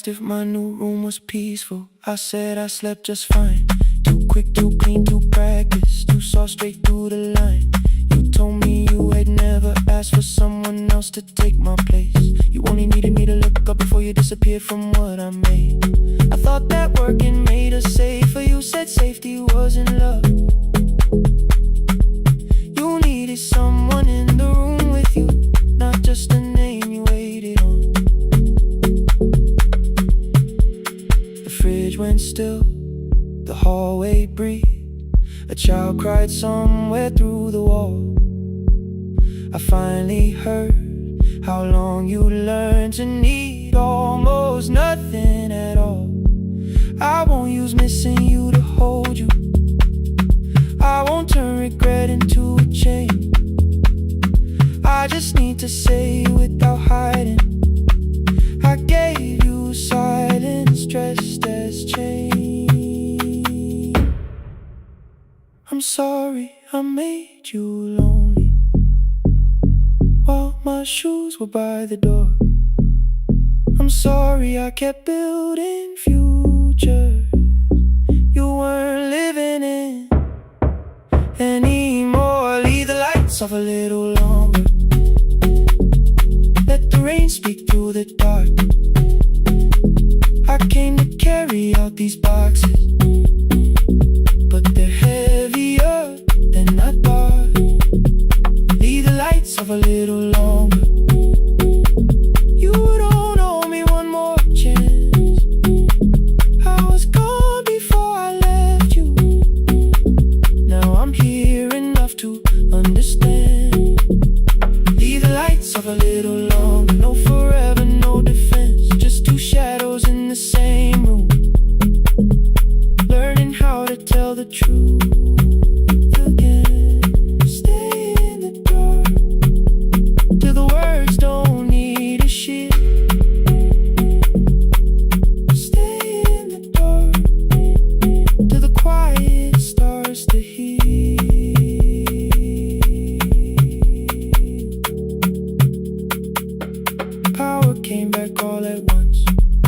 asked if my new room was peaceful. I said I slept just fine. Too quick, too clean, too practiced, too saw straight through the line. You told me you had never asked for someone else to take my place. You only needed me to look up before you disappeared from what I made. I thought that working made us safer. You said safety was in love. You needed someone in the room with you, not just a name you waited on. The fridge went still, the hallway breathed. A child cried somewhere through the wall. I finally heard how long you learned to need almost nothing at all. I won't use missing you to hold you. I won't turn regret into a chain. I just need to say without hiding, I gave you silence dressed as change. I'm sorry I made you lonely while my shoes were by the door. I'm sorry I kept building futures you weren't living in anymore. Leave the lights off a little longer. Let the rain speak through the dark. I came to carry out these boxes, but they're heavier than I thought. Leave the lights off a little longer. You don't owe me one more chance. I was gone before I left you. Now I'm here enough to understand. Leave the lights off a little longer. No forever, no defense, just two shadows in the same room, learning how to tell the truth again. Stay in the dark till the words don't need a shield. Stay in the dark till the quiet starts to heal. Power came back all at once.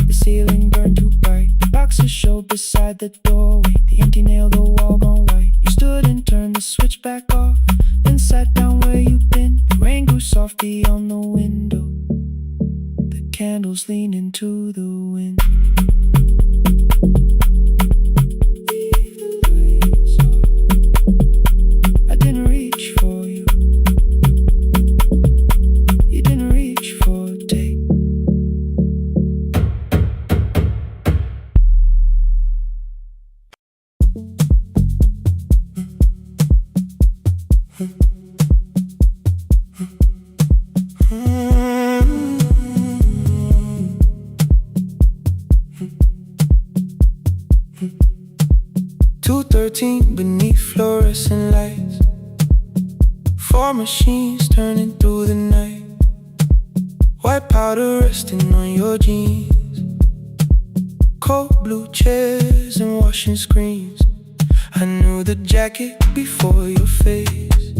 The ceiling burned too bright. The boxes showed beside the doorway. The empty nail, the wall gone white. You stood and turned the switch back off, then sat down where you'd been. The rain grew soft beyond the window. The candles leaned into the wind. Leave the lights off. I didn't reach for you. You didn't reach for a take. Beneath fluorescent lights, four machines turning through the night. White powder resting on your jeans, cold blue chairs and washing screens. I knew the jacket before your face,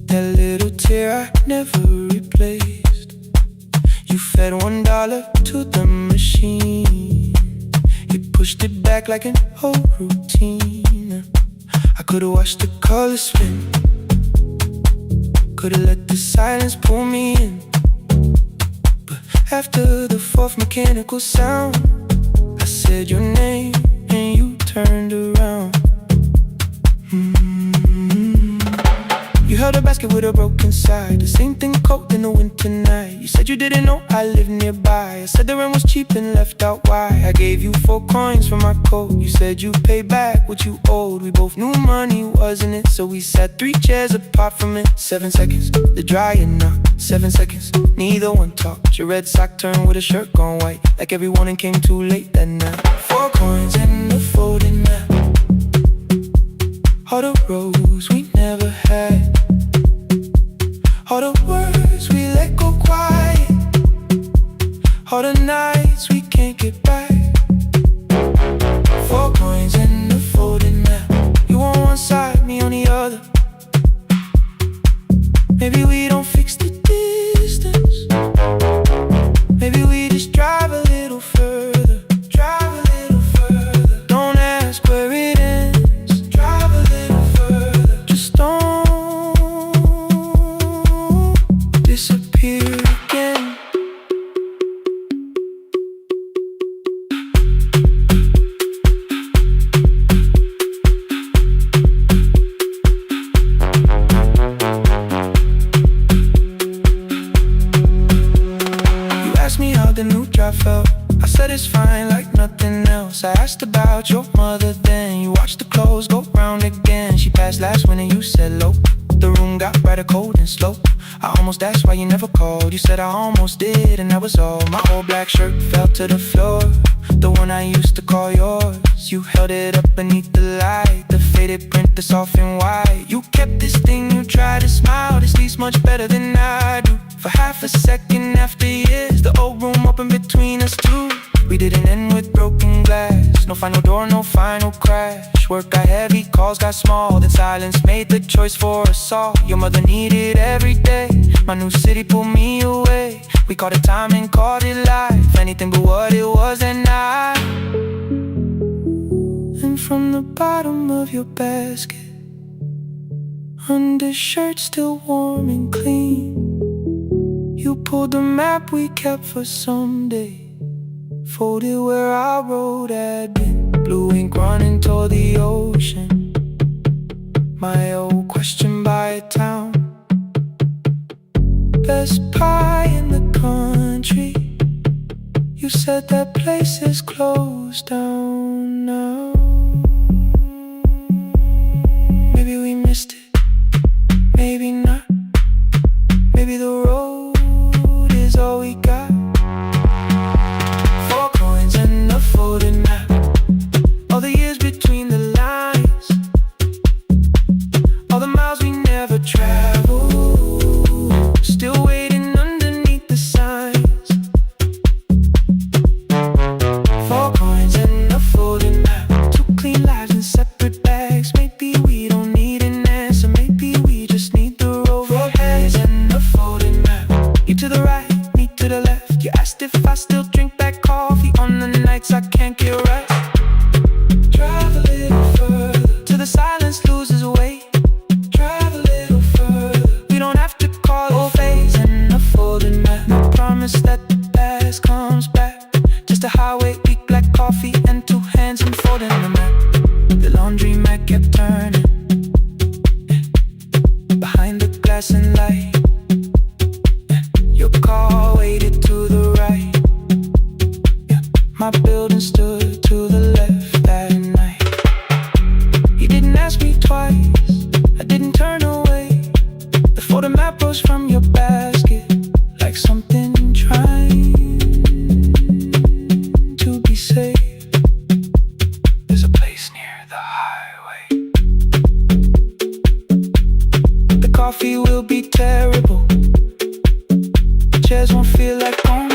that little tear I never replaced. You fed $1 to the machine. You pushed it back like an old routine. I could've watched the colors spin, could've let the silence pull me in. But after the fourth mechanical sound, I said your name and you turned around. You held a basket with a broken side, the same thing cold in the winter night. You said you didn't know I lived nearby. I said the rent was cheap and left out why. I gave you 4 coins for my coat. You said you'd pay back what you owed. We both knew money wasn't it, so we sat 3 chairs apart from it. 7 seconds, the dryer knocked. 7 seconds, neither one talked. Your red sock turned with a shirt gone white, like every morning came too late that night. 4 coins and a folding map, all the roads we never had, all the words we let go quiet, all the nights we can't get back. 4 coins and a folding map. You on one side, me on the other. Maybe we don't fix the distance. Maybe we just drive a little further. mother then. You watched the clothes go round again. She passed last winter, you said low. The room got brighter, cold and slow. I almost asked why you never called. You said I almost did, and that was all. My old black shirt fell to the floor, the one I used to call yours. You held it up beneath the light, the faded print, the soft and white. You kept this thing, you tried to smile. This sleeps much better than I do. For half a second after years, the old room opened between us two. We didn't end with broken glass. No final door, no final crash. Work got heavy, calls got small. Then silence made the choice for us all. Your mother needed every day. My new city pulled me away. We called it time and called it life. Anything but what it was that night. And from the bottom of your basket, undershirt still warm and clean, you pulled the map we kept for someday. Folded where our road had been. Blue ink running toward the ocean. My old question by a town. Best pie in the country. You said that place is closed down now. Maybe we missed it, maybe not. Maybe the road is all we got. Folded map, all the years between the lines, all the miles we never traveled, still waiting underneath the signs. 4 coins and a folded map, 2 clean lives in separate bags. Maybe we don't need an answer, maybe we just need the road. 4 hands and a folded map, you to the right, me to the left. You asked if I still drink that coffee on the nights I can't get rest. Drive a little further till the silence loses weight. Drive a little further, we don't have to call it phase. And a folded map, no promise that the past comes back. Just a highway, weak black coffee and 2 hands unfolding the map. The laundry mat kept turning behind the glass and light. Your car waited to the right. My building stood to the left that night. You didn't ask me twice, I didn't turn away. The photo map rose from your basket like something trying to be safe. There's a place near the highway. The coffee will be terrible, the chairs won't feel like home.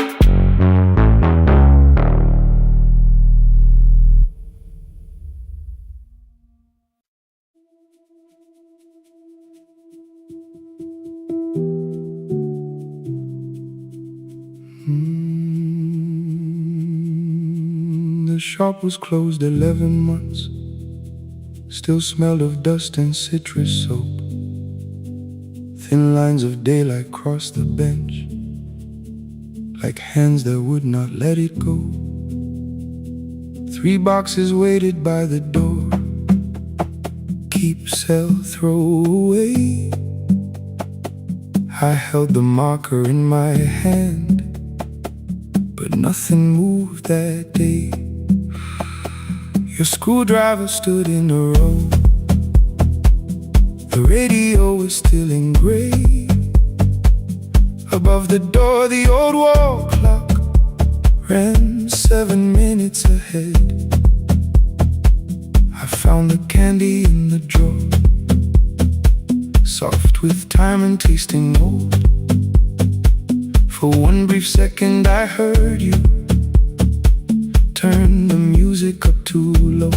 The shop was closed 11 months. Still smelled of dust and citrus soap. Thin lines of daylight crossed the bench, like hands that would not let it go. 3 boxes waited by the door. Keep, sell, throw away. I held the marker in my hand, but nothing moved that day. Your screwdriver stood in a row. The radio was still in gray. Above the door, the old wall clock ran 7 minutes ahead. I found the candy in the drawer, soft with time and tasting old. For 1 brief second I heard you turn the music up too low.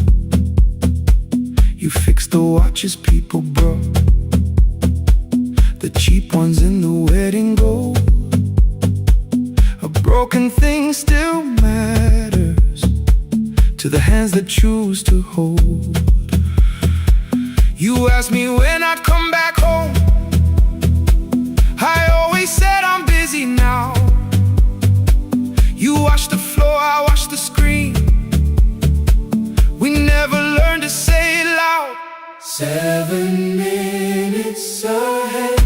You fixed the watches people brought, the cheap ones in the wedding gold. A broken thing still matters to the hands that choose to hold. You asked me when I'd come back home. I always said I'm busy now. You washed the floor, I washed the screen. We never learned to say it loud. 7 minutes ahead.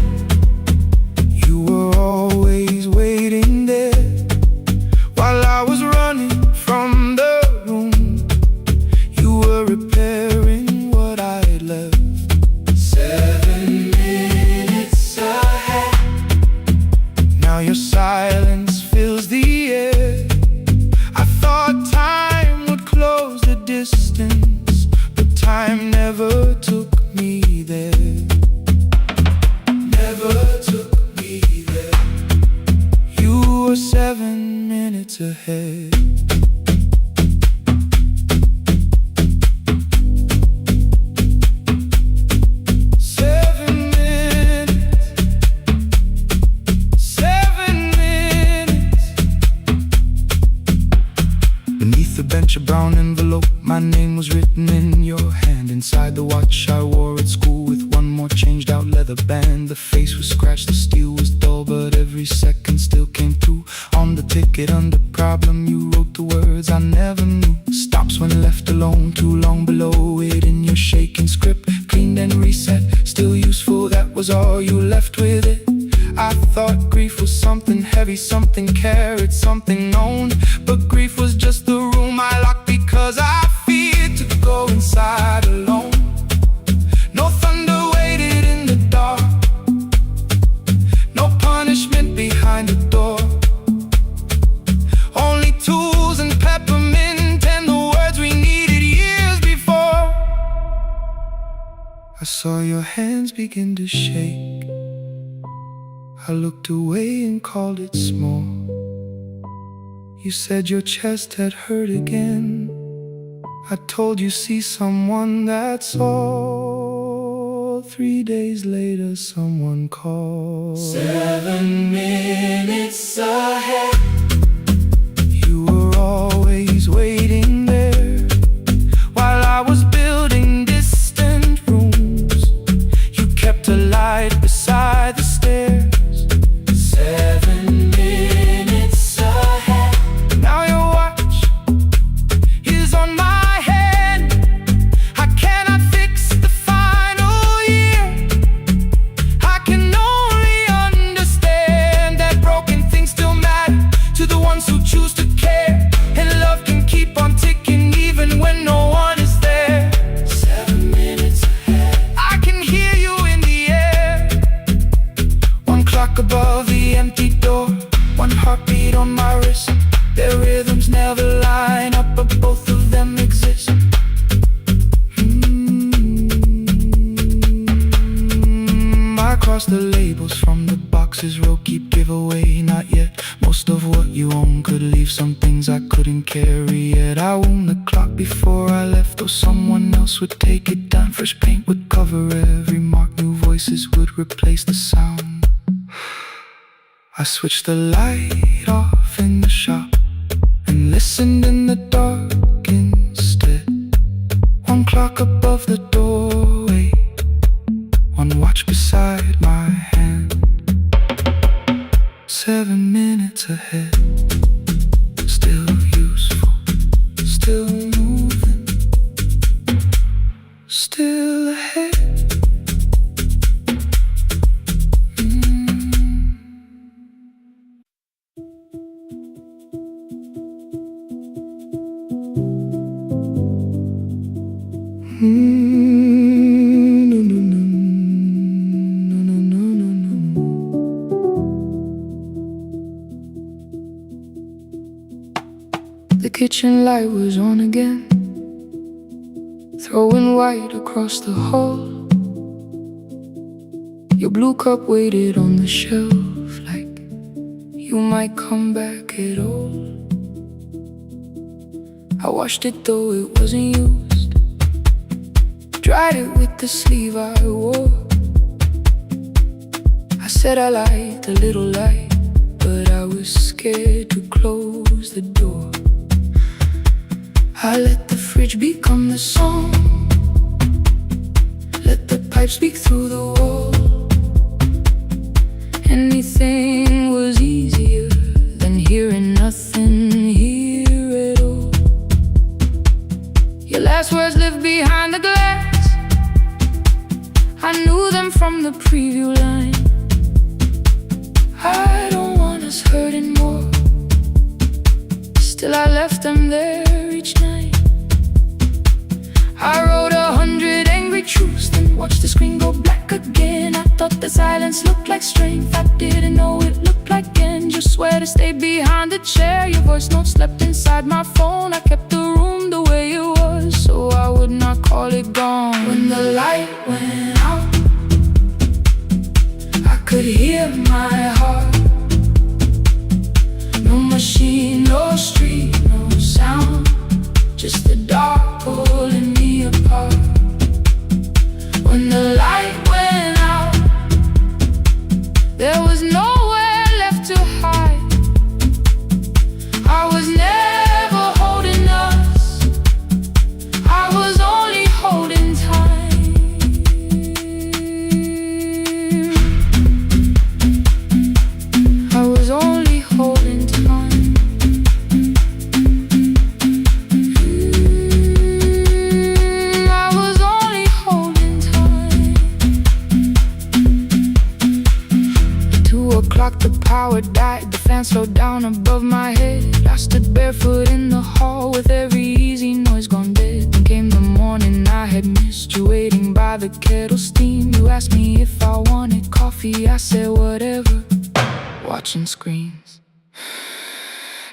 You were always waiting there while I was running from the room. You were repairing what I'd left. 7 minutes ahead. Now your silence fills the air. I thought time would close the distance, but time never took me there. Never took me there. You were 7 minutes ahead. A brown envelope, my name was written in your hand. Inside the watch I wore at school with one more changed out leather band. The face was scratched, the steel was dull, but every second still came through. On the ticket under problem you wrote the words I never knew. Stops when left alone, too long below it in your shaking script. Cleaned and reset, still useful, that was all you left with it. I thought grief was something heavy, something carried, something known. But grief was just the room I locked because I feared to go inside alone. No thunder waited in the dark, no punishment behind the door. Only tools and peppermint and the words we needed years before. I saw your hands begin to shake. I looked away and called it small. You said your chest had hurt again. I told you see someone, that's all. 3 days later someone called. 7 minutes ahead. You were always waiting there while I was building distant rooms. You kept a light beside the stairs. 7 minutes ahead. Now your watch is on my head. I cannot fix the final year. I can only understand that broken things still matter to the ones who choose to care. And love can keep on ticking even when no one is there. 7 minutes ahead. I can hear you in the air. One clock above the empty door, one heartbeat on my wrist. Their rhythms never line up, but both of them exist. I cross the labels from the boxes, row keep giveaway, not yet. Most of what you own could leave some things I couldn't carry yet. I wound the clock before I left, though someone else would take it down. Fresh paint would cover every mark, new voices would replace the sound. I switched the light off in the shop and listened in the dark instead. One clock above the doorway, one watch beside my hand. 7 minutes ahead. Still useful, still moving, still ahead. The kitchen light was on again, throwing white across the hall. Your blue cup waited on the shelf like you might come back at all. I washed it though it wasn't used, dried it with the sleeve I wore. I said I liked a little light, but I was scared to close the door. I let the fridge become the song, let the pipe speak through the wall. Anything was easier than hearing nothing here at all. Your last words lived behind the glass, I knew them from the preview line. I don't want us hurting more, still I left them there each night. I wrote 100 angry truths, then watched the screen go black again. I thought the silence looked like strength, I didn't know it looked like end. You swear to stay behind the chair, your voice note slept inside my phone. I kept the room the way it was, so I would not call it gone. When the light went out, I could hear my heart. No machine, no street, no sound, just the dark pulling me apart. When the light went out, there was nowhere left to hide. I was never holding us, I was only holding time. I was only holding time. The power died, the fan slowed down above my head. I stood barefoot in the hall with every easy noise gone dead. Then came the morning I had missed you, waiting by the kettle steam. You asked me if I wanted coffee, I said whatever, watching screens.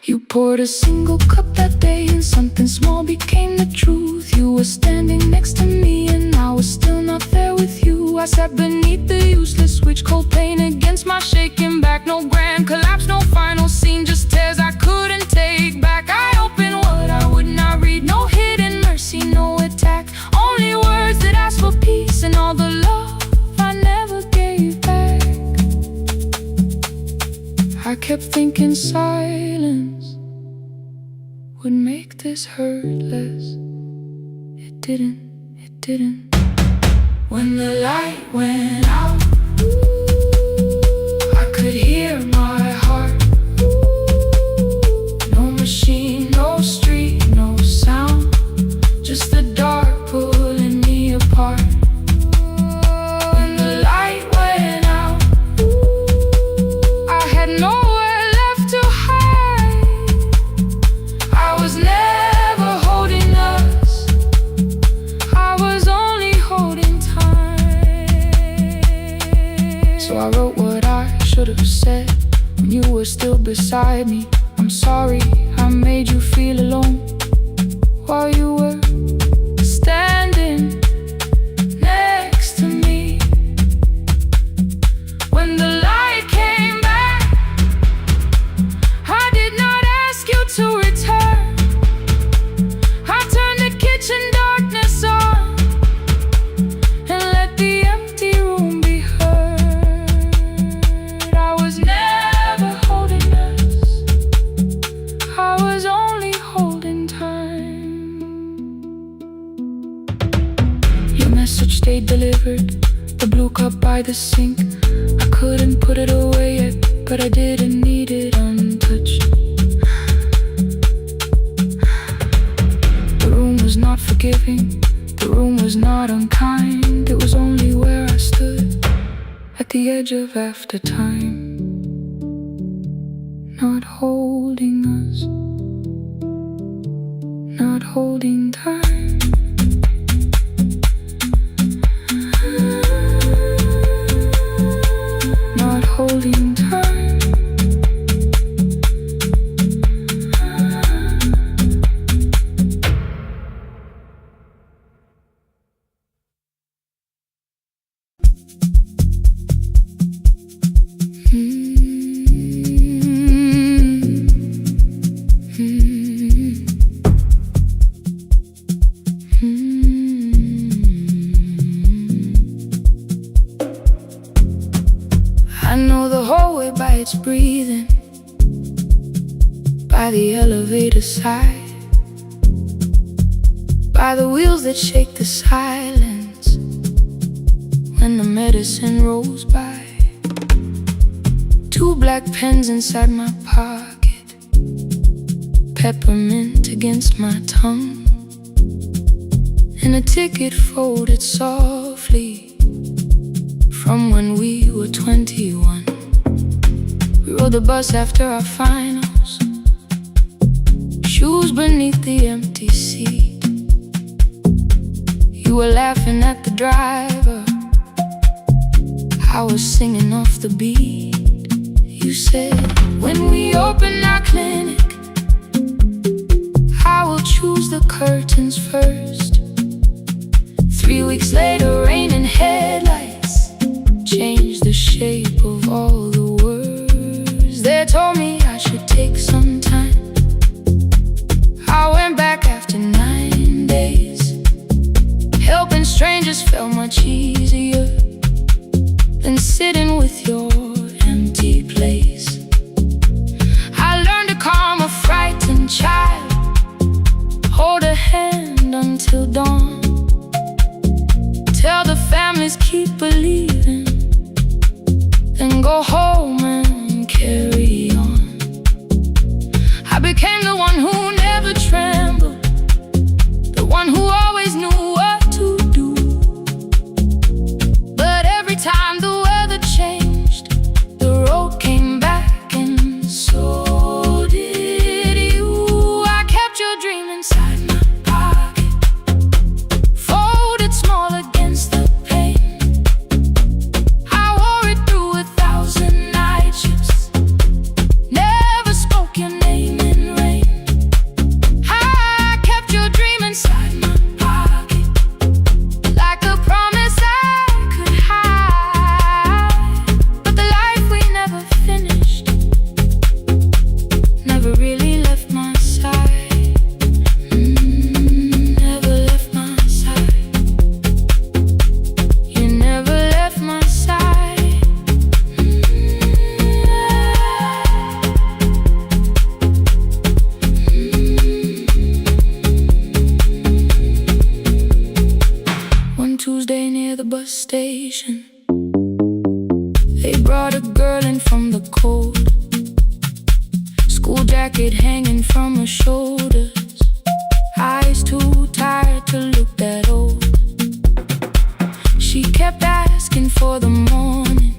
You poured a single cup that day and something small became the truth. You were standing next to me and I was still not there with you. I sat beneath the useless switch, cold pain against my shaking back. No grand collapse, no final scene, just tears I couldn't take back. I opened what I would not read, no hidden mercy, no attack. Only words that asked for peace and all the love I never gave back. I kept thinking silence would make this hurt less. It didn't. When the light went out, I could hear my heart. No machine, no street, no sound, just the dark pulling me apart. When the light went out, I had nowhere left to hide. I was never holding us, I was only holding time. So I wrote what I should have said when you were still beside me. I'm sorry I made you feel alone while you were standing next to me. When the light came back, I did not ask you to return. I turned the kitchen darkness on and let the empty room be heard. I was never holding us, I was only holding time. Your message stayed delivered, the blue cup by the sink. I couldn't put it away yet, but I didn't need it untouched. The room was not forgiving, the room was not unkind. It was only where I stood at the edge of after time, not holding us, not holding time. Not holding time. I know the hallway by its breathing, by the elevator side, by the wheels that shake the silence when the medicine rolls by. 2 black pens inside my pocket, peppermint against my tongue, and a ticket folded softly from when we were 21. We rode the bus after our finals, shoes beneath the empty seat. You were laughing at the driver. I was singing off the beat. You said, when we open our clinic, I will choose the curtains first. 3 weeks later, rain and headlights changed the shape of all the words. They told me I should take some time. I went back after 9 days. Helping strangers felt much easier than sitting with your empty place. I learned to calm a frightened child, hold a hand until dawn, tell the families keep believing, then go home and carry on. I became the one who never trembled, the one who always knew what to do. But every time the weather changed, the road came back, and so did you. I kept your dream inside my pocket, folded small against the pain. I wore it through 1,000 night shifts, never spoke your name in rain. I kept your dream inside my pocket, like a promise I could hide. But the life we never finished never really left my side. Never left my side. You never left my side. One Tuesday near the bus station, they brought a girl in from the cold, school jacket hanging from her shoulders, eyes too tired to look that old. She kept asking for the morning,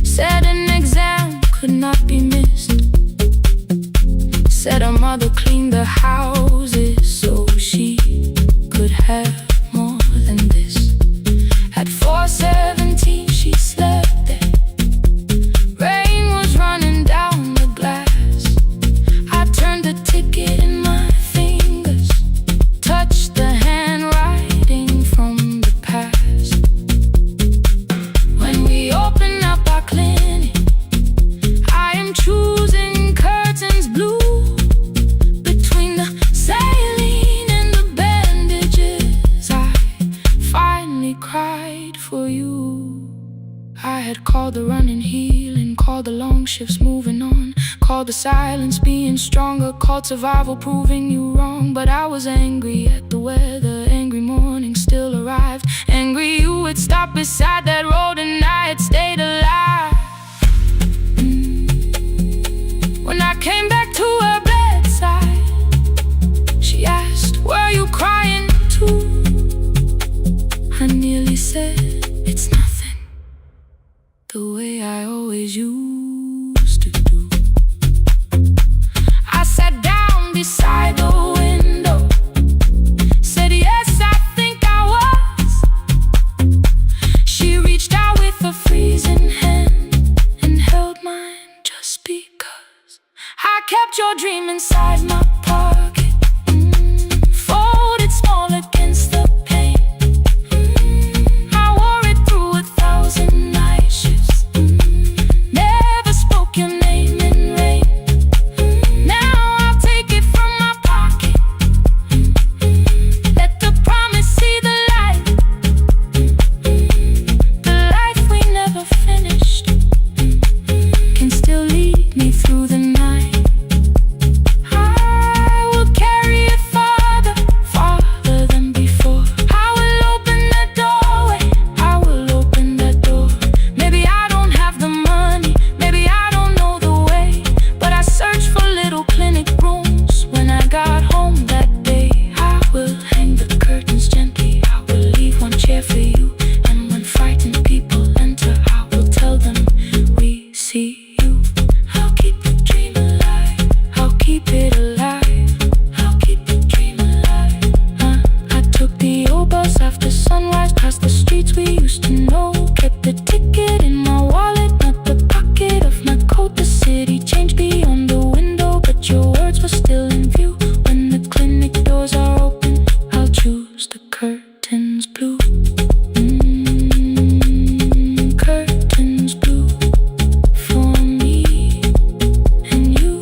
said an exam could not be missed, said her mother cleaned the houses so she could have more than this. At 4:17 she slept there. Rain was running down the glass. I turned the ticket in my fingers, touched the handwriting from the past. When we open up our clinic, I am choosing curtains blue. Between the saline and the bandages, I finally cried for you. I had called the running healing, called the long shifts moving on, called the silence being stronger, called survival proving you wrong. But I was angry at the weather, angry morning still arrived, angry you would stop beside that road and I had stayed alive. When I came back to her bedside, she asked, were you crying too? I nearly said, it's nothing, the way I always used to do. I sat down beside the window, said yes, I think I was. She curtains blue. Curtains blue for me and you.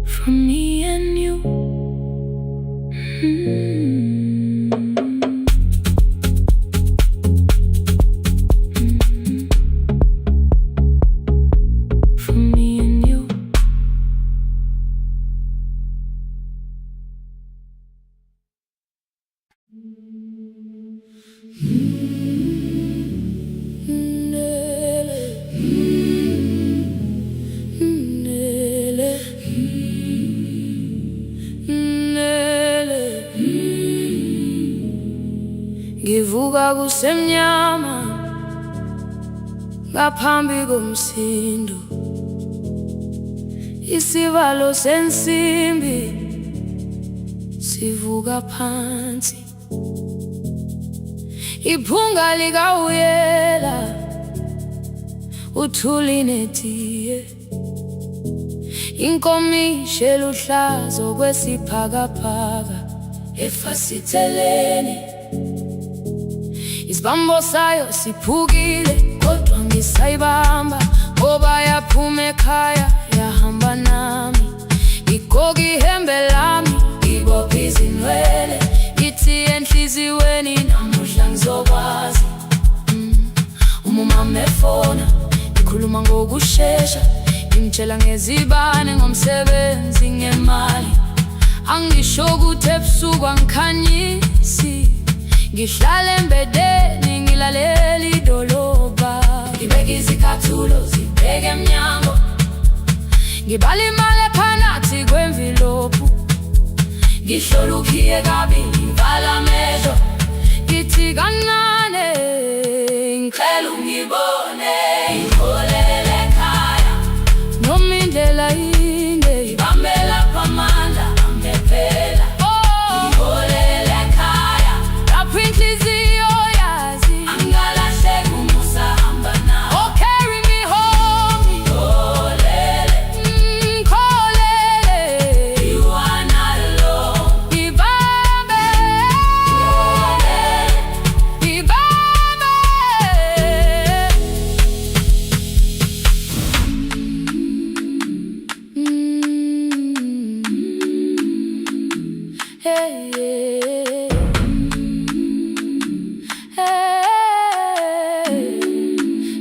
For me and you. For me and you. Ngivuka kusemnyama ngaphambi komsindo, isivalo sensimbi sivuka phansi, iphunga likawuyela uthuli netiye, inkomishi eluhlaza okwesiphakapaka efasiteleni. Isibambo sayo siphukile kodwa ngisayibamba, ngoba yaphuma ekhaya yahamba nami. Igoga ihembe lami, ibopha izinwele, ithi enhliziyweni namuhla ngizokwazi. Umama efona, ikhuluma ngokushesha, imtshela ngezibane, ngomsebenzi, ngemali. Angisho ukuthi ebusuku angikhanyisi, ngihlala embedeni ngilalela idolobha. Ngibeka izicathulo zibheke emnyango, ngibala imali ephakathi kwemvilophu, ngihlola ukhiye kabili, ngivala amehlo, ngithi kancane ngicela ungibone. Ngiholele ekhaya noma indlela inde, ngibambela phamandla angephela. Ngiholele ekhaya lapho inhliziyo yazi angalahleki umusa hamba nawe. Oh, carry me home. Ngiholele, ngiholele, you are not alone. Ngibambe, ngiholele, ngibambe. Hey, hey,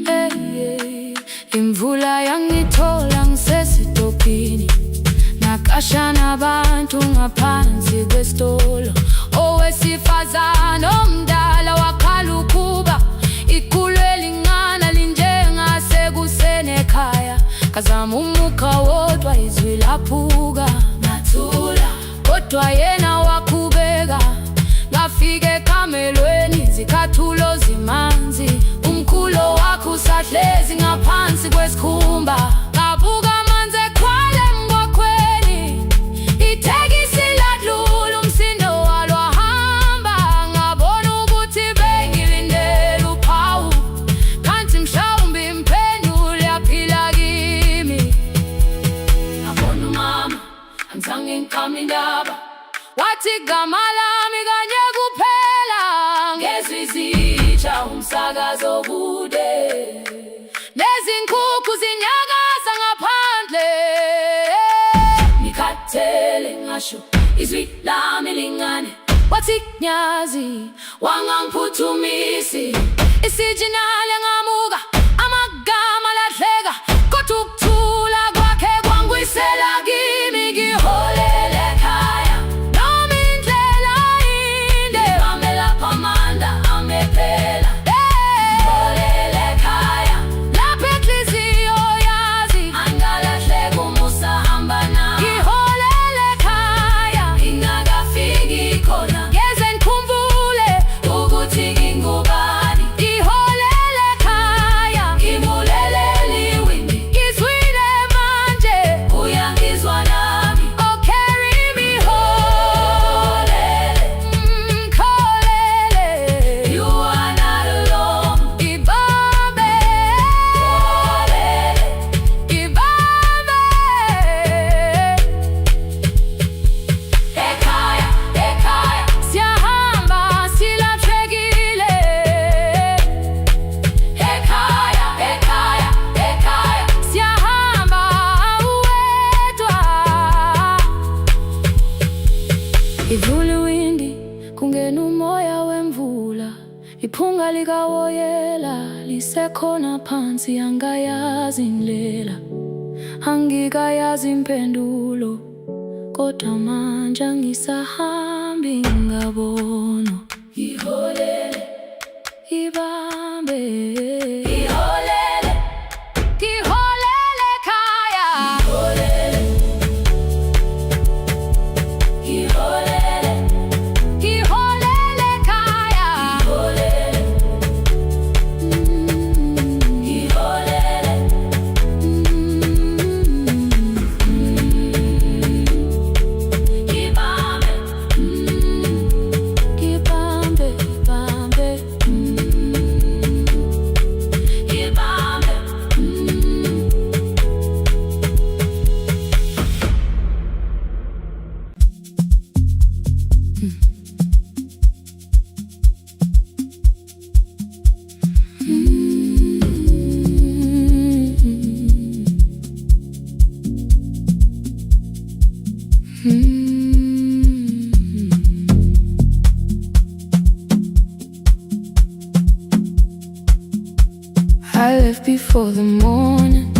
hey, hey. Imvula yangithola ngisesitopini, nakasha nabantu ngaphansi kwesitolo. Owesifazane omdala wakhala ukuba ikhulu elingana linjengasekuseni ekhaya. Kazama umukha wodwa izwi laphuka, ngathula kodwa yena wakhubeka. Ngafika ekamelweni, izicathulo zimanzi, umkhulo wakho usahlezi ngaphansi kwesikhumba. Ngabuka amanzi ekhwale emgwaqweni, itekisi ladlula, umsindo walo wahamba. Ngabona ukuthi bengilindele uphawu, kanti mhlawumbe impendulo yaphila kimi. Ngabona umama angizange ngiqame indaba, wathi igama lami kanye kuphela. Ngezwi izitsha umsakazo kude, nezinkukhu zinyakaza ngaphandle. Ngikhathele ngasho izwi lami lingane, wathi nyazi wangangiphuthumisi. Isijinali ngamuka, amagama lahleka, kodwa ukuthula kwakhe kwangwisela kimi. Ngiholele ekhaya noma indlela inde, ngibambela phamandla angephela. Ngiholele ekhaya lapho inhliziyo yazi angalahleki umusa hamba nawe. Ngiholele ekhaya ingakafiki khona, ngeze ngikhumbule ukuthi ngingubani. Ngiholele ekhaya. Ivule windi kungena umoya wemvula, iphunga likawoyela lisekhona phansi. Angayazi indlela, angikayazi impendulo, kodwa manje angisahambi ngabona. Iholele, ibambe, iholele, iholele khaya. Iholele, iholele, iholele khaya. Iholele, iholele, ibambe, ibambe, ibambe, ibambe. I left before the morning,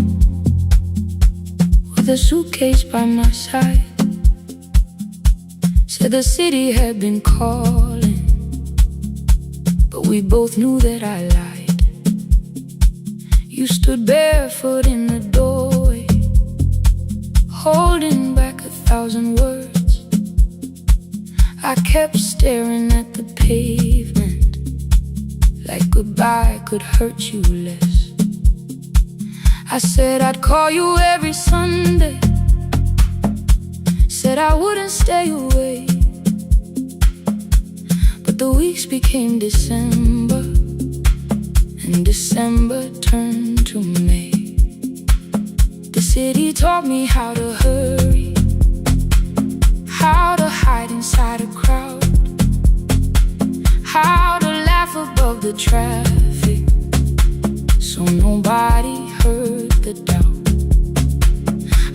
with a suitcase by my side. Said the city had been calling, but we both knew that I lied. You stood barefoot in the doorway, holding back 1,000 words. I kept staring at the pavement, like goodbye could hurt you less. I said I'd call you every Sunday, said I wouldn't stay away. But the weeks became December, and December turned to May. The city taught me how to hurry, how to hide inside a crowd, how to laugh above the traffic, so nobody heard the doubt.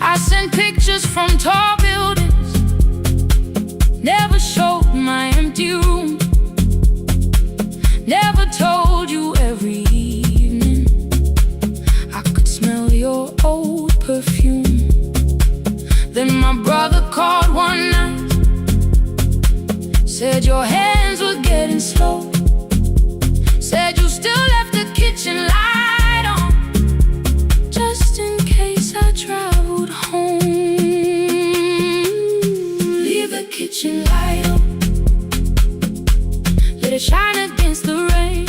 I sent pictures from tall buildings, never showed my empty room, never told you every evening I could smell your old perfume. Then my brother called one night, said your hands were getting slow, said you still left the kitchen light on, just in case I traveled home. Leave the kitchen light on, let it shine against the rain.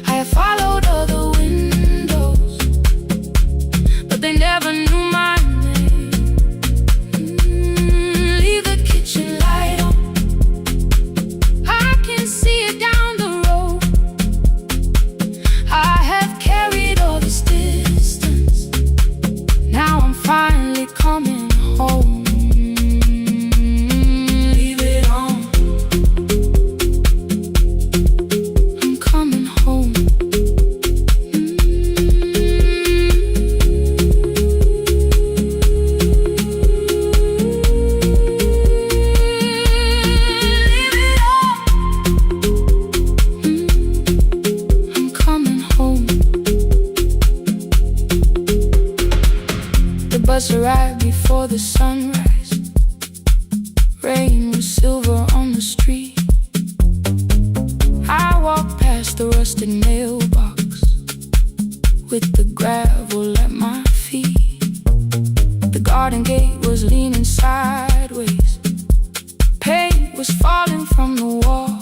I have followed other windows, but they never knew my name. Leave the kitchen light on, I can see it down the road. I have carried all this distance, now I'm finally coming home. Leave it on, I'm coming home. Leave it on, I'm coming home. The bus arrived before the sunrise, rain was silver on the street. I walked past the rusted mailbox, with the gravel at my feet. The garden gate was leaning sideways, paint was falling from the wall,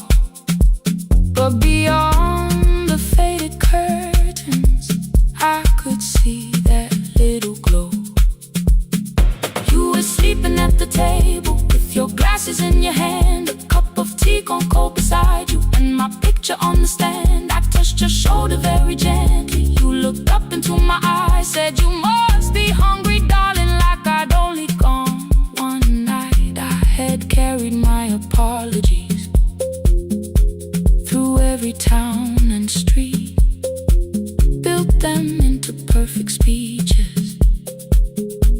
but beyond the faded curtains I could see that little glow. You were sleeping at the table, with your glasses in your hand, a cup of tea gone cold beside you, and my picture on the stand. I touched your shoulder very gently, you looked up into my eyes, said you must be hungry, darling, like I'd only gone one night. I had carried my apologies through every town and street, built them into perfect speeches,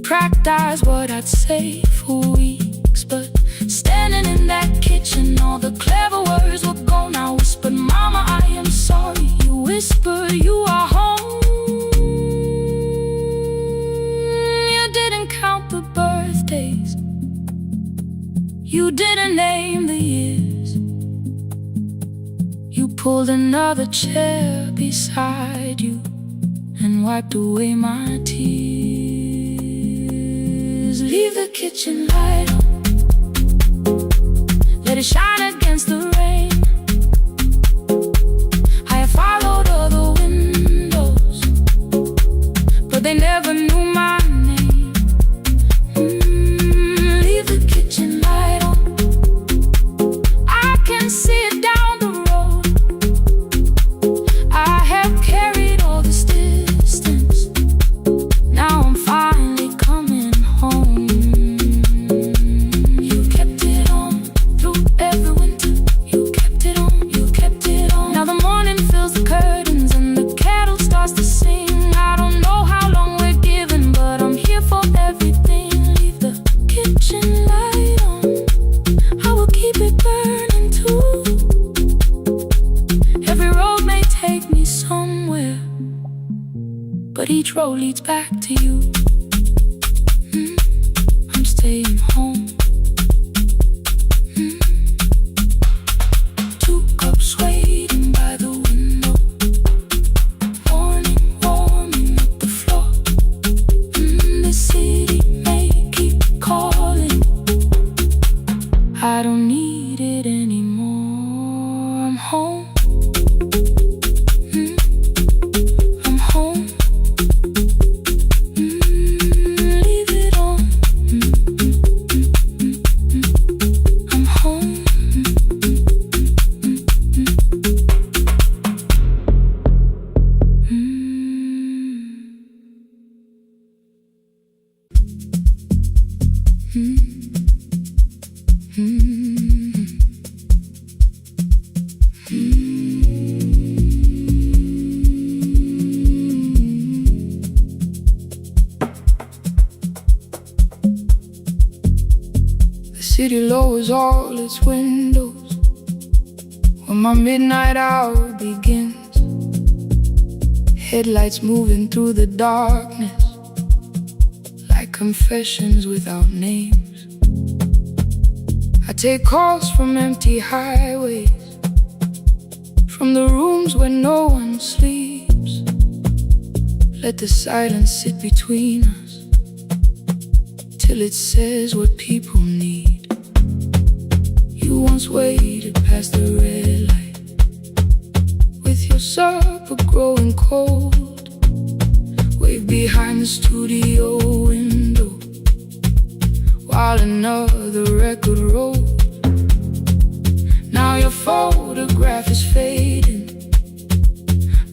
practiced what I'd say for weeks You didn't name the years. You pulled another chair beside you and wiped away my tears. Leave the kitchen light on, let it shine against the rain. I have followed other windows, but they never knew my name. Leave the kitchen light on, I can see it down the road. I have carried all this distance, now I'm finally coming home. You kept it on through every winter. You kept it on, you kept it on. Now the morning fills the curtains and the kettle starts to sing. I don't know how long we're given, but I'm here for everything. Leave the kitchen light on, I will keep it burning too. Every road may take me somewhere, but each road leads back to you. I'm staying home. 2 cups waiting by the window, warming up the floor. The city may keep calling, I don't need it anymore. I'm home. I'm home. Leave it on. I'm home. The city lowers all its windows when my midnight hour begins. Headlights moving through the darkness like confessions without names. I take calls from empty highways, from the rooms where no one sleeps. Let the silence sit between us till it says what people need. You once waited past the red light with your supper growing cold. Wave behind the studio window while another record rolls. Now your photograph is fading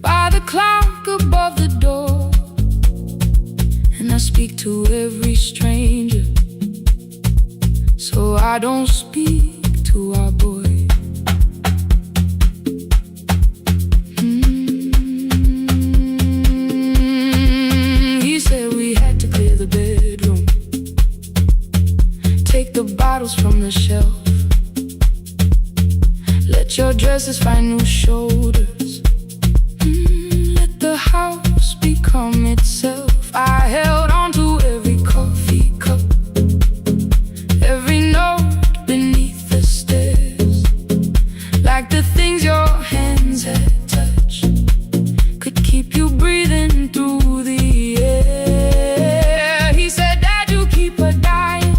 by the clock above the door, and I speak to every stranger, so I don't speak to our boy. He said we had to clear the bedroom, take the bottles from the shelf, let your dresses find new shoulders, let the house become itself. I held on to every coffee cup, every note beneath the stairs, like the things your hands had touched could keep you breathing through the air. He said, Dad, you keep her dying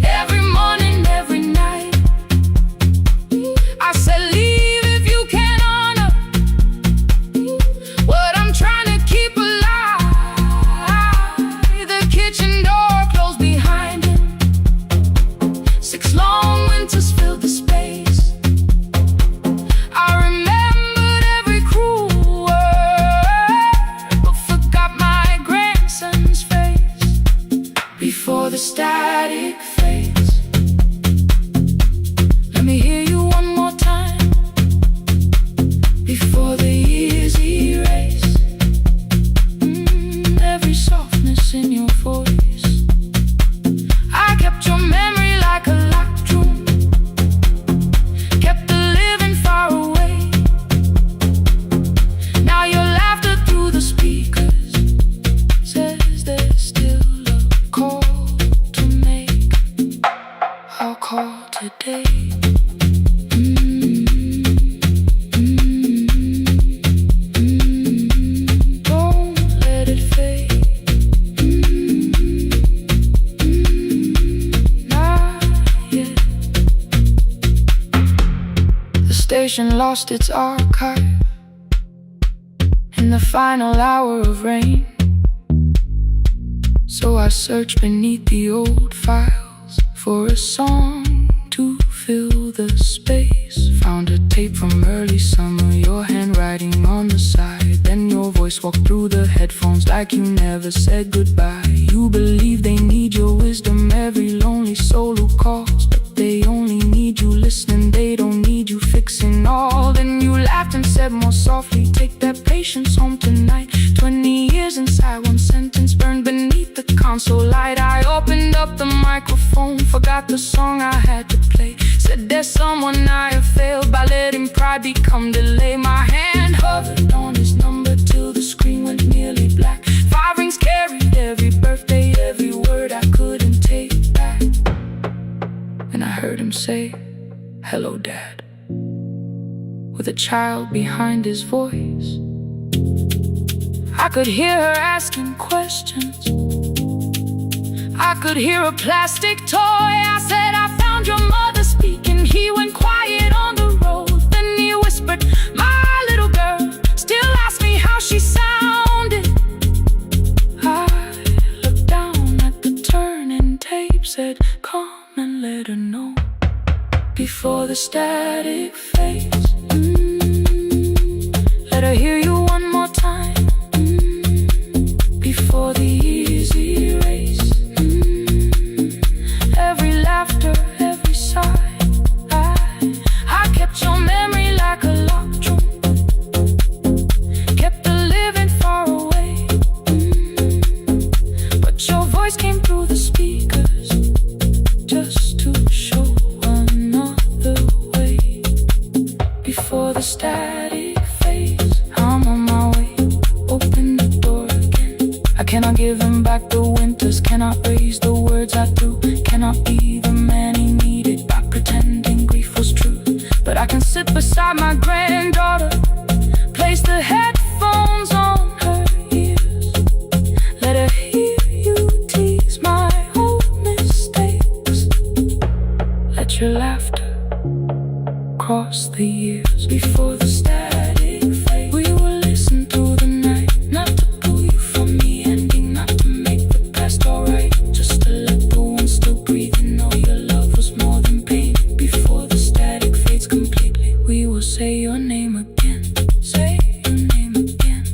every morning, every night. I said, leave if you can honor what I'm trying to keep alive. The kitchen door closed behind him, 6 long winters filled the space. I remembered every cruel word, but forgot my grandson's face before the static fades. Let me hear you one more time before the years erase every softness in your voice. I kept your memory like a locked call today. Don't let it fade. Not yet. The station lost its archive in the final hour of rain. So I searched beneath the old files for a song to fill the space. Found a tape from early summer, your handwriting on the side. Then your voice walked through the headphones like you never said goodbye. You believe they need your wisdom, every lonely soul who calls, but they only need you listening, they don't need you fixing all. Then you laughed and said more softly, take that patience home tonight. 20 years inside one sentence burned beneath the console light. I opened up the microphone, forgot the song I had to play. Said there's someone I have failed by letting pride become delay. My hand hovered on his number till the screen went nearly black. 5 rings carried every birthday, every word I couldn't take back. And I heard him say, hello dad, with a child behind his voice. I could hear her asking questions, I could hear a plastic toy. I said, I found your mother speaking. He went quiet on the road. Then he whispered, my little girl still asks me how she sounded. I looked down at the turning tape, said, come and let her know before the static fades. Let her hear you one more time before the easy race. Every laughter, every sigh, I kept your memory like a locked room, kept her living far away. But your voice came through the speakers just to show another way. Before the static fades, I'm on my way, open the door again. I cannot give him back the winters, cannot raise the words I threw, cannot be the man he needed by pretending grief was true. But I can sit beside my granddaughter, place the headphones on her ears, let her hear you tease my old mistakes. Let your laughter cross the years. Before the static fade, we will listen through the night, not to pull you from the ending, not to make the past alright, just to let the one still breathing know your love was more than pain. Before the static fades completely, we will say your name again, say your name again.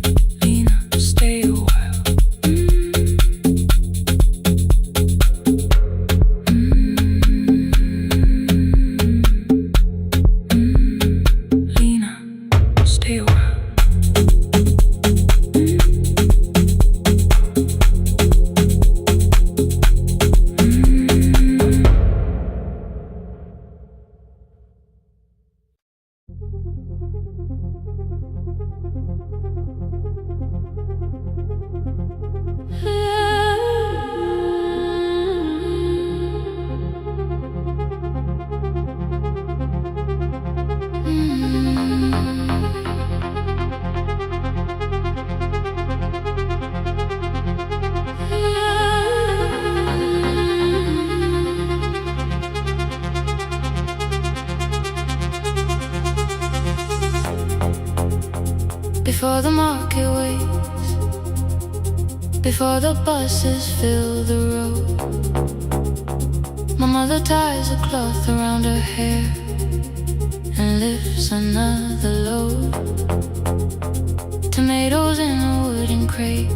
Lena, stay a while. Lena, stay a while. Before the market waits, before the buses fill the road, my mother ties a cloth around her hair and lifts another load. Tomatoes in a wooden crate,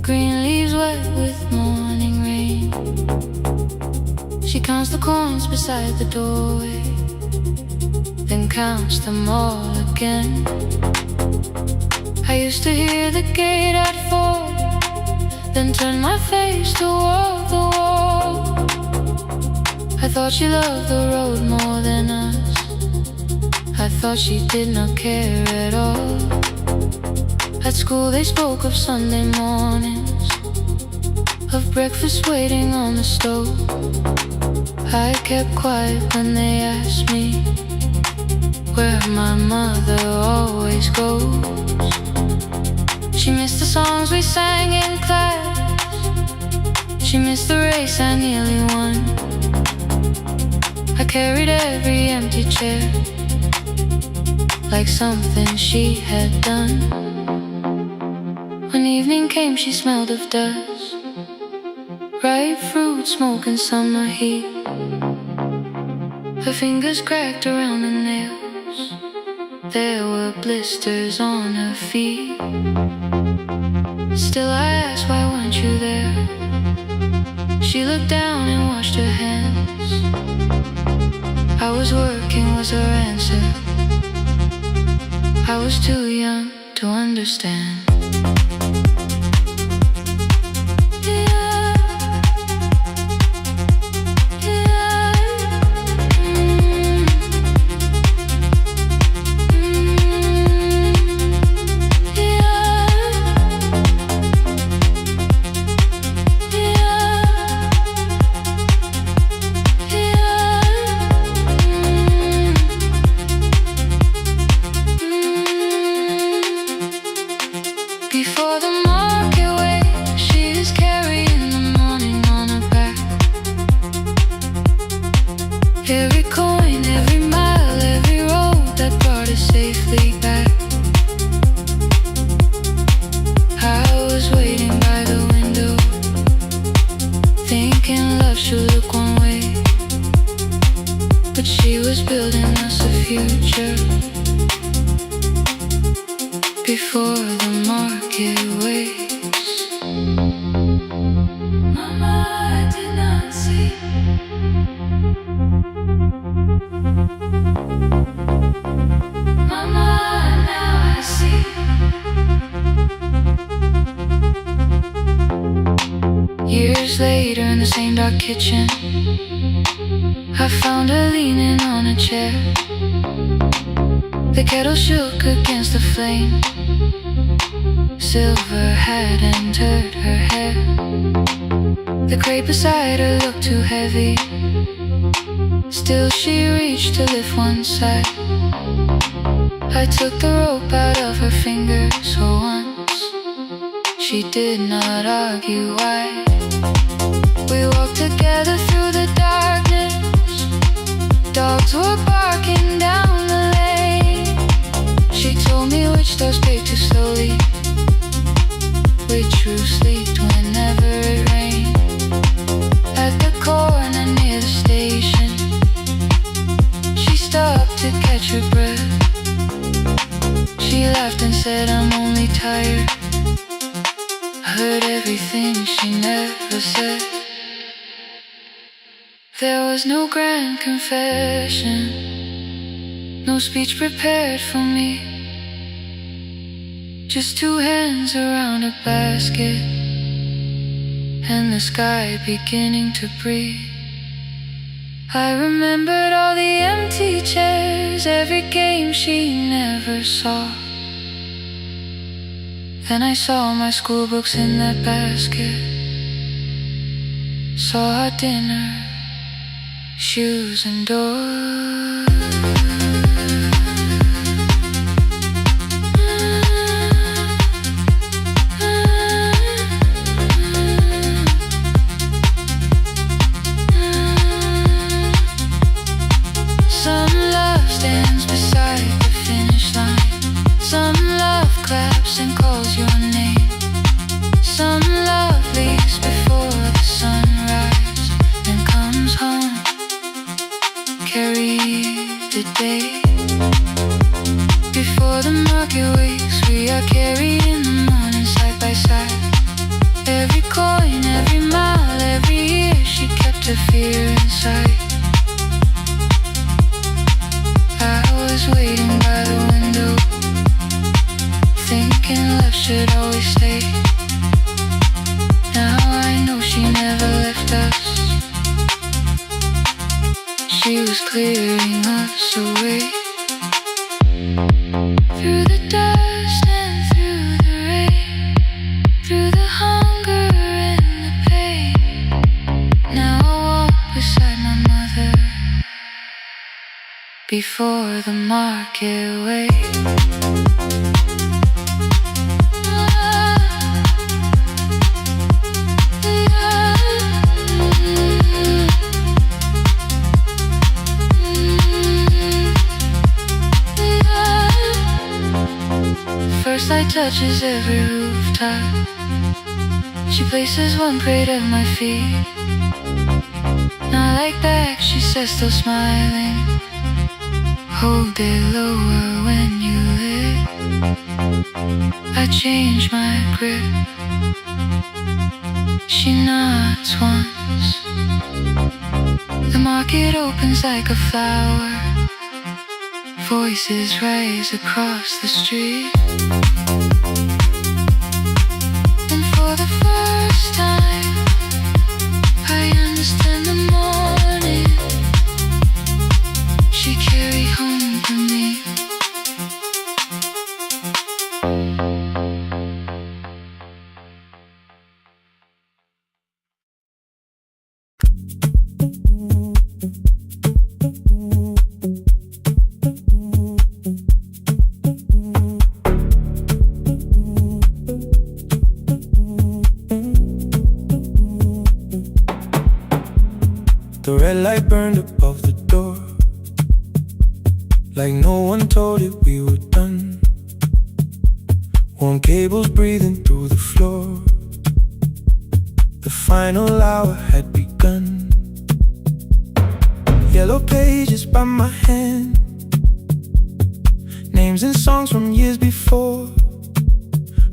green leaves wet with morning rain. She counts the coins beside the doorway, then counts them all again. I used to hear the gate at 4, then turn my face toward the wall. I thought she loved the road more than us, I thought she did not care at all. At school they spoke of Sunday mornings, of breakfast waiting on the stove. I kept quiet when they asked me where my mother always goes. She missed the songs we sang in class. She missed the race I nearly won. I carried every empty chair like something she had done. When evening came, she smelled of dust, ripe fruit, smoke and summer heat. Her fingers cracked around the nails. There were blisters on her feet. Still I asked, why weren't you there? She looked down and washed her hands. I was working was her answer. I was too young to understand. Before the market wakes, she is carrying the morning on her back. Every coin, every mile, every road that brought us safely back. I was waiting by the window, thinking love should look one way, but she was building us a future. Before the market wakes, Mama, I did not see. Mama, now I see. Years later in the same dark kitchen, I found her leaning on a chair. The kettle shook against the flame. Silver had entered her hair. The crate beside her looked too heavy. Still she reached to lift one side. I took the rope out of her fingers for once. She did not argue why. We walked together through the darkness. Dogs were barking down the lane. She told me which doors paved too slowly, which roofs leaked whenever it rained. At the corner near the station, she stopped to catch her breath. She laughed and said, I'm only tired. I heard everything she never said. There was no grand confession, no speech prepared for me. Just two hands around a basket, and the sky beginning to breathe. I remembered all the empty chairs, every game she never saw. Then I saw my school books in that basket, saw our dinner, shoes and doors. And calls your name. Some love leaves before the sunrise and comes home. Carry the day. Before the market wakes, we are carried in the morning side by side. Every coin, every mile, every year, she kept her fear inside. I was waiting by the window, thinking love should always stay. Now I know she never left us. She was clearing us away. Through the dust and through the rain, through the hunger and the pain. Now I walk beside my mother. before the market waits. First light touches every rooftop. She places one plate at my feet. Not like back, she says, still smiling. Hold it lower when you lift. I change my grip. She nods once. The market opens like a flower. Voices rise across the street. And for the first time, I understand the morning she carried home for me. The red light burned above the door, like no one told it we were done. Warm cables breathing through the floor. The final hour had begun. Yellow pages by my hand, names and songs from years before.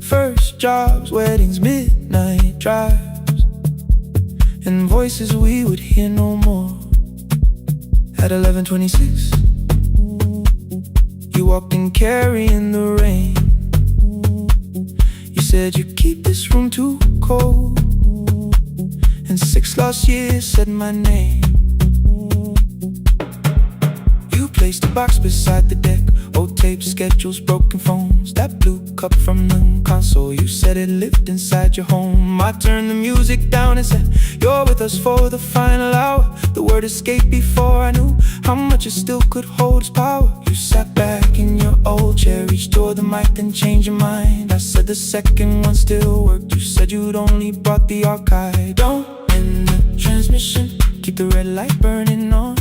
First jobs, weddings, midnight drives, and voices we would hear no more. At 11:26, you walked in carrying the rain. You said you keep this room too cold, and 6 lost years said my name. You placed a box beside the deck, old tapes, schedules, broken phones, that blue cup from the console. You said it lived inside your home. I turned the music down and said, you're with us for the final hour. The word escaped before I knew how much it still could hold its power. You sat back in your old chair, reached toward the mic, then changed your mind. I said the second one still worked. You said you'd only brought the archive. Don't end the transmission, keep the red light burning on.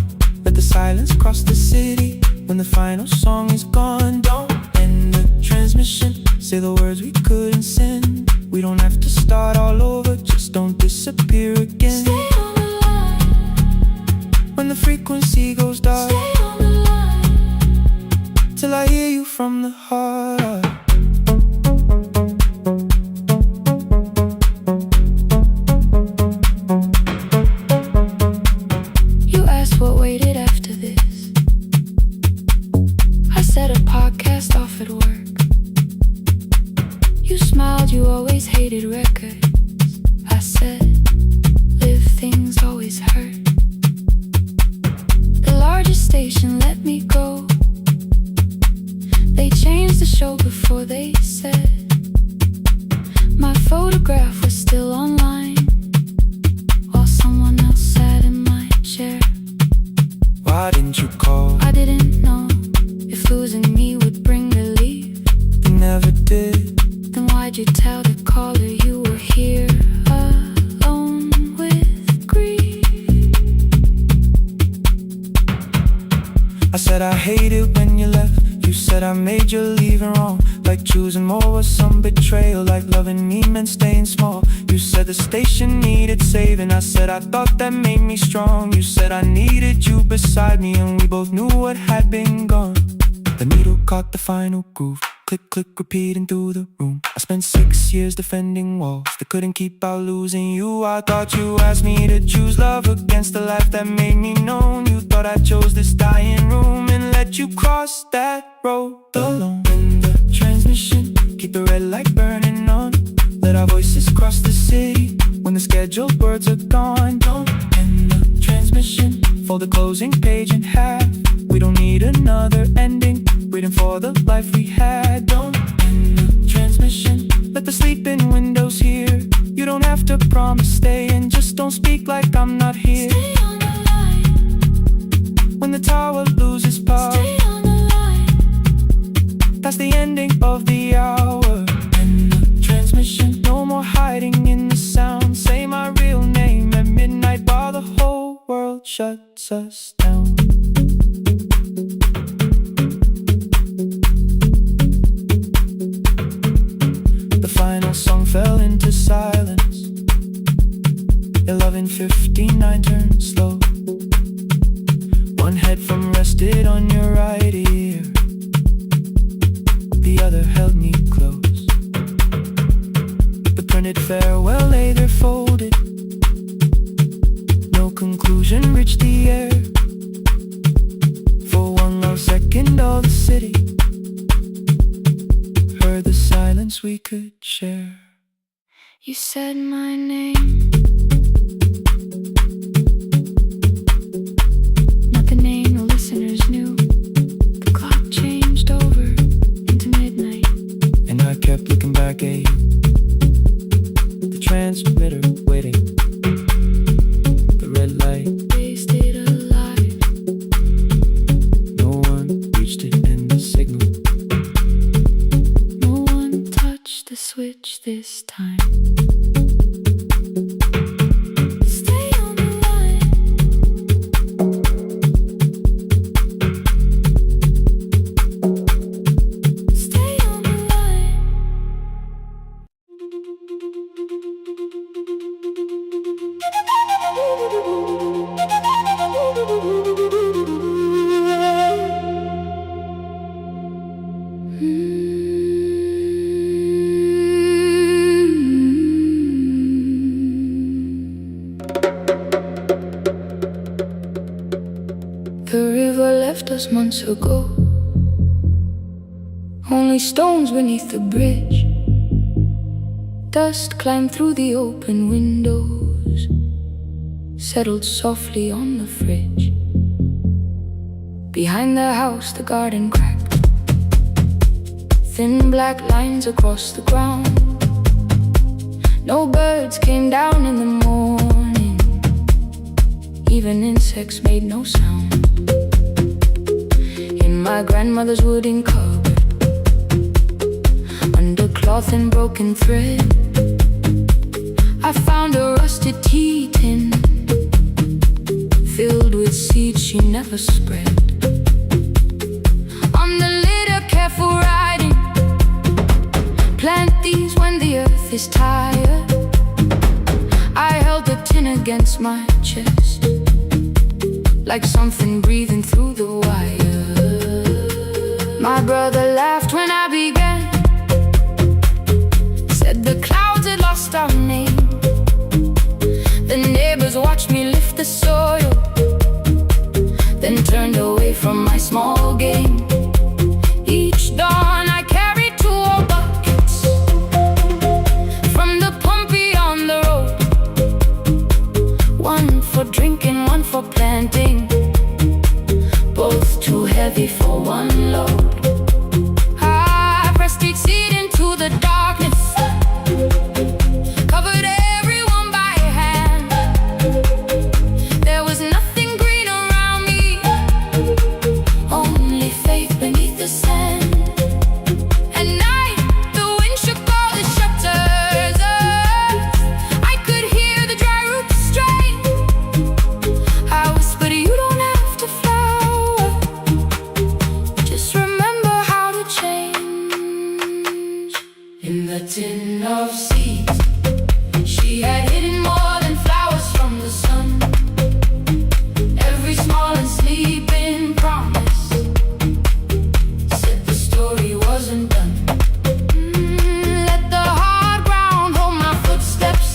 Let the silence cross the city when the final song is gone. Don't end the transmission, say the words we couldn't send. We don't have to start all over, just don't disappear again. Stay on the line when the frequency goes dark. Stay on the line till I hear you from the heart. You asked what waited after this. I said a podcast off at work. You smiled, you always hated records. I said, live things always hurt. The largest station let me go. They changed the show before they said my photograph was still online, while someone else sat in my chair. Why didn't you call? I didn't know if losing me would bring relief. You never did. Then why'd you tell the caller you were here alone with grief? I said I hate it when you left. You said I made you leaving wrong, like choosing more was some betrayal, like loving me meant staying small. You said the station needed saving. I said I thought that made me strong. You said I needed you beside me, and we both knew what had been gone. The needle caught the final groove, click, click, repeating through the room. I spent 6 years defending walls that couldn't keep out losing you. I thought you asked me to choose love against the life that made me known. You thought I chose this dying room and let you cross that road alone. In the transmission, keep the red light burning on. Let our voices cross the city when the scheduled words are gone. Don't end the transmission, fold the closing page in half. We don't need another ending, waiting for the life we had. Don't end the transmission, let the sleeping windows hear. You don't have to promise staying, just don't speak like I'm not here. Stay on the line when the tower loses power. shuts us down. The final song fell into silence. 11:59 turned slow. One headphone rested on your right ear, the other held me close. The printed farewell lay there folded. No conclusion reached the air. For one lost second all the city heard the silence we could share. You said my name, not the name the listeners knew. The clock changed over into midnight, and I kept looking back at you. The transmitter waiting, the red light, they stayed alive. no one reached it in the signal. No one touched the switch this time. Stay on the line. Stay on the line. The river left us months ago. Only stones beneath the bridge. Dust climbed through the open windows, settled softly on the fridge. Behind the house the garden cracked, thin black lines across the ground. No birds came down in the morning, even insects made no sound. In my grandmother's wooden cupboard, under cloth and broken thread, I found a rusted tea tin filled with seeds she never spread. On the lid a careful writing, plant these when the earth is tired. I held the tin against my chest, like something breathing through the wire. My brother laughed when I began, said the clouds had lost our name. The neighbors watched me lift the soil, then turned away from my small game. Each dawn I carried 2 old buckets from the pump beyond the road, one for drinking, one for planting, both too heavy for one load. I pressed each seed into the darkness, covered everyone by hand. There was nothing green around me, only faith beneath the sand. At night, the wind shook all the shutters. I could hear the dry roots strain. I whispered, you don't have to flower, just remember how to change. In the tin of seeds, she had hidden more than flowers from the sun. Every small and sleeping promise said the story wasn't done. Let the hard ground hold my footsteps,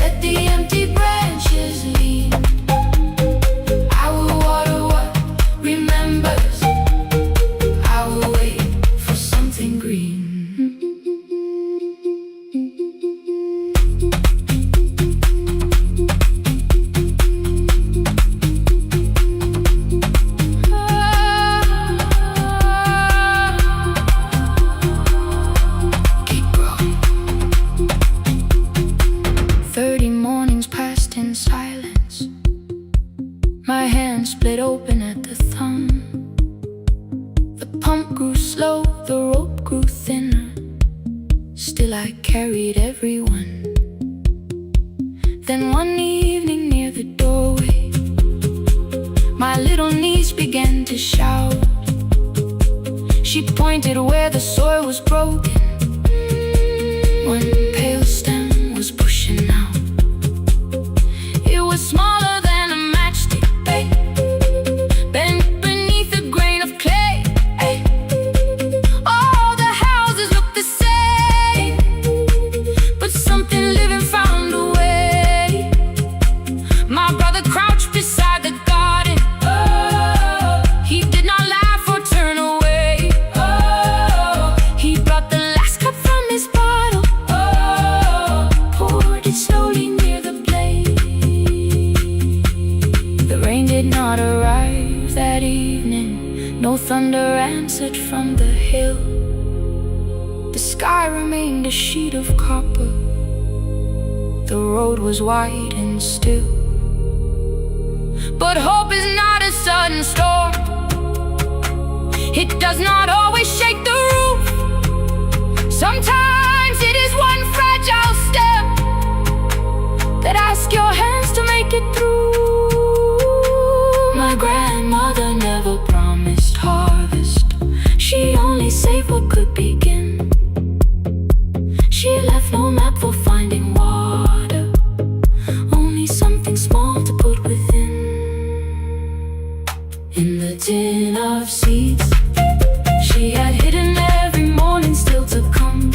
let the empty branches lean. I will water what remembers, I will wait for something green. Keep growing. 30 mornings passed in silence. My hand split open at the thumb. The pump grew slow, the rope grew thinner. Still I carried everyone. Then one evening near the doorway, My little niece began to shout. She pointed where the soil was broken. One pale stem was pushing out. It was smaller than a matchstick, babe, bent beneath a grain of clay. All the houses looked the same, but something living found a way. My brother crouched beside the garden. He did not laugh or turn away. He brought the last cup from his bottle, poured it slowly near the blaze. The rain did not arrive that evening. No thunder answered from the hill. The sky remained a sheet of copper. The road was wide and still. But hope is not a sudden storm. It does not always shake the roof. Sometimes it is one fragile step that asks your hands to make it through. My grandmother never promised harvest. She only saved what could begin. She left no map for finding water, only something small to put within. In the tin of seeds she had hidden every morning still to come,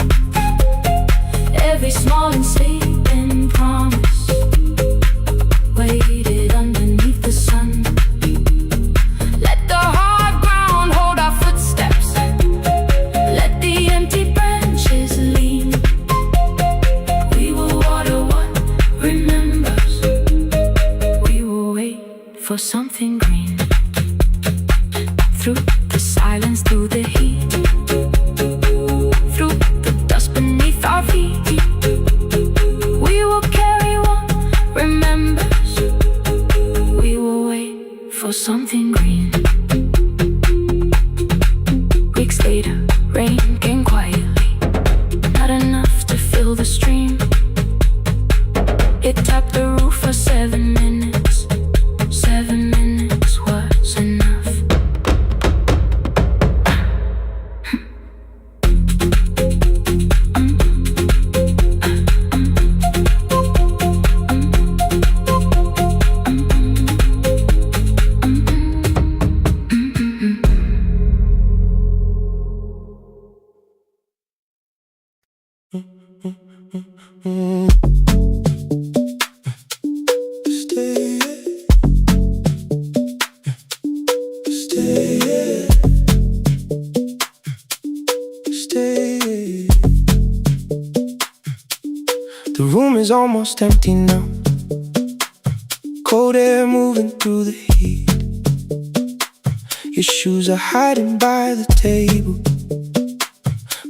every small enslaving promise waited underneath the sun. Let the hard ground hold our footsteps, let the empty branches lean. We will water what remembers, we will wait for something green. Through the silence, through the heat, through the dust beneath our feet, we will carry what remembers, we will wait for something green. Weeks later, rain came quietly, not enough to fill the stream. It tapped the roof for 7 minutes. 7 minutes was enough. The room is almost empty now. Cold air moving through the heat. Your shoes are hiding by the table.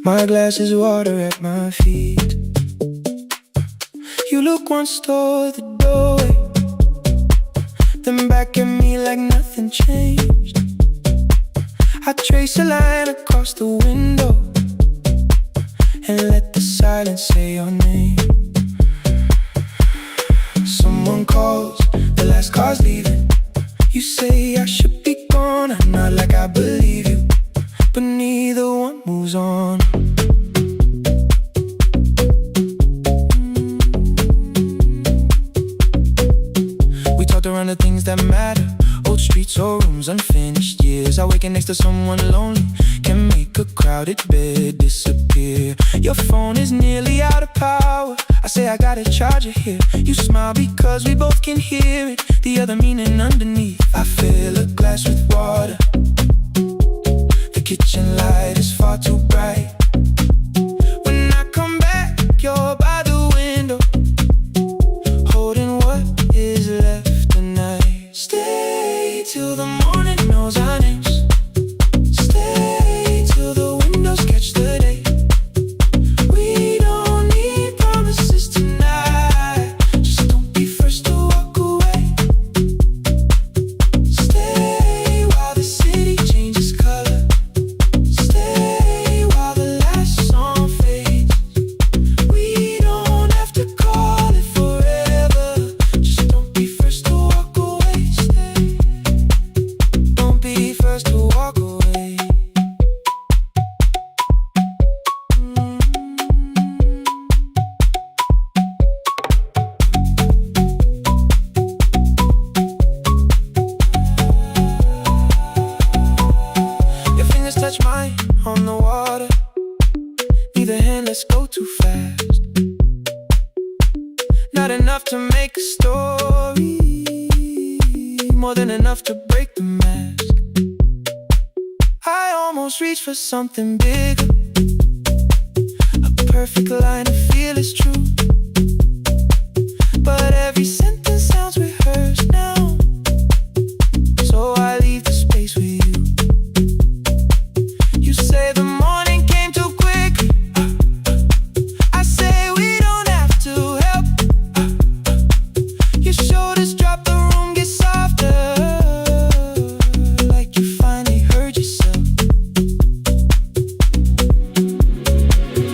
My glass is water at my feet. You look once toward the doorway, then back at me like nothing changed. I trace a line across the window and let the silence say your name. Someone calls, the last car's leaving. You say I should be gone, I nod like I believe you, but neither one moves on. We talked around the things that matter, old streets or rooms, unfinished years. I waking next to someone lonely can make a crowded bed disappear. Your phone is nearly out of power. I say I got a charger here. You smile because we both can hear it, the other meaning underneath. I fill a glass with water. The kitchen light is far too bright. When I come back, you're by the window, holding what is left tonight. Stay till the morning knows our names. Stay till the windows catch the day. We don't need promises tonight, just don't be first to walk away. Stay while the city changes color. Stay while the last song fades. We don't have to call it forever, just don't be first to walk away. Stay. enough to make a story, more than enough to break the mask. I almost reached for something bigger, a perfect line to feel is true. But every sentence sounds rehearsed now, so I leave the space with you. You say the morning came too quick, I say we don't have to help. Your shoulders drop, the room gets softer, like you finally heard yourself.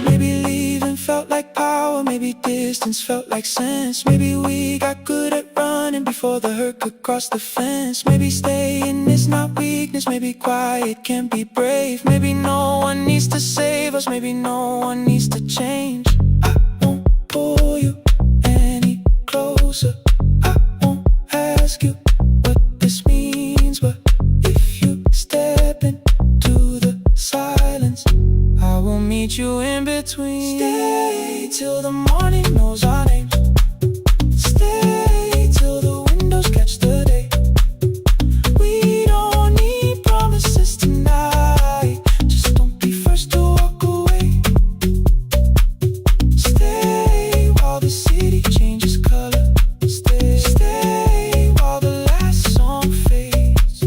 Maybe leaving felt like power, maybe distance felt like sense. Maybe we got good at running before the hurt could cross the fence. Maybe staying is not weakness, maybe quiet can be brave. Maybe no one needs to save us, maybe no one needs to change. I won't pull you any closer, I won't ask you what this means, but if you step into the silence, I will meet you in between. Stay till the morning knows our names. Stay till the windows catch the day. We don't need promises tonight, just don't be first to walk away. Stay while the city changes color. Stay while the last song fades.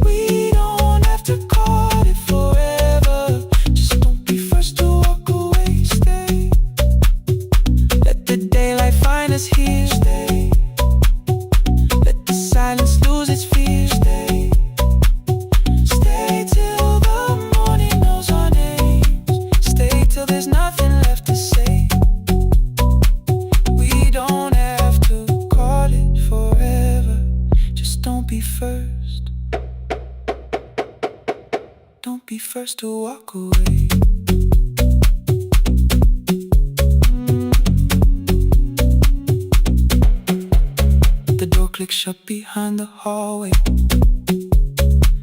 We don't have to call it forever, just don't be first to walk away. Stay, let the daylight find us here. Stay, let the silence lose its fear. Stay, stay till the morning knows our names. Stay till there's nothing left to say. We don't have to call it forever, just don't be first. Don't be first to walk away. The door clicks shut behind the hallway.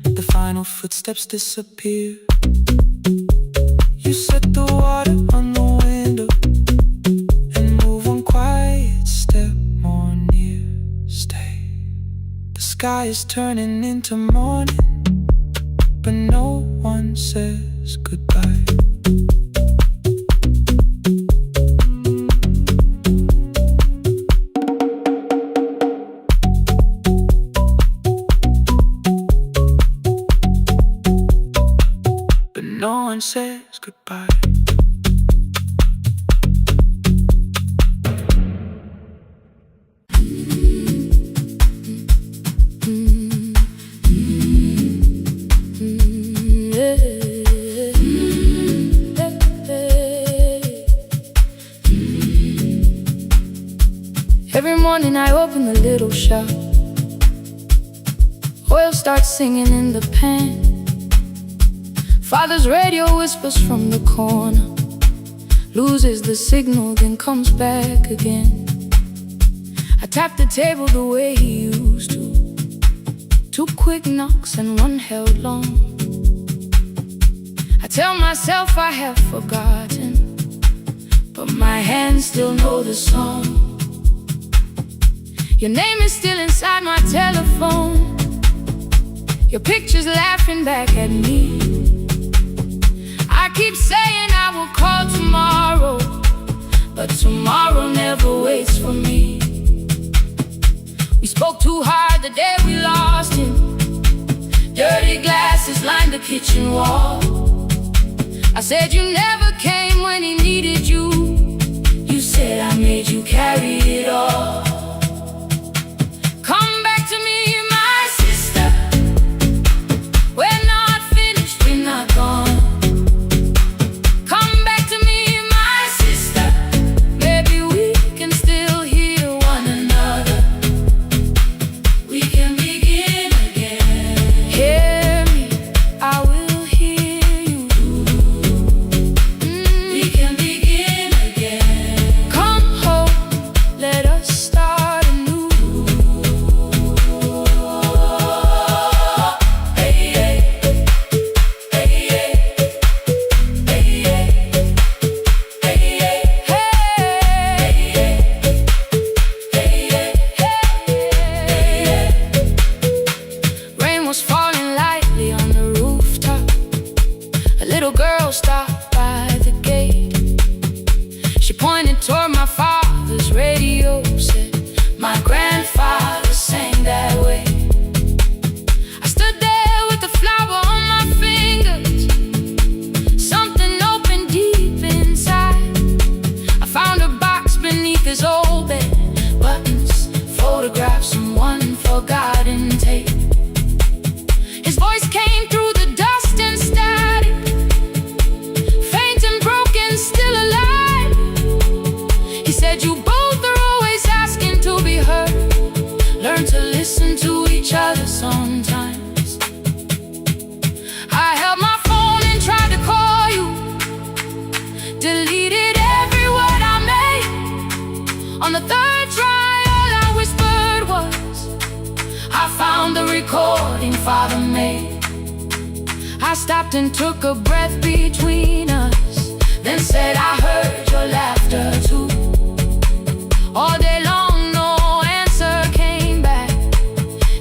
The final footsteps disappear. You set the water on the window and move one quiet step more near. Stay. The sky is turning into morning, but no one says goodbye. But no one says goodbye. Every morning I open the little shop. Oil starts singing in the pan. Father's radio whispers from the corner, loses the signal, then comes back again. I tap the table the way he used to. 2 quick knocks and 1 held long. I tell myself I have forgotten, but my hands still know the song. Your name is still inside my telephone. Your picture's laughing back at me. I keep saying I will call tomorrow, but tomorrow never waits for me. We spoke too hard the day we lost him. Dirty glasses lined the kitchen wall. I said you never came when he needed you. You said I made you carry it all. Come back to me, my sister. We're not finished, we're not gone. Come back to me, my sister. Maybe we can still hear one another. We can begin again. Hear me, I will hear you. We can begin again. Come home, let us start found the recording Father made. I stopped and took a breath between us, then said I heard your laughter too. All day long no answer came back,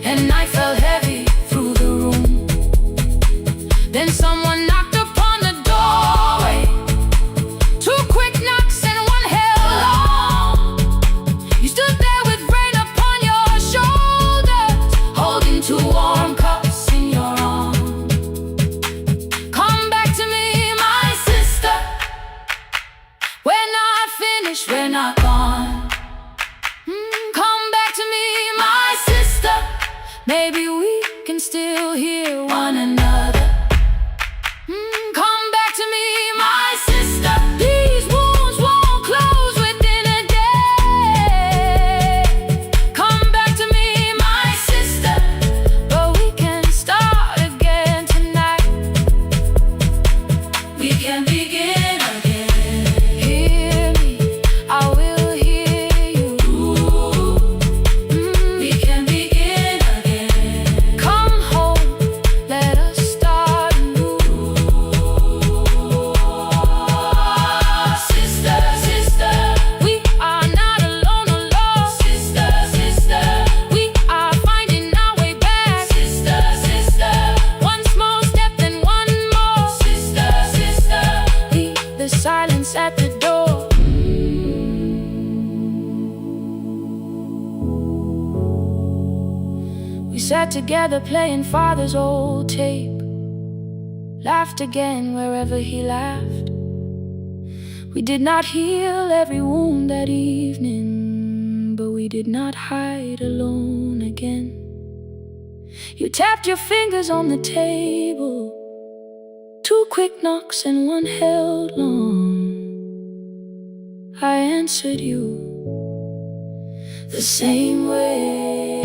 and night fell heavy through the room. Then someone knocked upon the doorway. Two quick knocks and one held long. You stood there with rain upon your shoulders, holding two warm cups in your arms. Come back to me, my sister. We're not finished, we're not gone. Come back to me, my sister. Maybe we can still hear one another. Come back to me, my sister. These wounds won't close within a day. Come back to me, my sister. But we can start again tonight. We can begin again. Hear me, I will hear you. We can begin again. Come home, let us start anew. Sister, sister, we are not alone, alone. Sister, sister, we are finding our way back. Sister, sister, one small step then one more. Sister, sister, leave the silence at the door. We sat together playing Father's old tape, laughed again wherever he laughed. We did not heal every wound that evening, but we did not hide alone again. You tapped your fingers on the table, two quick knocks and one held long. I answered you the same way.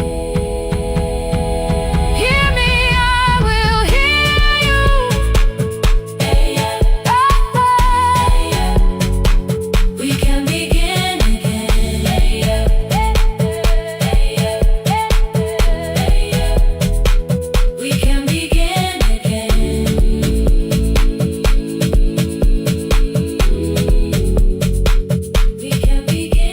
Hear me, I will hear you. We can begin again. We can begin again. We can begin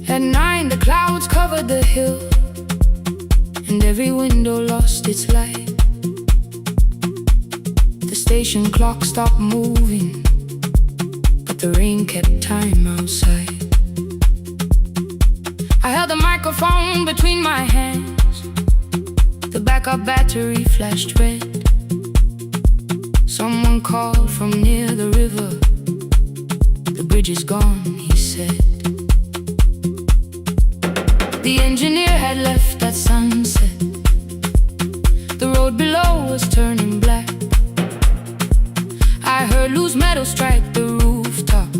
At 9, the clouds covered the hill, and every window lost its light. The station clock stopped moving, but the rain kept time outside. I held the microphone between my hands. The backup battery flashed red. Someone called from near the river. The bridge is gone, he said. The engineer had left at sunset. The road below was turning black. I heard loose metal strike the rooftop,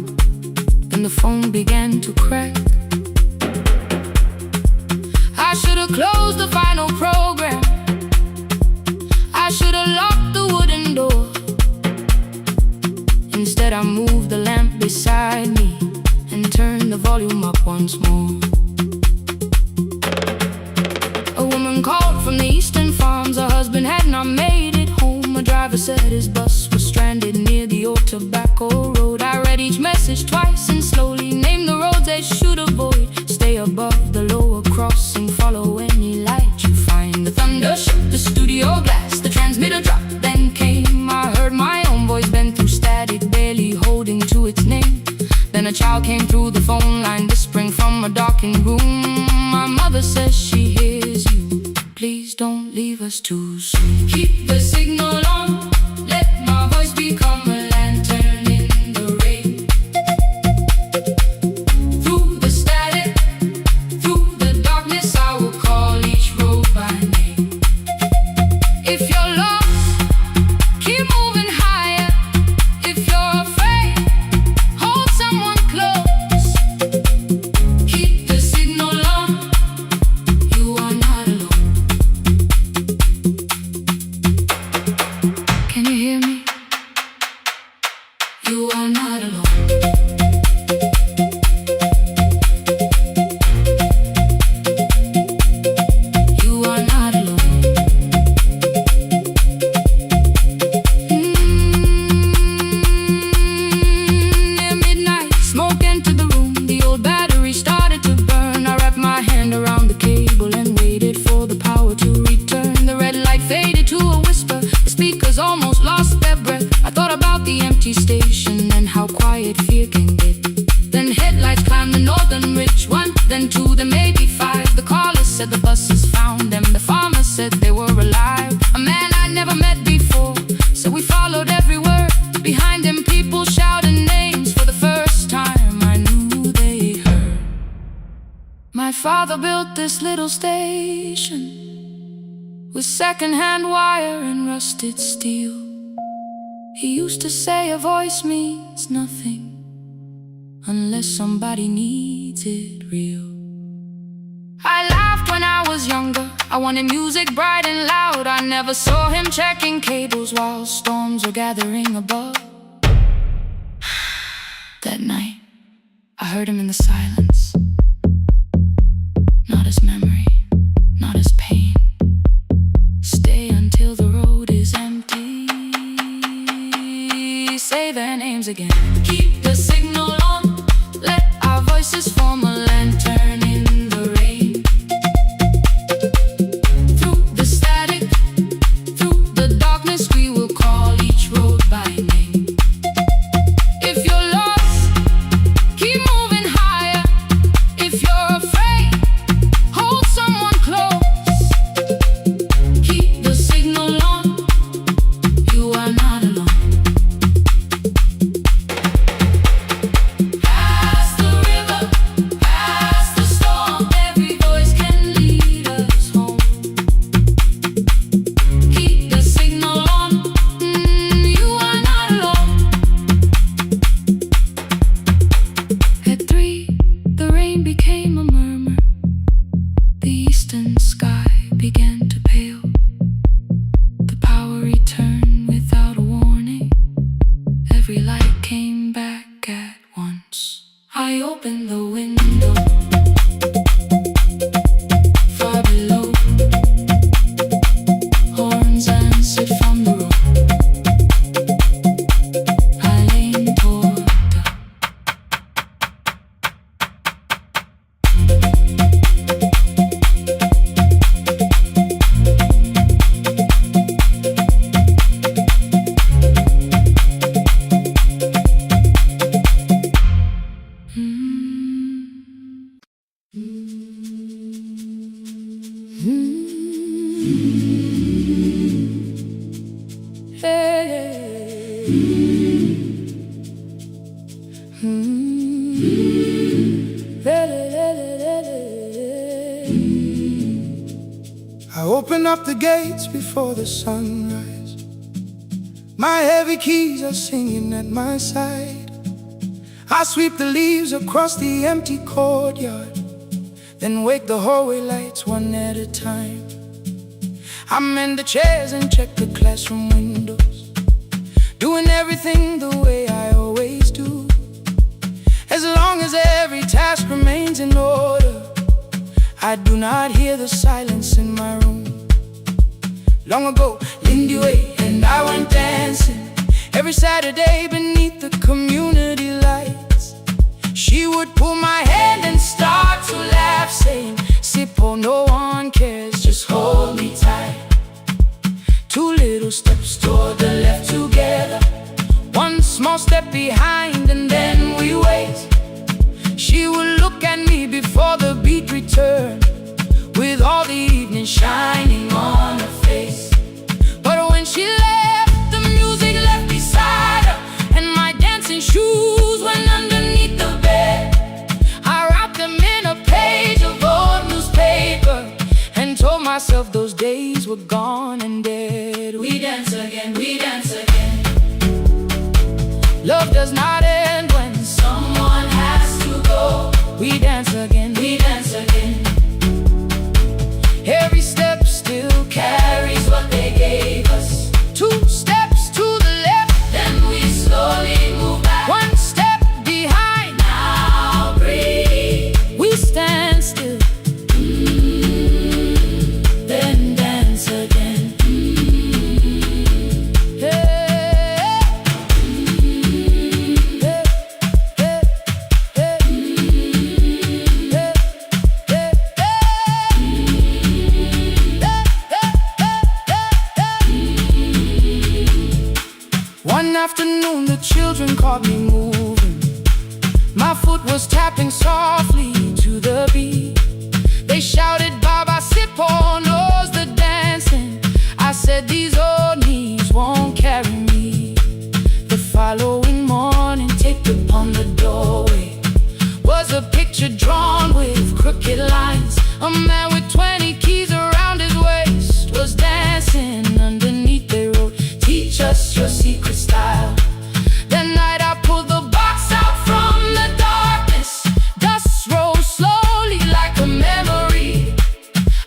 and the phone began to crack. I should have closed the final program. I should have locked the wooden door. Instead I moved the lamp beside me and turned the volume up once more. A woman called from the eastern farms. Her husband had not made it home. A driver said his bus was stranded near the old tobacco road. I read each message twice and slowly named the roads they should avoid. Stay above the lower crossing, follow any light you find. The thunder shook the studio glass, the transmitter dropped, then came. I heard my own voice bend through static, barely holding to its name. Then a child came through the phone line, whispering from a darkened room. My mother says she hears you. Please don't leave us too soon. Keep the signal on, let my voice become a lantern in the rain. said the buses found them. The farmer said they were alive. A man I'd never met before, so we followed every word. Behind him people shouted names. For the first time I knew they heard. My father built this little station with second-hand wire and rusted steel. He used to say a voice means nothing unless somebody needs it real. I laughed when I was younger. I wanted music bright and loud. I never saw him checking cables while storms were gathering above. That night, I heard him in the silence. Not as memory, not as pain. Stay until the road is empty. Say their names again. Keep the signal on. Let our voices form a lantern in the rain. Through the static, through the darkness, we will call each road by name. If you're lost, keep moving higher. If you're afraid, hold someone close. Keep the signal on. You are not alone. I opened the window. Far below, horns answered from the road. I leaned toward I open up the gates before the sunrise. My heavy keys are singing at my side. I sweep the leaves across the empty courtyard, then wake the hallway lights one at a time. I mend the chairs and check the classroom windows, doing everything the way I always do. As long as every task remains in order, I do not hear the silence in my room. Long ago, Lindy Way and I went dancing every Saturday beneath the community lights. She would pull my hand and start to laugh, saying, "Sippo, no one cares, just hold me tight." Two little steps toward the left together, one small step behind, and then we wait. She would look at me before the beat returned, with all the evening shining on her face. But when she left, the music left beside her, and my dancing shoes went underneath the bed. I wrapped them in a page of old newspaper and told myself those days were gone and dead. We dance again, we dance again. Love does not end when someone has to go. We dance again, we dance again. Every step still carries what they gave us. Two steps to the left, then we slowly move back. One step behind, now breathe. We stand still, then dance again. One afternoon the children caught me moving. My foot was tapping softly to the beat. They shouted, Baba, Sipo knows the dancing. I said, these old knees won't carry me. The following morning, taped upon the doorway was a picture drawn with crooked lines. A man with 20 keys around his waist was dancing. Underneath they wrote, teach us your secret style. That night I pulled the box out from the darkness. Dust rose slowly like a memory.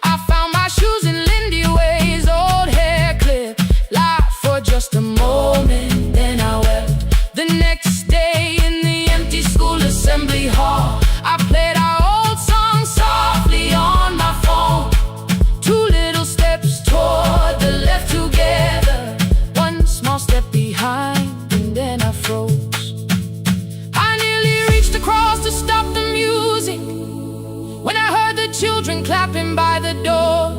I found my shoes in Lindy Way's old hair clip. Laughed for just a moment, then I wept. The next day in the empty school assembly hall, I played our old song softly on my phone. 2 little steps toward the left together, 1 small step behind, and then I froze. I nearly reached across to stop the music when I heard the children clapping by the door.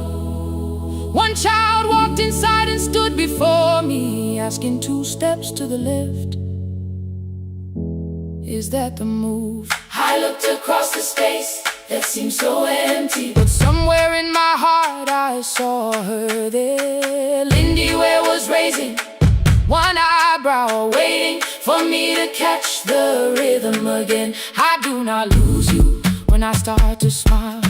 1 child walked inside and stood before me, asking 2 steps to the left, is that the move? I looked across the space that seemed so empty, but somewhere in my heart I saw her there. Lindy Ware was raising 1 eyebrow, waiting for me to catch the rhythm again. I do not lose you when I start to smile.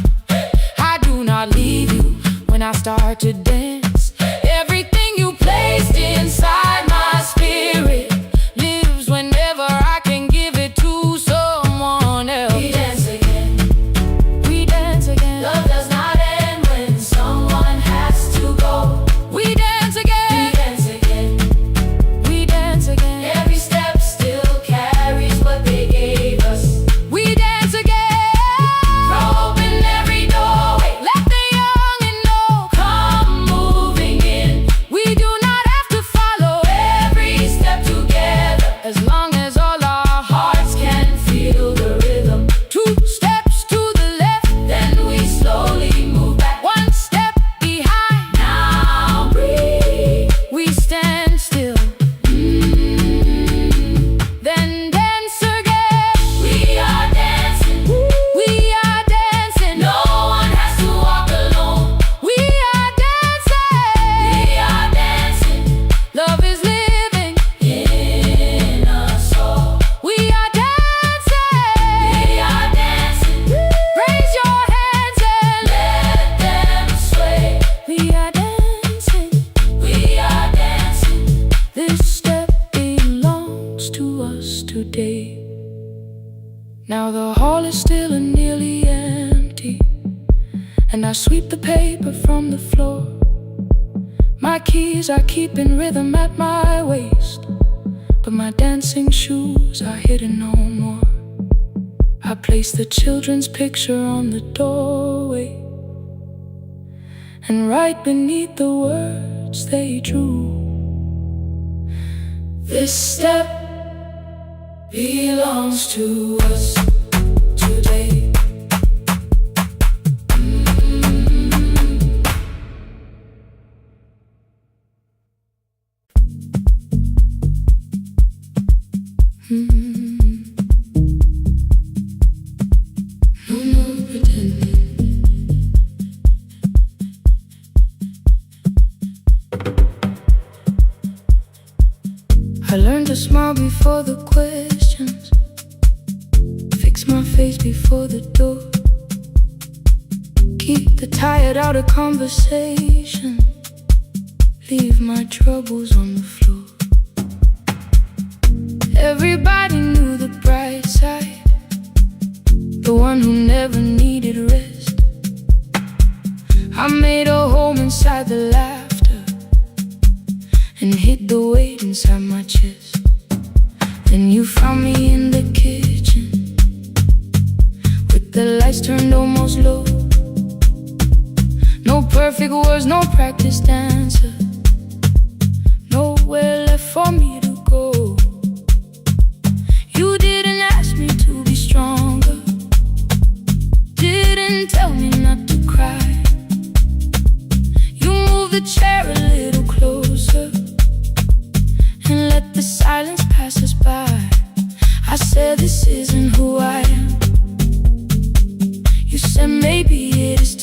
I do not leave you when I start to dance. Everything you placed inside my spirit lives whenever I can give it to someone else. We dance again, we dance again. Love does not end when someone has to go. We dance again, we dance again, we dance again. Every step still carries what they gave us. We dance again, throw open every doorway, let the young and old come moving in. We do not have to follow every step together, as long as all our hearts can feel the rhythm. 2 steps to the left, then we slowly move back. 1 step behind, now breathe. We stand still, then dance again. We are dancing, we are dancing. No one has to walk alone. We are dancing, we are dancing. Love is living in us all. We are dancing, we are dancing. Raise your hands and let them sway. We are dancing, we are dancing. This step belongs to us today. Now the hall is still and nearly empty, and I sweep the paper from the floor. My keys are keeping rhythm at my waist, but my dancing shoes are hidden no more. I place the children's picture on the doorway, and right beneath the words they drew, this step belongs to us today. No pretending. I learned to smile before the questions, fix my face before the door, keep the tired out of conversation, leave my troubles on the floor. Everybody knew the bright side, the one who never needed rest. I made a home inside the laughter and hid the weight inside my chest. Then you found me in the kitchen with the lights turned almost low. No perfect words, no practice dancer, nowhere left for me to go. You didn't ask me to be stronger, didn't tell me not to cry. You moved the chair a little closer and let the silence pass us by. I said, this isn't who I am. You said, maybe it is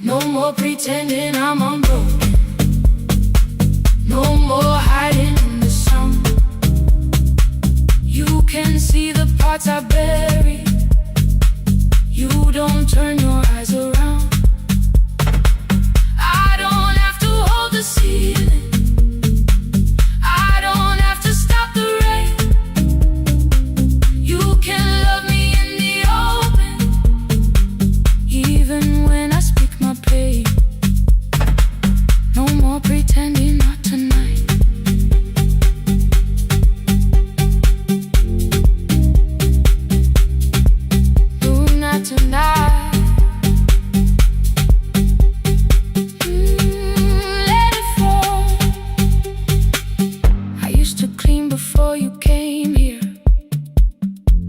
No more pretending I'm unbroken. No more hiding in the sun. You can see the parts I bury. You don't turn your eyes around. I don't have to hold the ceiling. I don't have to stop the rain. You can love me in the open, even when I speak my pain. No more pretending, not tonight. No, not tonight. Let it fall. I used to clean before you came here.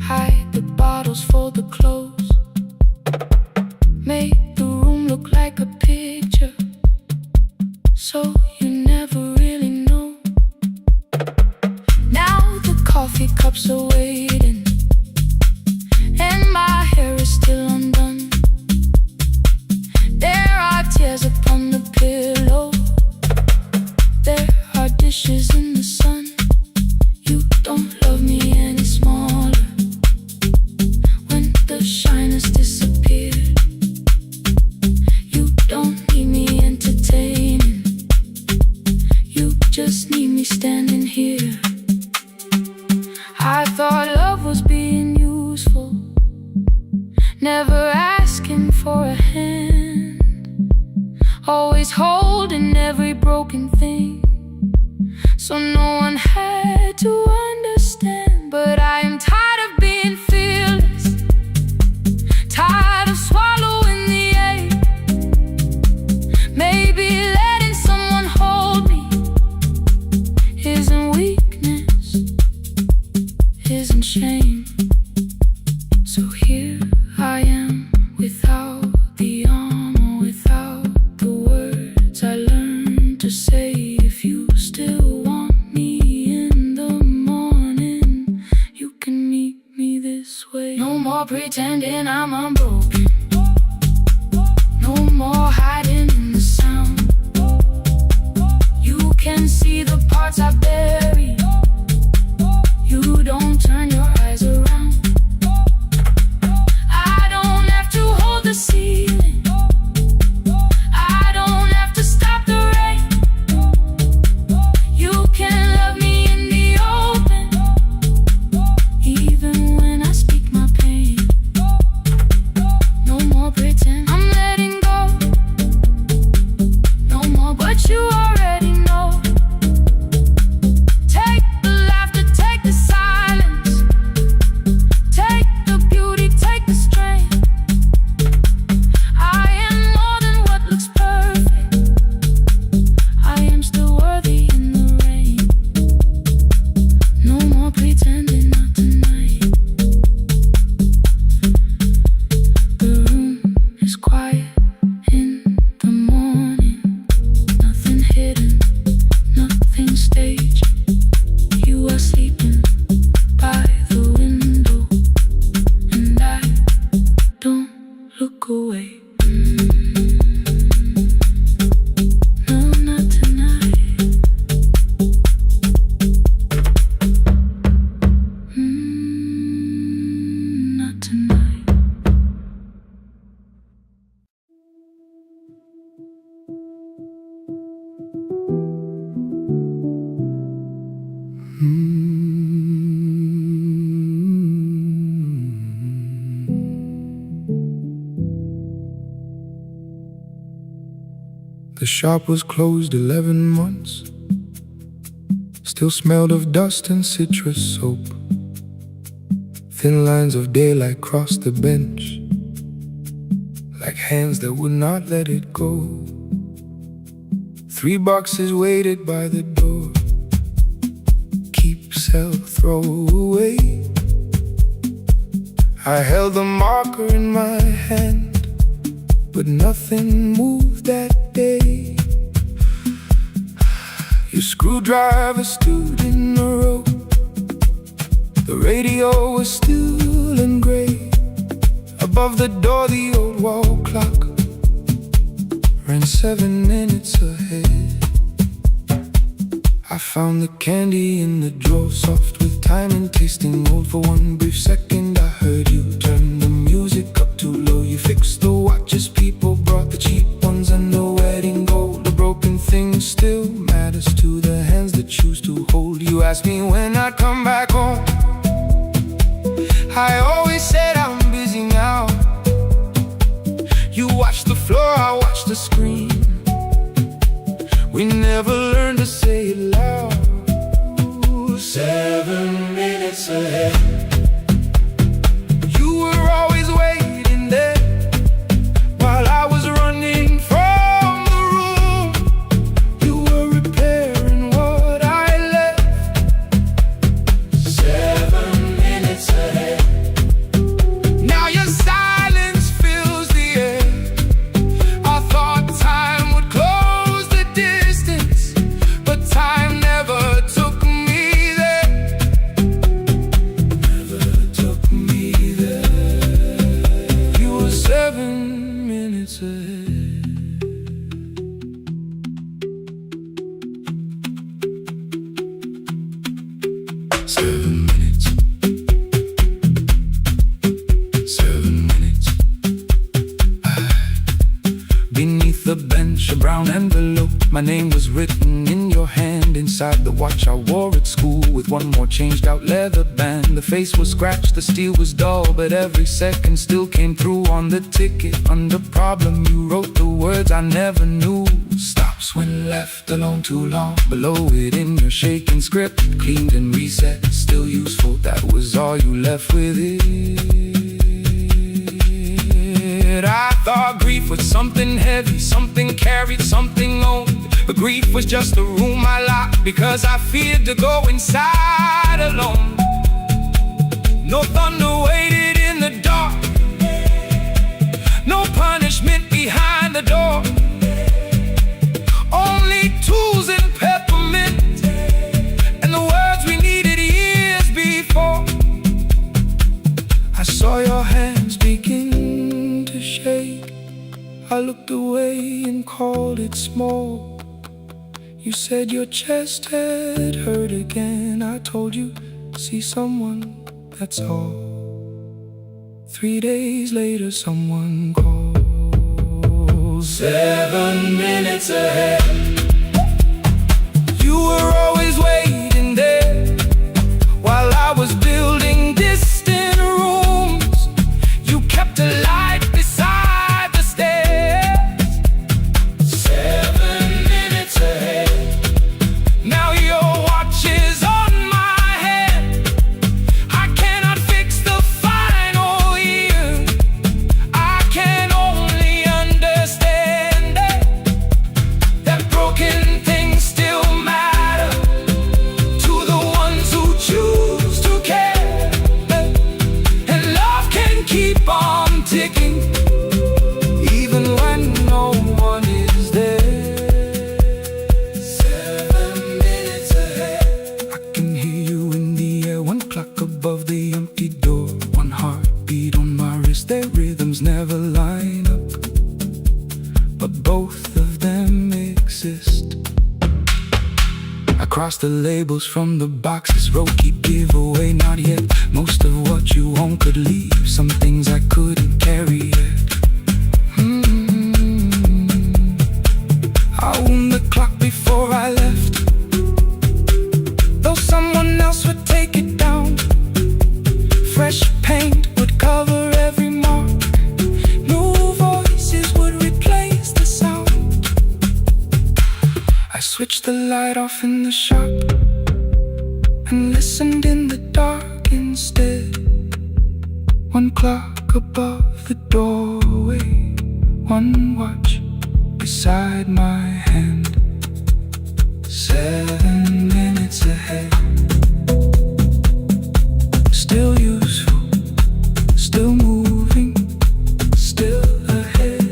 Hide the bottles, fold the clothes. Make the room look like a picture, so you never really know. Now the coffee cups are waiting, and my hair is still undone. There are tears upon the pillow. There are dishes in the sun. You don't love me any smaller when the shine has disappeared. You don't need me entertaining. You just need me standing here. I thought love was being useful, never asking for a hand, always holding every broken thing, so no one had to understand. But I am tired of being fearless, tired of swallowing the ache. Maybe letting someone hold me isn't weakness, isn't shame. So here I am, without the armor, without the words I learned to say. If you still want me in the morning, you can meet me this way. No more pretending I'm unbroken. No more hiding in the sound. You can see the parts I bury. You don't turn your eyes around. I don't have to hold the ceiling. I don't have to stop the rain. You can love me in the open, even when I speak my pain. No more pretend, I'm letting go. No more, but you already know. Take the laughter, take the silence, take the beauty, take the strength. I am more than what looks perfect. I am still worthy in the rain. No more pretending, not tonight. The room is quiet in the morning. Nothing hidden, nothing staged. You are sleeping by the window, and I don't look away. No, not tonight. Not tonight. The shop was closed 11 months. Still smelled of dust and citrus soap. Thin lines of daylight crossed the bench, like hands that would not let it go. 3 boxes waited by the door. Keep, sell, throw away. I held the marker in my hand, but nothing moved that day. Your screwdriver stood in a row. The radio was still and gray. Above the door, the old wall clock ran 7 minutes ahead. I found the candy in the drawer, soft with time and tasting old. For one brief second I heard you turn the music up too low. You fixed the watches, people brought the cheap ones and the wedding gold. The broken thing still matters to the hands that choose to hold. You asked me when I'd come back home. I always said I'm busy now. You watched the floor, I watched the screen. We never learned to say it loud. 7 minutes ahead. You were always waiting there while I was running from the room. You were repairing what I left. 7 minutes ahead. Now your silence fills the air. I thought time would close the distance, but time never took me there. Never took me there. You were 7 minutes ahead. 7 minutes. 7 minutes. Beneath the bench, a brown envelope. My name was written in your hand. Inside the watch I wore at school, with one more changed out leather band. The face was scratched, the steel was dull, but every second still came through on the ticket. Under problem you wrote the words I never knew. Stops when left alone too long. Below it in your shaking script, cleaned and reset, still useful. That was all you left with it. I thought grief was something heavy, something carried, something owned. But grief was just a room I locked because I feared to go inside alone. No thunder waited in the dark, no punishment behind the door. Only tools and peppermint, and the words we needed years before. I saw your hands begin to shake. I looked away and called it small. You said your chest had hurt again. I told you, see someone, that's all. 3 days later someone called. 7 minutes ahead. You were always waiting there while I was building distant rooms. You kept a light beside the stairs. 7 minutes ahead. Now your watch is on my head. I cannot fix the final year. I can only understand that broken things still matter to the ones who choose to care. And love can keep on ticking even when no one is there. 7 minutes ahead. I can hear you in the air, one clock above the empty door, one heartbeat on my wrist. Their rhythms never line up, but both of them exist. I cross the labels from the boxes, wrote keep, give away, not yet. Most of what you own could leave, some things I couldn't carry yet. I wound the clock before I left, though someone else would take it down. Fresh paint would cover every mark, new voices would replace the sound. I switched the light off in the shop and listened in the dark instead. One clock above the doorway, one watch beside my hand. 7 minutes ahead. Still useful, still moving, still ahead.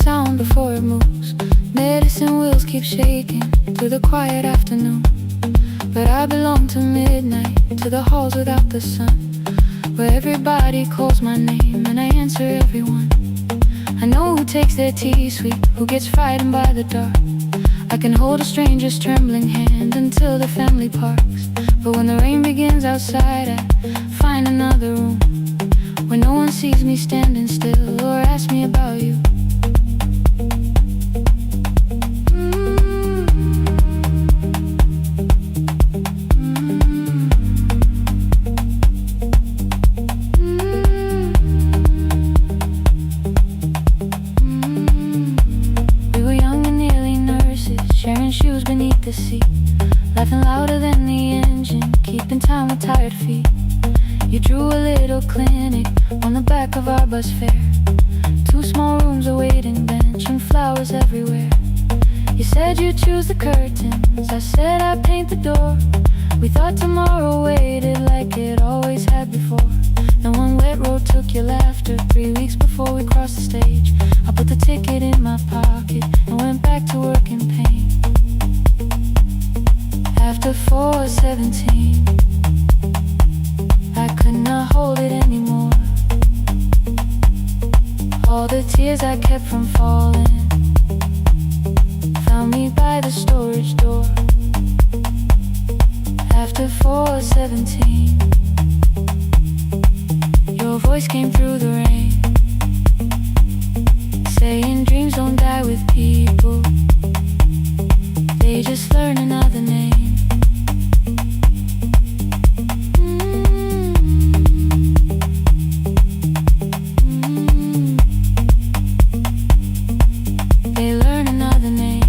sound before it moves. Medicine wheels keep shaking through the quiet afternoon. But I belong to midnight, to the halls without the sun, where everybody calls my name and I answer everyone. I know who takes their tea sweet, who gets frightened by the dark. I can hold a stranger's trembling hand until the family parks. But when the rain begins outside, I find another room where no one sees me standing still or asks me about you. Sharing shoes beneath the seat, laughing louder than the engine, keeping time with tired feet. You drew a little clinic on the back of our bus fare. 2 small rooms, a waiting bench, and flowers everywhere. You said you'd choose the curtains, I said I'd paint the door. We thought tomorrow waited like it always had before. Then one wet road took your laughter 3 weeks before we crossed the stage. I put the ticket in my pocket and went back to work in pain. After 4:17, I could not hold it anymore. All the tears I kept from falling found me by the storage door. After 4:17, your voice came through the rain, saying dreams don't die with people, they just learn another name. They learn another name.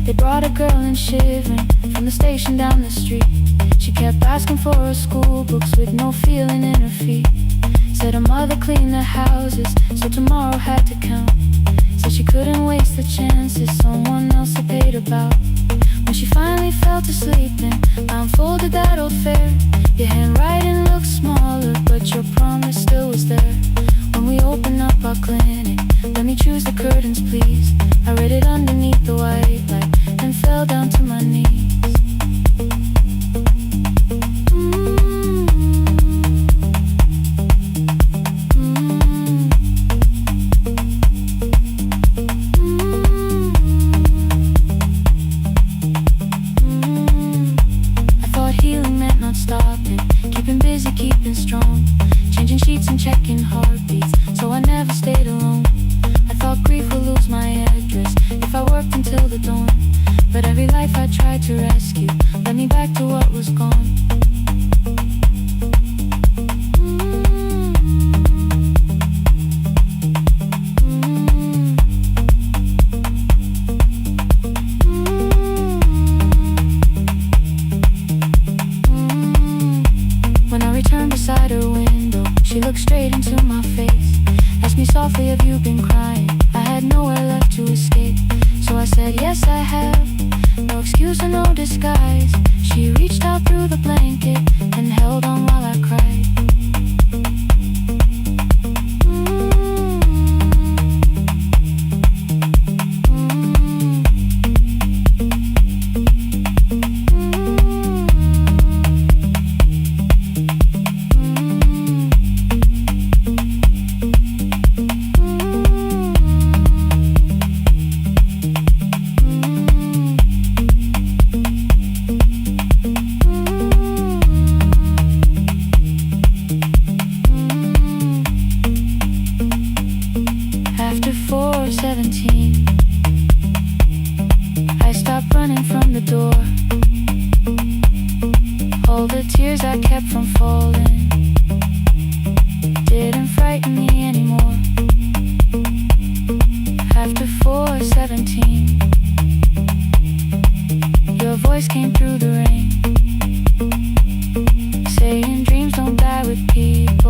They brought a girl in shivering from the station down the street. She kept asking for her school books with no feeling in her feet. Said her mother cleaned the houses, so tomorrow had to count. Said she couldn't waste the chances someone else had paid about. When she finally fell to sleep, then I unfolded that old fare. Your handwriting looked smaller, but your promise still was there. When we opened up our clinic, let me choose the curtains please. I read it underneath the white light and fell down to my knees. I thought healing meant not stopping, keeping busy, keeping strong, changing sheets and checking heartbeats, so I never stayed alone. I thought grief would lose my address if I worked until the dawn. But every life I tried to rescue led me back to what was gone. When I returned beside her window, she looked straight into my face, asked me softly, have you been crying? I had nowhere left to escape, so I said, yes I have, no excuse or no disguise. She reached out through the blanket and held on while I cried. After 4:17, I stopped running from the door. All the tears I kept from falling didn't frighten me anymore. After 4:17, your voice came through the rain, saying dreams don't die with people,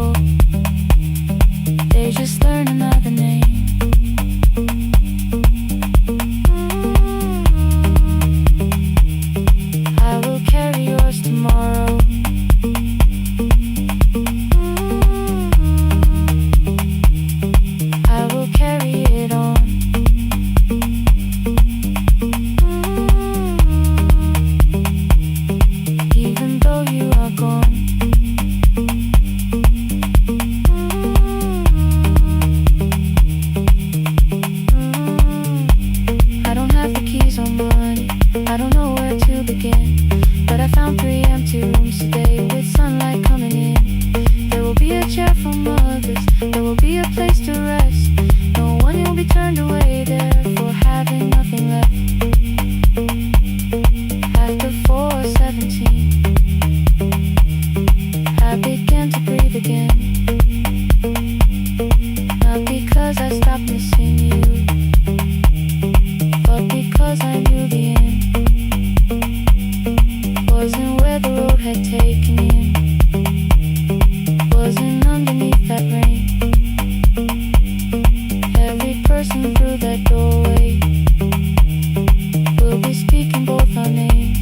I don't know where to begin, but I found 3 empty rooms today with sunlight coming in. There will be a chair for mothers, there will be a place to rest. No one will be turned away there for having nothing left. After 4:17, I began to breathe again. Not because I stopped missing you, but because I knew the end wasn't where the road had taken him, wasn't underneath that rain. Every person through that doorway will be speaking both our names.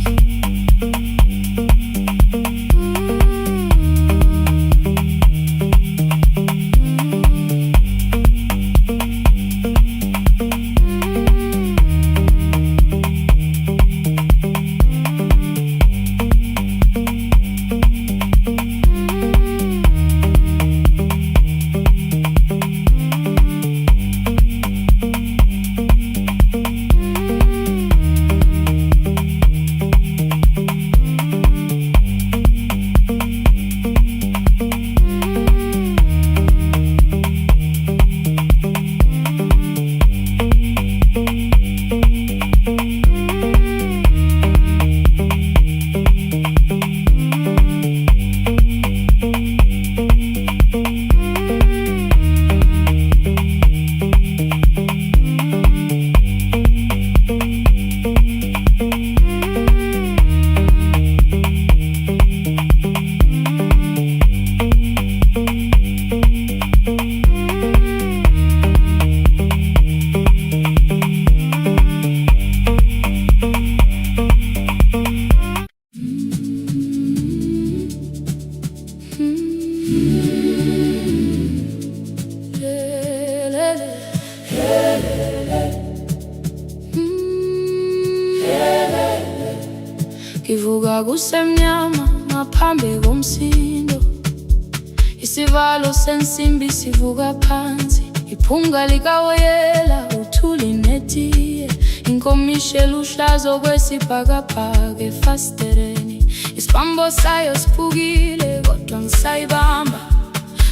Ngivuka kusemnyama ngaphambi komsindo, isivalo sensimbi sivuka phansi, iphunga likawoyela uthuli netiye, inkomishi eluhlaza okwesibhakabhaka efasitereni. Isibambo sayo siphukile kodwa ngisayibamba,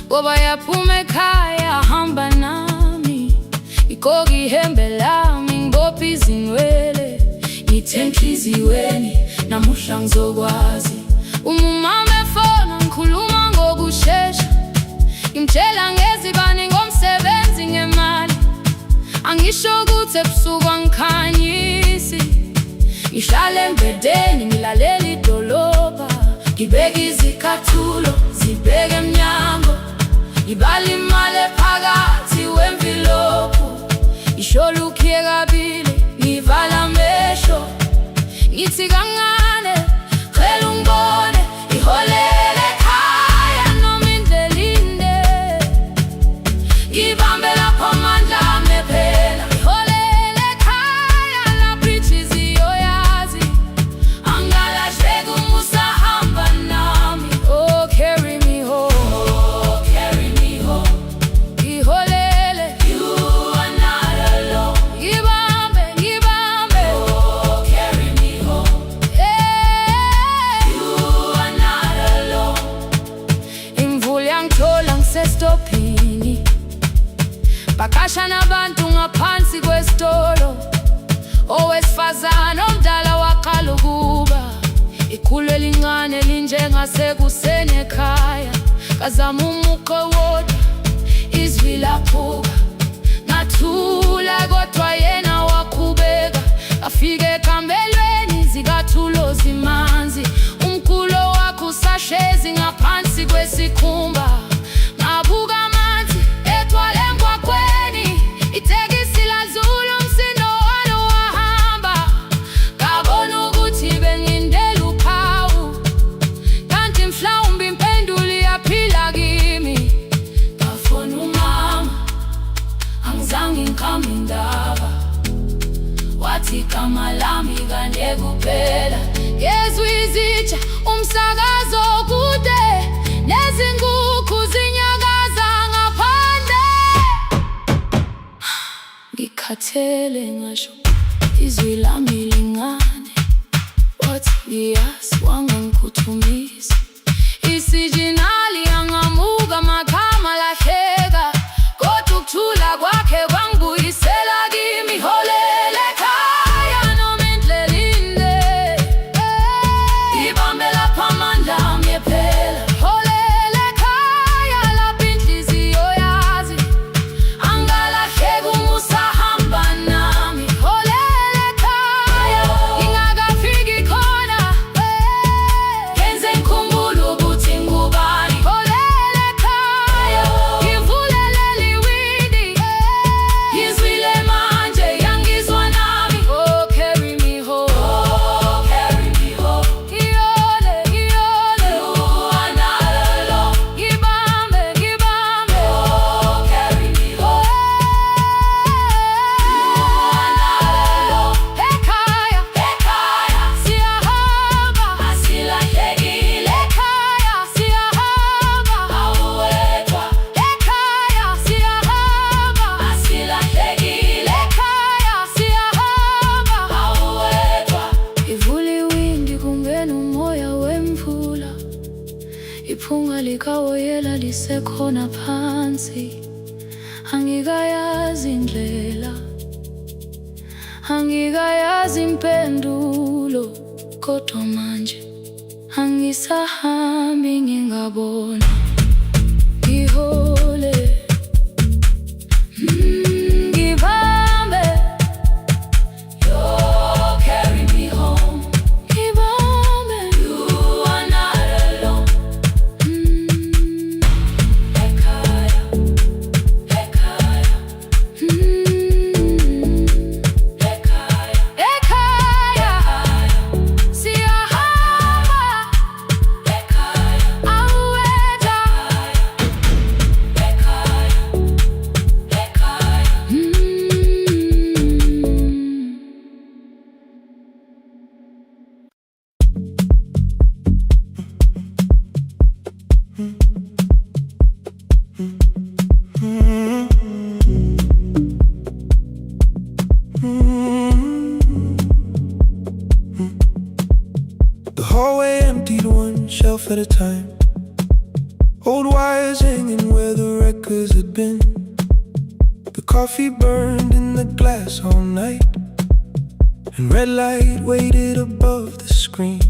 ngoba yaphuma ekhaya hamba nami. Igqoka ihembe lami ngibopha izinwele, ngithe enhliziyweni namuhla ngizokwazi. Umama efona ngikhuluma ngokushesha, ngimtshela ngezibani, ngomsebenzi, ngemali. Angisho ukuthi ebusuku angikhanyisi, ngihlala embedeni ngilalela idolobha, ngibeka izicathulo zibheke emnyango, ngibala imali ephakathi wemvilophu. Ishola ukhiye kabili ngivala amehlo, ngithi kancane cela ungibone, iholele ekhaya noma indlela inde, ngibambe lapho amandla ami ephela. Iholele ekhaya lapho inhliziyo yazi, angalahleki uma usahamba nami. Oh carry me home, oh carry me home. Iholele, you are not alone. Ngibambe, ngibambe, oh carry me home. You are not alone. Imvula yangithola ngisestophini, bakasha nabantu ngaphansi kwesitolo. Owesifazane omdala waqala ukuba, ikhulu elincane linjengasekuseni ekhaya. Kazama umuqo wodwa, izwi laphuka, ngathula kodwa yena waqhubeka. Afike ekambelweni zikathulo zimanzi, umkhulo wakhe usahlezi ngaphansi kwesikhumba. Ngabuka amanzi ethwala emgwaqweni, itekisi ladlula umsindo walo wahamba. Ngabona ukuthi bengindela uphawu, kanti mhlawumbe impendulo iyaphila kimi. Ngafona umama, angizange ngikhambe indaba, wathi igama lami kanje kuphela. Yezwa izitsha, umsakazo kude, nezinkukhu zinyakaza ngaphandle. Ngikhathele ngasho izwi lami lingane, Yes, wangangikhuthumise isijinali angamuka magama lahleka kodwa ukuthula kwakhe kwangibuyisela kimi holele ekhaya noma endleleni ibambe lapha amandla ami phela holele ekhaya lapha inhliziyo yazi angalahleki uma usahamba nami holele ekhaya ingakafiki khona kenze ngikhumbule ukuthi ngubani holele ekhaya ngivulele liwindi ngizwile manje yangizwa nami oh carry me home iyole analo ngibambe oh carry me home ekhaya siyahamba asilahlekile ekhaya siyahamba awuwedwa ekhaya siyahamba asilahlekile ekhaya siyahamba awuwedwa ivula iwindi kungena umoya wemvula iphunga likawoyela lisekhona phansi angikayazi indlela angikayazi impendulo kodwa manje angisahambi ngingabona ngihole ngibambe you carry me home ngibambe you are not alone ekhaya ekhaya ekhaya siyahamba ekhaya awuwedwa ekhaya The hallway emptied one shelf at a time. Old wires hanging where the records had been. The coffee burned in the glass all night, and red light waited above the screen.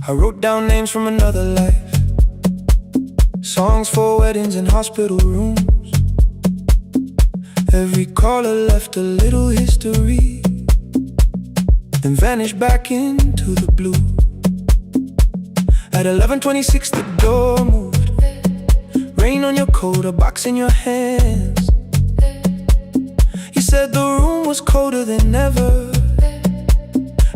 I wrote down names from another life, songs for weddings and hospital rooms. Every caller left a little history, then vanished back into the blue. At 11:26 the door moved. Rain on your coat, a box in your hands. You said the room was colder than ever,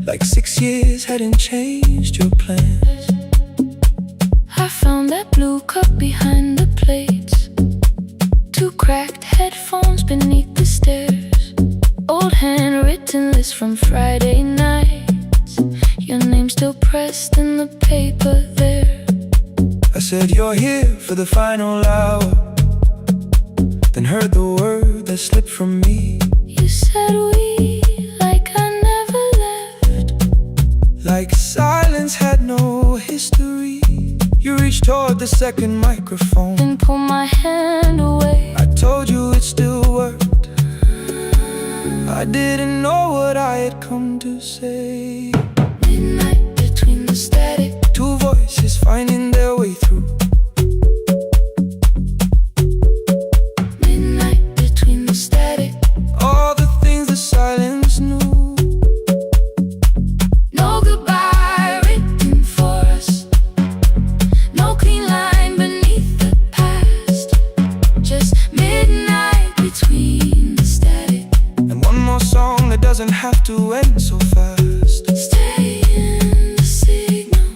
like 6 years hadn't changed your plans. I found that blue cup behind the plates, 2 cracked headphones beneath the stairs, old handwritten list from Friday nights, your name still pressed in the paper there. I said you're here for the final hour, then heard the word that slipped from me. You said we, like I never left, like silence had no history. You reached toward the second microphone, then pulled my hand away. I told you it still worked. I didn't know what I had come to say. Midnight between the static, 2 voices finding their way through. midnight between the static. All the things the silence knew. No goodbye written for us, no clean line beneath the past, just midnight between the static. And one more song that doesn't have to end so fast. Stay in the signal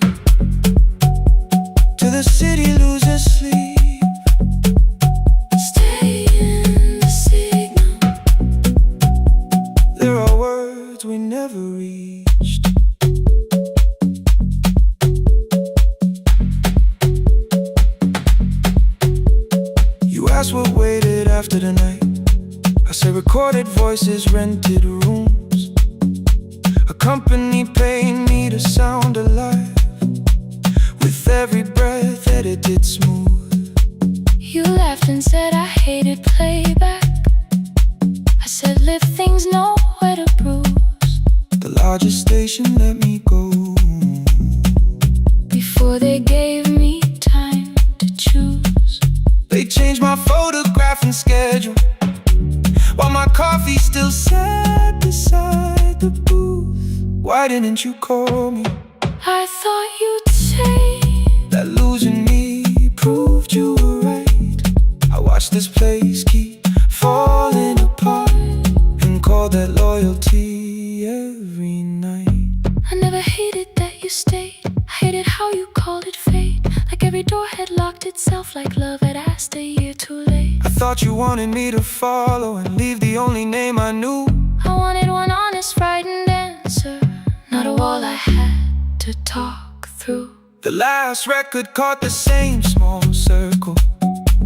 Till the city loses sleep. stay in the signal. There are words we never reached. You asked what waited after the night. I say recorded voices, rented rooms, a company paid me to sound alive, with every breath edited smooth. You laughed and said I hated playback. I said live things nowhere to bruise. The largest station let me go before they gave me time to choose. They changed my photograph and schedule, while my coffee still sat beside the booth. Why didn't you call me? I thought you'd say that losing me proved you were right. I watched this place keep falling apart and called that loyalty every night. I never hated that you stayed. I hated how you called it fate, like every door had locked itself, like love had asked a year too late. I thought you wanted me to follow and leave the only name I knew. I wanted one honest, frightened answer, not a wall I had to talk through. The last record caught the same small circle,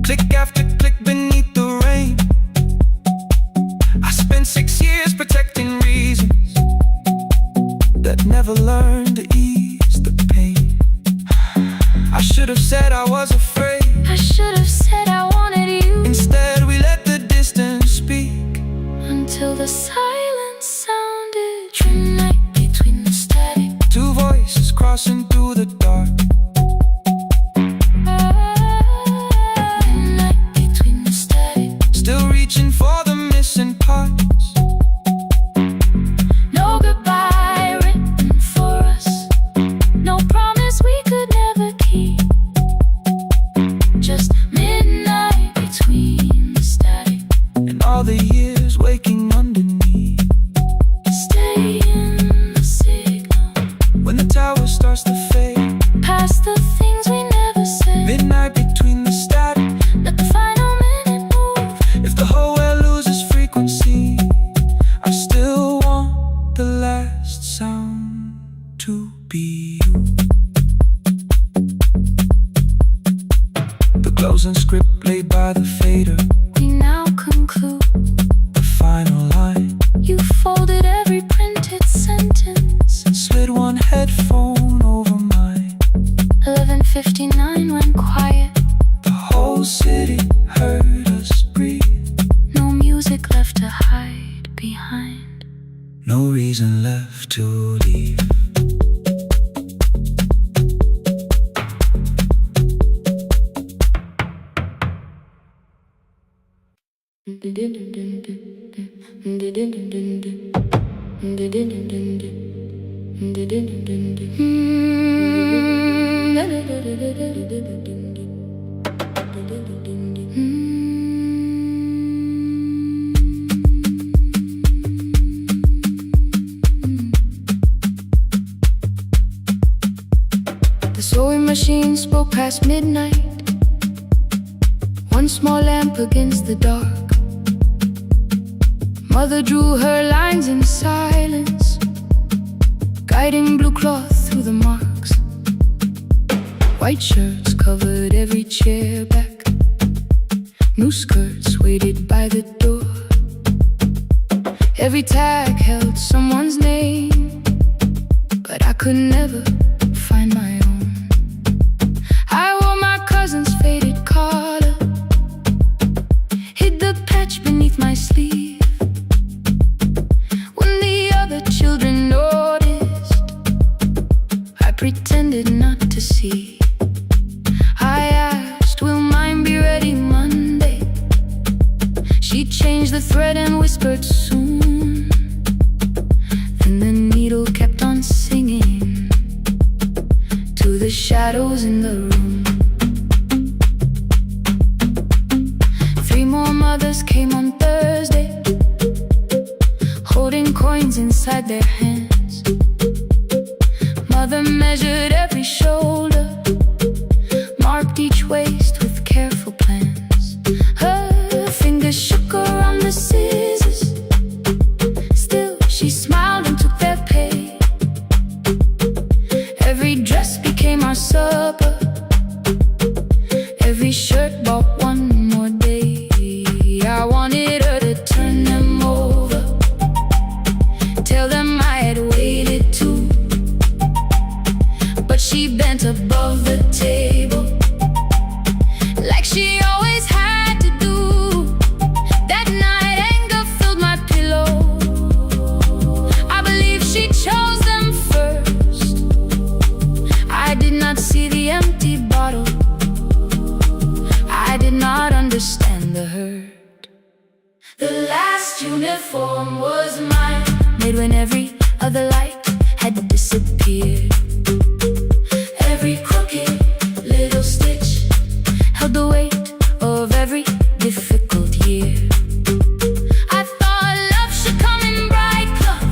click after click beneath the rain. I spent 6 years protecting reasons that never learned to ease the pain. I should have said I was afraid. I should have said I wanted you. Instead we let the distance speak, until the silence sounded midnight between the static. Two voices crossing through the dark. Midnight between the static. Still reaching for the missing parts. No goodbye written for us, no promise we could never keep. Just midnight between the static And all the years waking underneath. stay in the signal. When the tower starts to fade, Past the things we never said. midnight between the static. Let the final minute move. If the whole world loses frequency, I still want the last sound to be you. The closing script played by the fader, We now conclude. the final line. You folded every printed sentence. And slid one headphone over mine. 11:59 went quiet. The whole city heard us breathe. No music left to hide behind. No reason left to leave. The sewing machine spoke past midnight, one small lamp against the dark. Mother drew her lines in silence, guiding blue cloth through the marks. White shirts covered every chair back, new skirts waited by the door. Every tag held someone's name, but I could never find my own. I wore my cousin's faded collar, hid the patch beneath my sleeve. When the other children noticed, I pretended not to see. I asked, will mine be ready Monday? She changed the thread and whispered soon. Then the needle kept on singing to the shadows in the room. 3 more mothers came on Thursday, holding coins inside their hands. Mother measured every shoulder, marked each waist with careful plans. Her fingers shook around the scissors, still she smiled and took their pay. Every dress became our supper, every shirt bought one more day. I wanted her to turn them over, tell them I had waited uniform was mine, made when every other light had disappeared. Every crooked little stitch held the weight of every difficult year. I thought love should come in bright cloth,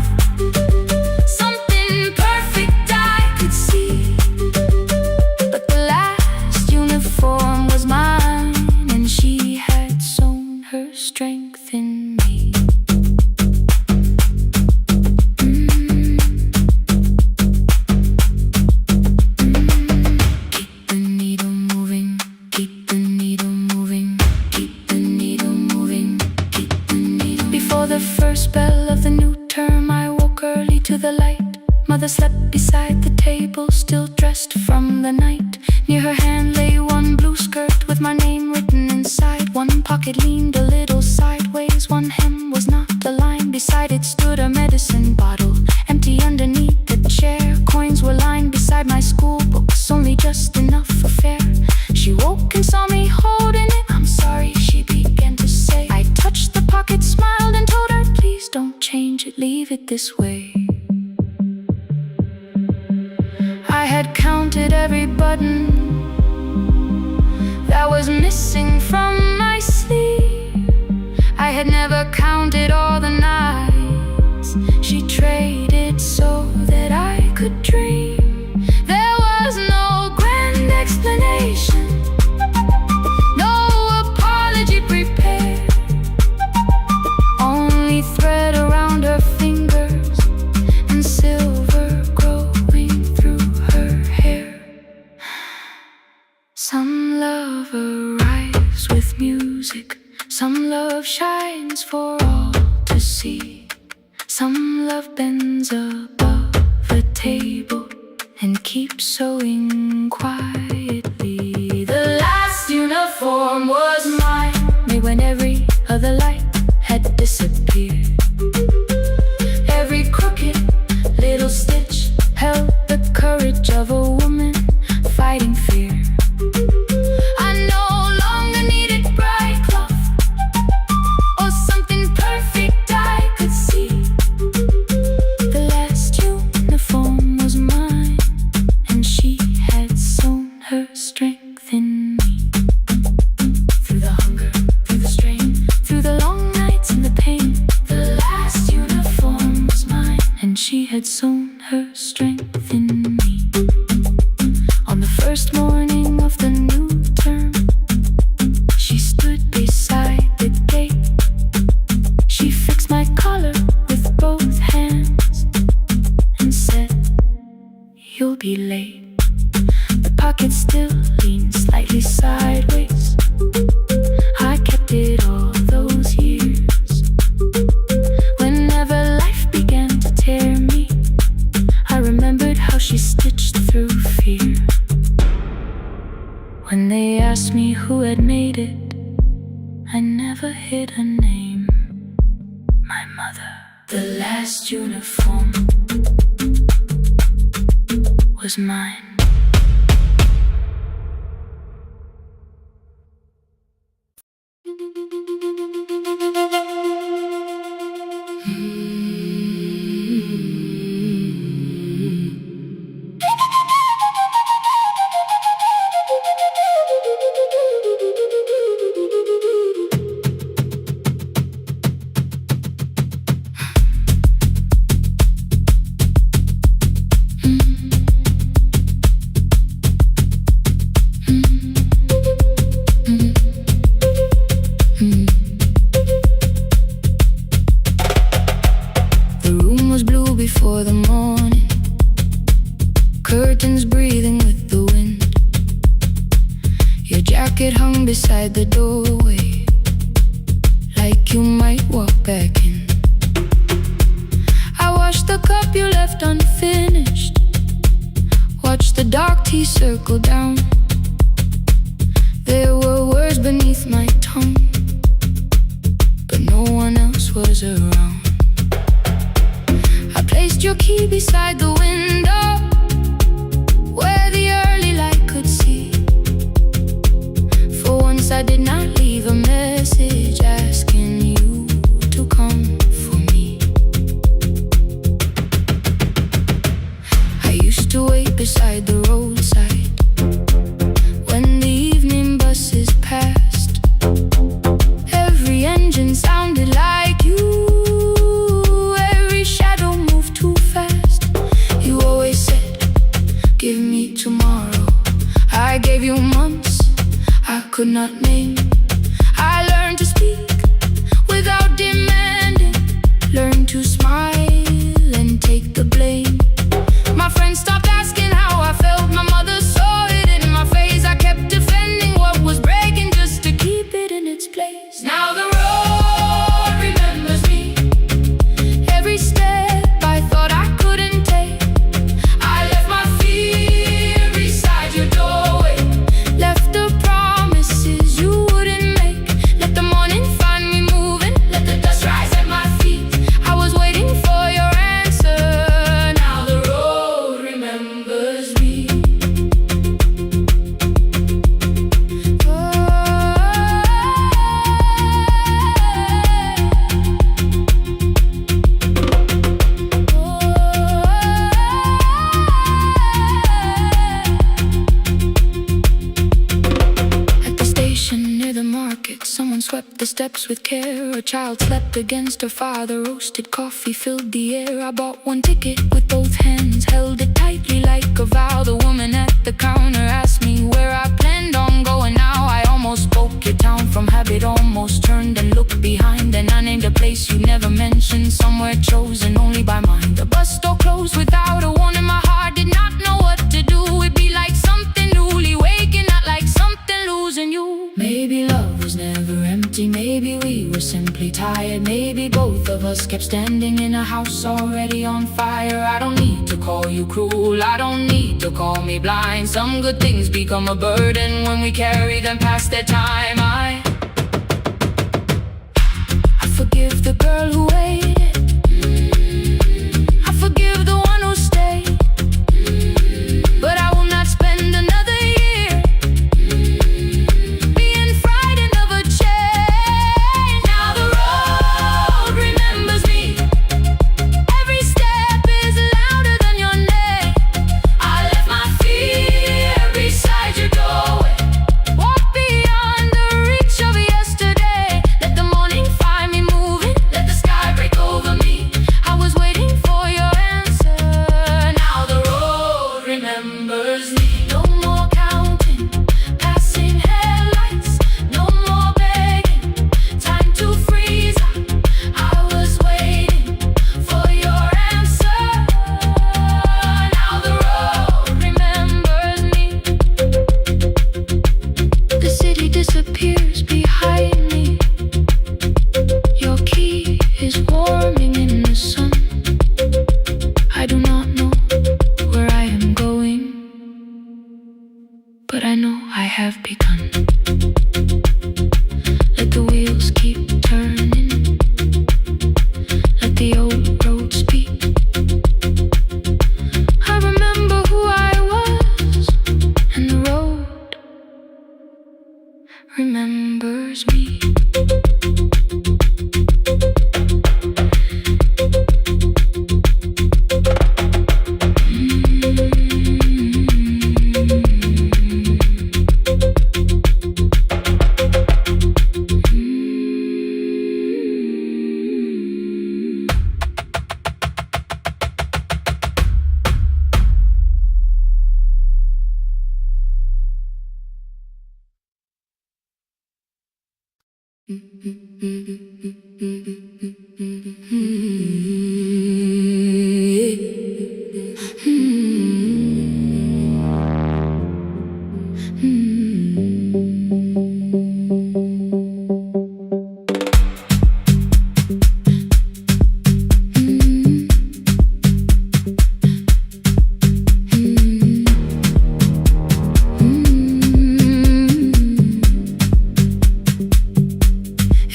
something perfect I could see. But the last uniform was mine, and she had sewn her strength in me. Keep the needle moving, keep the needle moving, keep the needle moving, keep the needle. Before the first bell of the new term, I woke early to the light. Mother slept beside the table, still dressed from the night. Near her hand lay one blue skirt with my name written inside. One pocket leaned a little sideways, one hem was not aligned. Beside it stood a medicine bottle, empty underneath the chair. Coins were lined beside my school books, only just enough for fare. She woke and saw me holding it. "I'm sorry," she began to say. I touched the pocket, smiled and told her, "Please don't change it, leave it this way." I had counted every button that was missing from my sleeve. I had never counted all the nights she traded so that I could dream. There was no grand explanation, no apology prepared, only thread around her fingers and silver growing through her hair. Some love arrives with music, some love shines for all to see. Some love bends above a table and keeps sewing quietly. The last uniform was mine, made when every other light had disappeared. Every crooked little stitch held the courage of a woman fighting fear. I no longer needed bright cloth or something perfect I could see. The last uniform was mine, and she had sewn her strength in me. Through the hunger, through the strain, through the long nights and the pain, the last uniform was mine, and she had sewn her strength in me. On the first morning of the new term, she stood beside the gate. She fixed my collar with both hands and said, "You'll be late." The pocket still leaned slightly sideways. I kept it all those years. Whenever life began to tear me, I remembered how she stitched through fear. When they asked me who had made it, I never hid her name. My mother. The last uniform was mine. Before the morning, curtains breathing with the wind. Your jacket hung beside the doorway, like you might walk back in. I washed the cup you left unfinished, watched the dark tea circle down. There were words beneath my tongue, but no one else was around. I placed your key beside the window, where the early light could see. For once I did not leave a message asking you to come. beside the roadside. When the evening buses passed, every engine sounded like you. Every shadow moved too fast. You always said, give me tomorrow. I gave you months I could not name. I learned to speak without demanding, learned to smile and take the blame. My friends stopped asking how I felt. My mother saw it in my face. I kept defending what was breaking just to keep it in its place. Now the road remembers me. Every step I thought I couldn't take. I left my fear beside your doorway, left the promises you wouldn't make. Let the morning find me moving, let the dust rise at my feet. I was waiting for your answer. Now the road remembers me. At the station near the market, someone swept the steps with care. A child slept against her father. Roasted coffee filled the air. I bought one ticket with both hands, held it tightly like a vow. The woman at the counter asked me where I planned on going now. I almost spoke your town from habit, almost turned and looked behind. And I named a place you never mentioned, somewhere chosen only by mine. The bus door closed without a warning. My heart did not know what to do. It'd be like something newly waking, not like something losing you. Maybe love was never empty. Maybe we were simply tired. Maybe both of us kept standing in a house already on fire. I don't need to call you cruel, I don't need to call me blind. Some good things become a burden when we carry them past their time. I forgive the girl who waited. I forgive the one who stayed. But I will not spend another year being frightened of a change. Now the road remembers me. Every step is louder than your name. I left my fear beside your doorway, walked beyond the reach of yesterday. Let the morning find me moving, let the sky break over me. I was waiting for your answer. Now the road remembers me. No more counting, passing headlights, no more begging, time to freeze up. I was waiting for your answer. Now the road remembers me. The city disappears behind me. Your key is warming in the sun. I do not know where I am going, but I know I have begun. Let the wheels keep turning, let the old road speak. I remember who I was, and the road remembers me.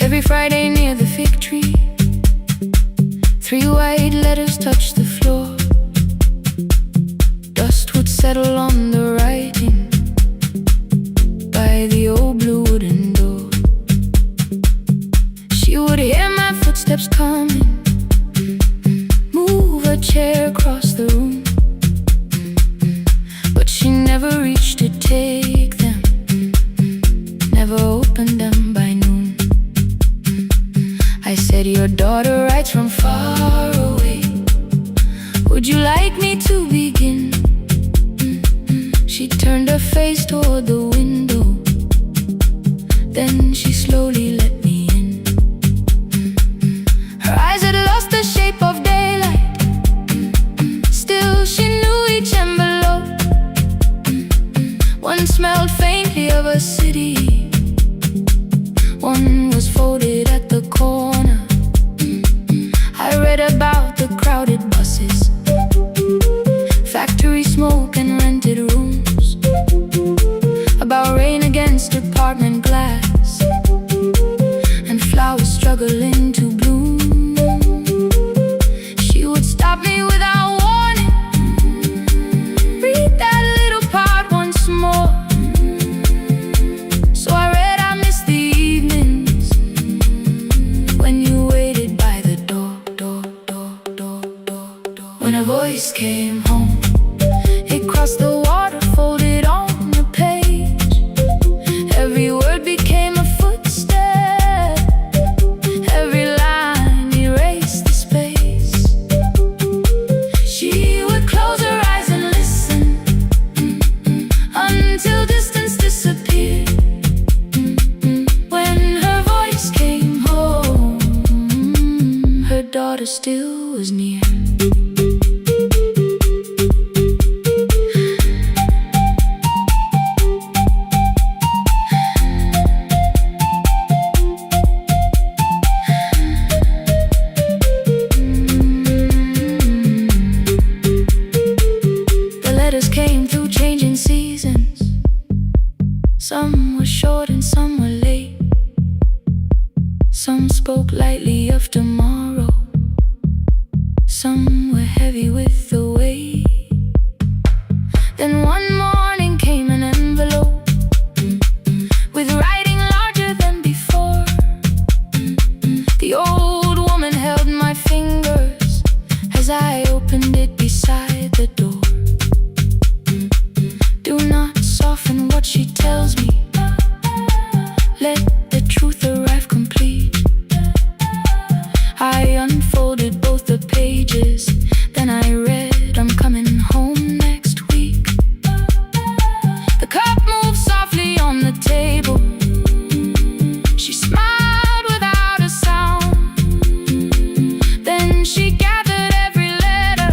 Every Friday near the fig tree, 3 white letters touched the floor. Dust would settle on the writing by the old blue wooden door. She would hear my footsteps coming, move a chair across the room. me to begin. She turned her face toward the window, then she slowly let me in. Her eyes had lost the shape of daylight, still she knew each envelope. One smelled faintly of a city, one was folded at the corner. I read about the crowded buses, factory smoke and rented rooms, about rain against apartment glass, and flowers struggling to bloom. She would stop me without warning, read that little part once more. So I read I missed the evenings when you waited by the door. When a voice came home, it crossed the water, folded on the page. Every word became a footstep, every line erased the space. She would close her eyes and listen, until distance disappeared. When her voice came home, her daughter still was near. Came through changing seasons. Some were short and some were late. Some spoke lightly of tomorrow, some were heavy with the weight. Then one morning came an envelope with writing larger than before. The old woman held my fingers as I opened it beside the door. Do not soften what she tells me, let the truth arrive complete. I unfolded both the pages, then I read, I'm coming home next week. The cup moved softly on the table. She smiled without a sound, then she gathered every letter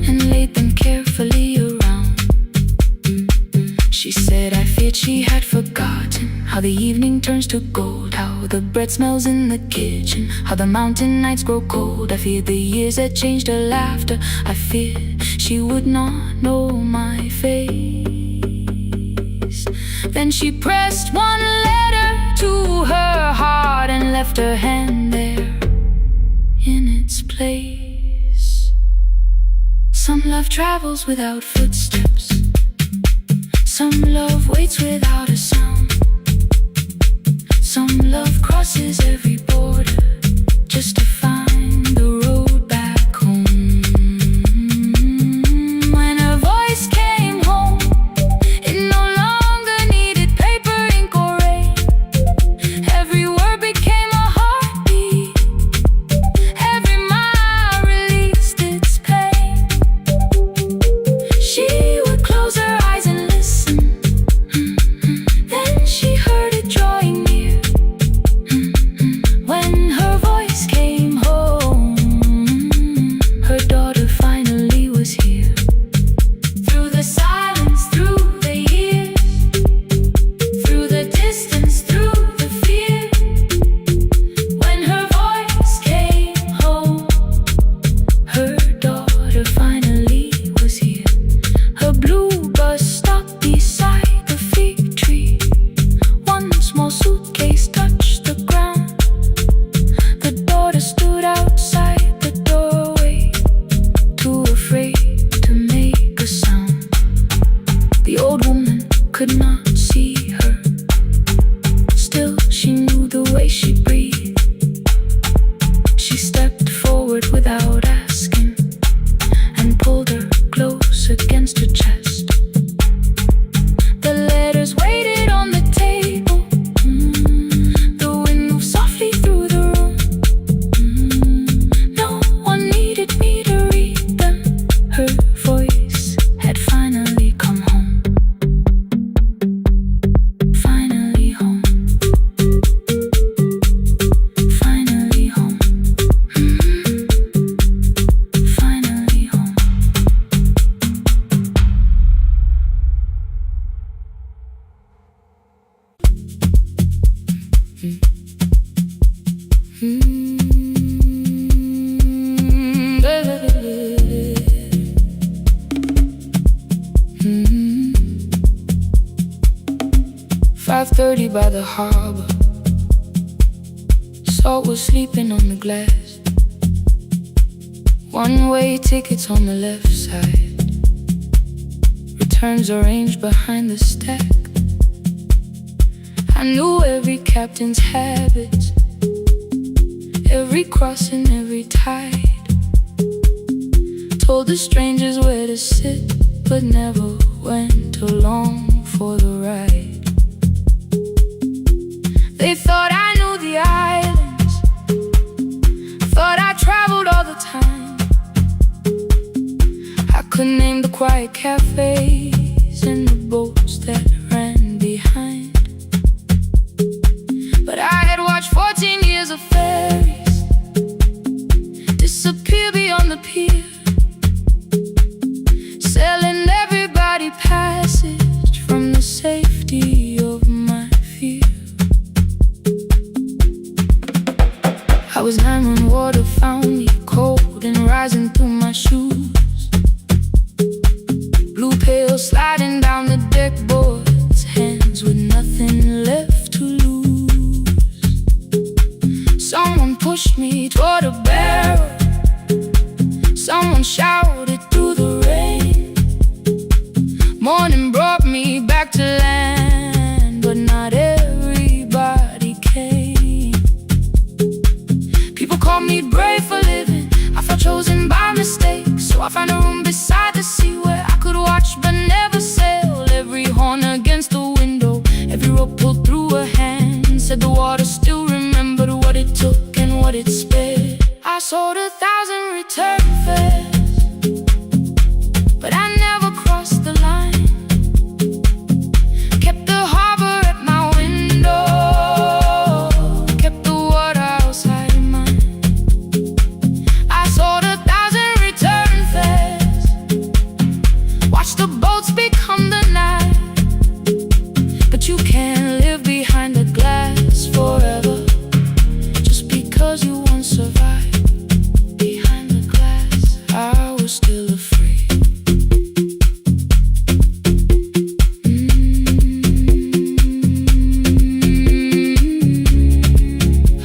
and laid them carefully around. She said, I feared she had forgotten how the evening turns to gold, how the bread smells in the kitchen, how the mountain nights grow cold. I feared the years had changed her laughter. I feared she would not know my face. Then she pressed one letter to her heart and left her hand there in its place. Some love travels without footsteps, some love waits without a sound, some love crosses every border just to find the road back home. When her voice came home, it no longer needed paper, ink or rain. Every word became a heartbeat, every mile released its pain. She would close her eyes and listen, then she heard it drawing near. When her voice came home, 5:30 by the harbor. Salt was sleeping on the glass. One-way tickets on the left side. Returns arranged behind the stack. I knew every captain's habits, every crossing, every tide. Told the strangers where to sit, but never went along for the ride. They thought I knew the islands, thought I traveled all the time. I could name the quiet cafes and the boats that ran behind. But I had watched 14 years of ferries disappear beyond the pier, selling everybody passage from the safety of my fear. I was 9 when water found me, cold and rising through my shoes. Blue pail sliding down the deck boards, hands with nothing left to lose. Someone pushed me toward a barrel, someone shouted through the rain. Morning brought me back to land, but not everybody came. People called me brave for living, I felt chosen by mistake. So I found a room beside the sea where I could watch but never sail. Every horn against the window, every rope pulled through a hand, said the water still remembered what it took and what it spared. I sold 1,000 return fares, but I never crossed the line. Kept the harbor at my window, kept the water outside of mine. I sold 1,000 return fares, watched the boats become the night. But you can't live behind the glass forever, just because you once survived. Behind the glass, I was still afraid.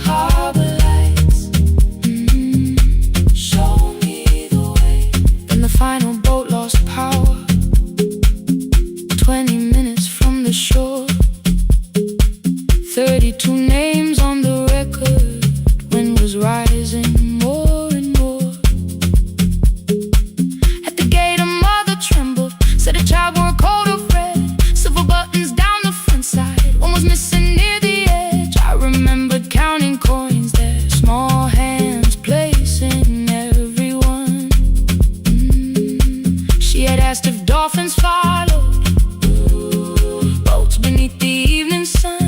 Harbor lights, show me the way. Then the final boat lost power, 20 minutes from the shore. 32 names on the record, wind was rising more and more. At the gate a mother trembled, said a child wore a coat of red, silver buttons down the front side, one was missing near the edge. I remembered counting coins there, small hands placing everyone. She had asked if dolphins followed, boats beneath the evening sun.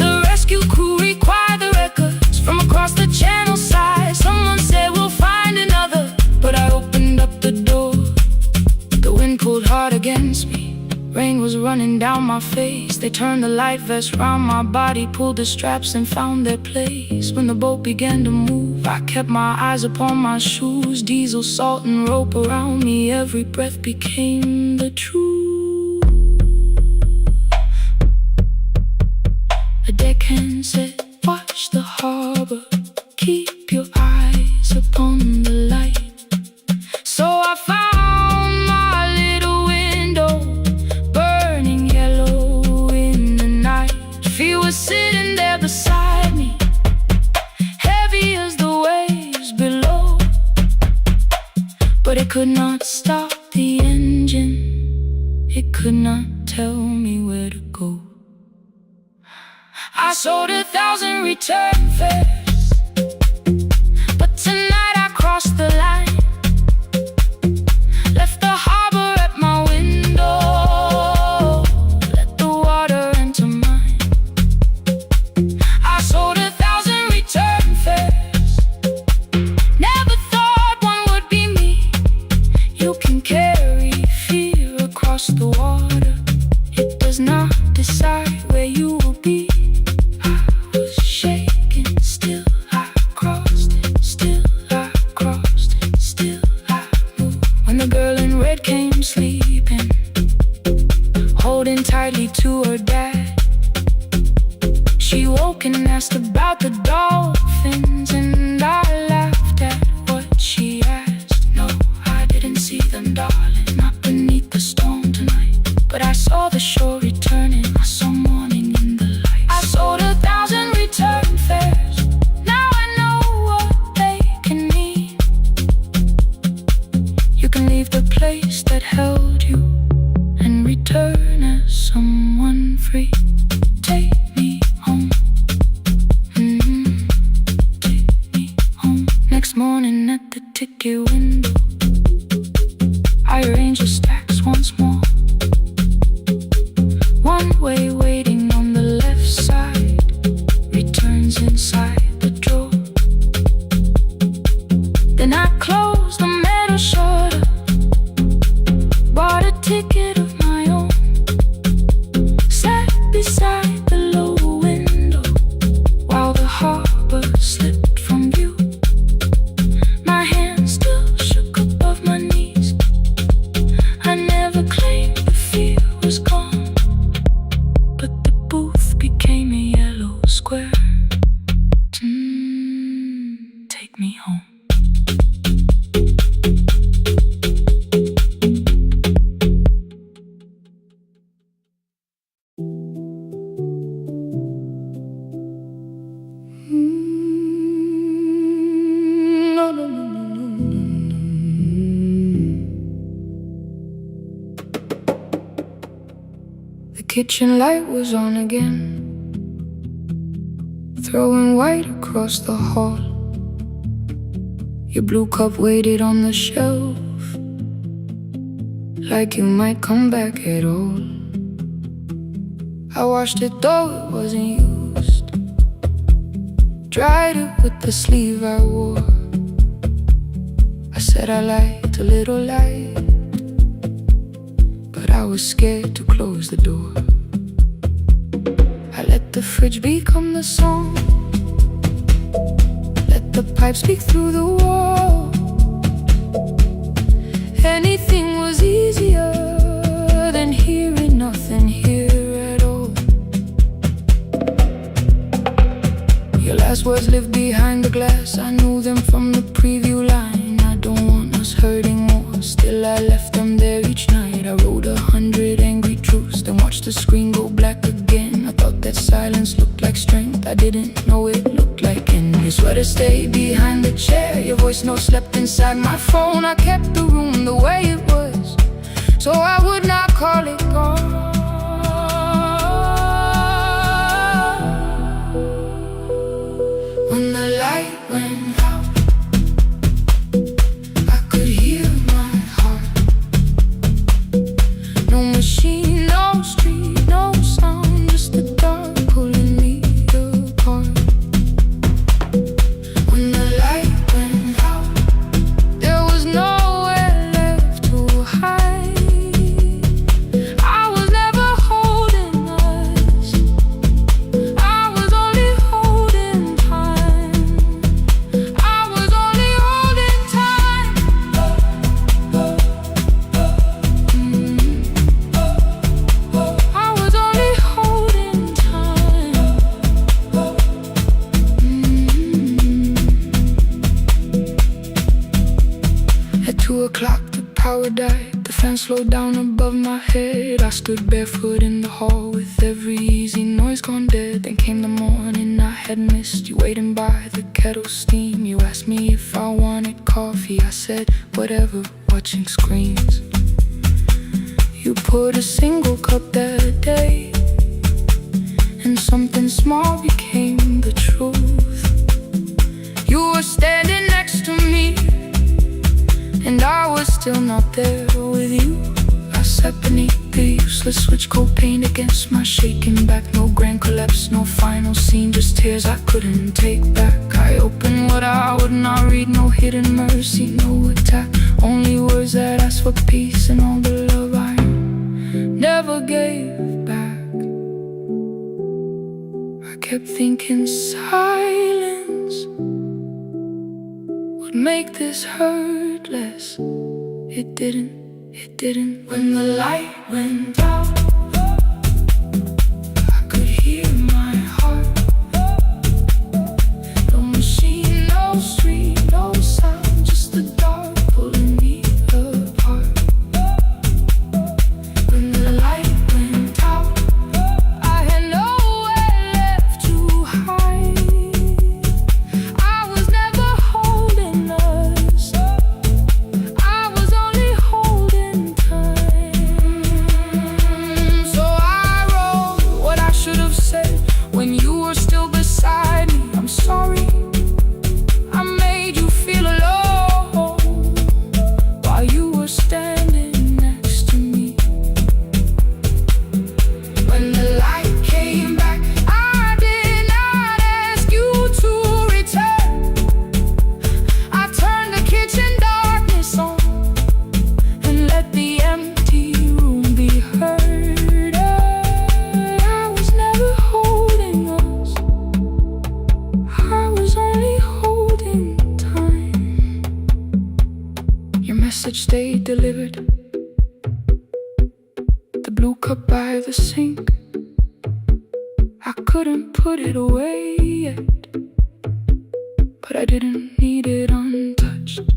The rescue crew required the records from across the channel side. Someone said we'll find another, but I opened up the door. The wind pulled hard against me, rain was running down my face. They turned the life vest round my body, pulled the straps and found their place. When the boat began to move, I kept my eyes upon my shoes. Diesel, salt and rope around me, every breath became the truth. A deckhand said, watch the harbor, keep your eyes upon the light. So I found my little window, burning yellow in the night. She was sitting there beside me, heavy as the waves below, but it could not stop the engine, it could not tell me where to go. I sold 1,000 return fares, but tonight I crossed the line. Left the harbor at my window, let the water enter mine. I sold 1,000 return fares, never thought one would be me. You can carry fear across the water, it does not decide where you will be. Still I crossed it, still I crossed it, still I moved. When the girl in red came sleeping, holding clung tightly to her dad. She woke and asked about the dolphins, and I laughed at what she asked. No, I didn't see them, darling, not beneath the storm tonight. But I saw the shore returning, I saw morning in the light. I sold 1,000 return fares, now I know what they can mean. You can leave the place that held you and return as someone free. Take me home, take me home. Next morning at the ticket window, I arranged the stacks once more. One way waiting on the left side, returns inside the drawer. Then I closed the metal shutter, bought a ticket of my own, sat beside the low window while the harbor slipped from view. My hands still shook above my knees. I never claimed the fear was gone, but the booth became a yellow square. Take me home. The kitchen light was on again, throwing white across the hall. Your blue cup waited on the shelf, like you might come back at all. I washed it though it wasn't used, dried it with the sleeve I wore. I said I liked a little light, but I was scared to close the door. I let the fridge become the song, let the pipe speak through the wall. Anything was easier than hearing nothing here at all. Your last words lived behind the glass, I knew them from the preview line. I don't want us hurting more, still I left them there each night. I wrote 100 angry truths, then watched the screen go black again. I thought that silence looked like strength, I didn't know it looked like end. Your sweater stayed behind the chair, your voice note slept inside my phone. I kept the room the way it was, so I would not call it gone. When the light went out, I could hear my heart. No machine, no street, no sound, just the dark pulling me apart. When the light went out, there was nowhere left to hide. I was never holding us, I was only holding time. I was only holding time. I was only holding time. At 2 o'clock the power died, the fan slowed down above my head. I stood barefoot in the hall with every easy noise gone dead. Then came the morning I had missed, you waiting by the kettle steam. You asked me if I wanted coffee, I said whatever, watching screens. You poured a single cup that day, and something small became the truth. You were standing next to me, and I was still not there with you. I sat beneath the useless switch, cold paint against my shaking back. No grand collapse, no final scene, just tears I couldn't take back. I opened what I would not read, no hidden mercy, no attack, only words that asked for peace and all the love I never gave back. I kept thinking silence would make this hurt less. It didn't. When the light went out, say delivered. The blue cup by the sink, I couldn't put it away yet, but I didn't need it untouched.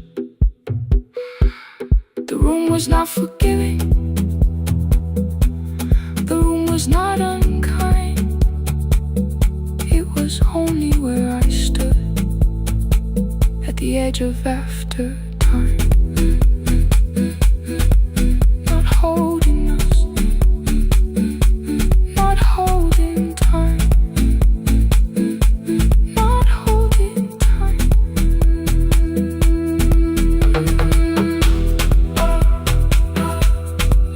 The room was not forgiving, the room was not unkind. It was only where I stood at the edge of after time. Not holding us, not holding time, not holding time.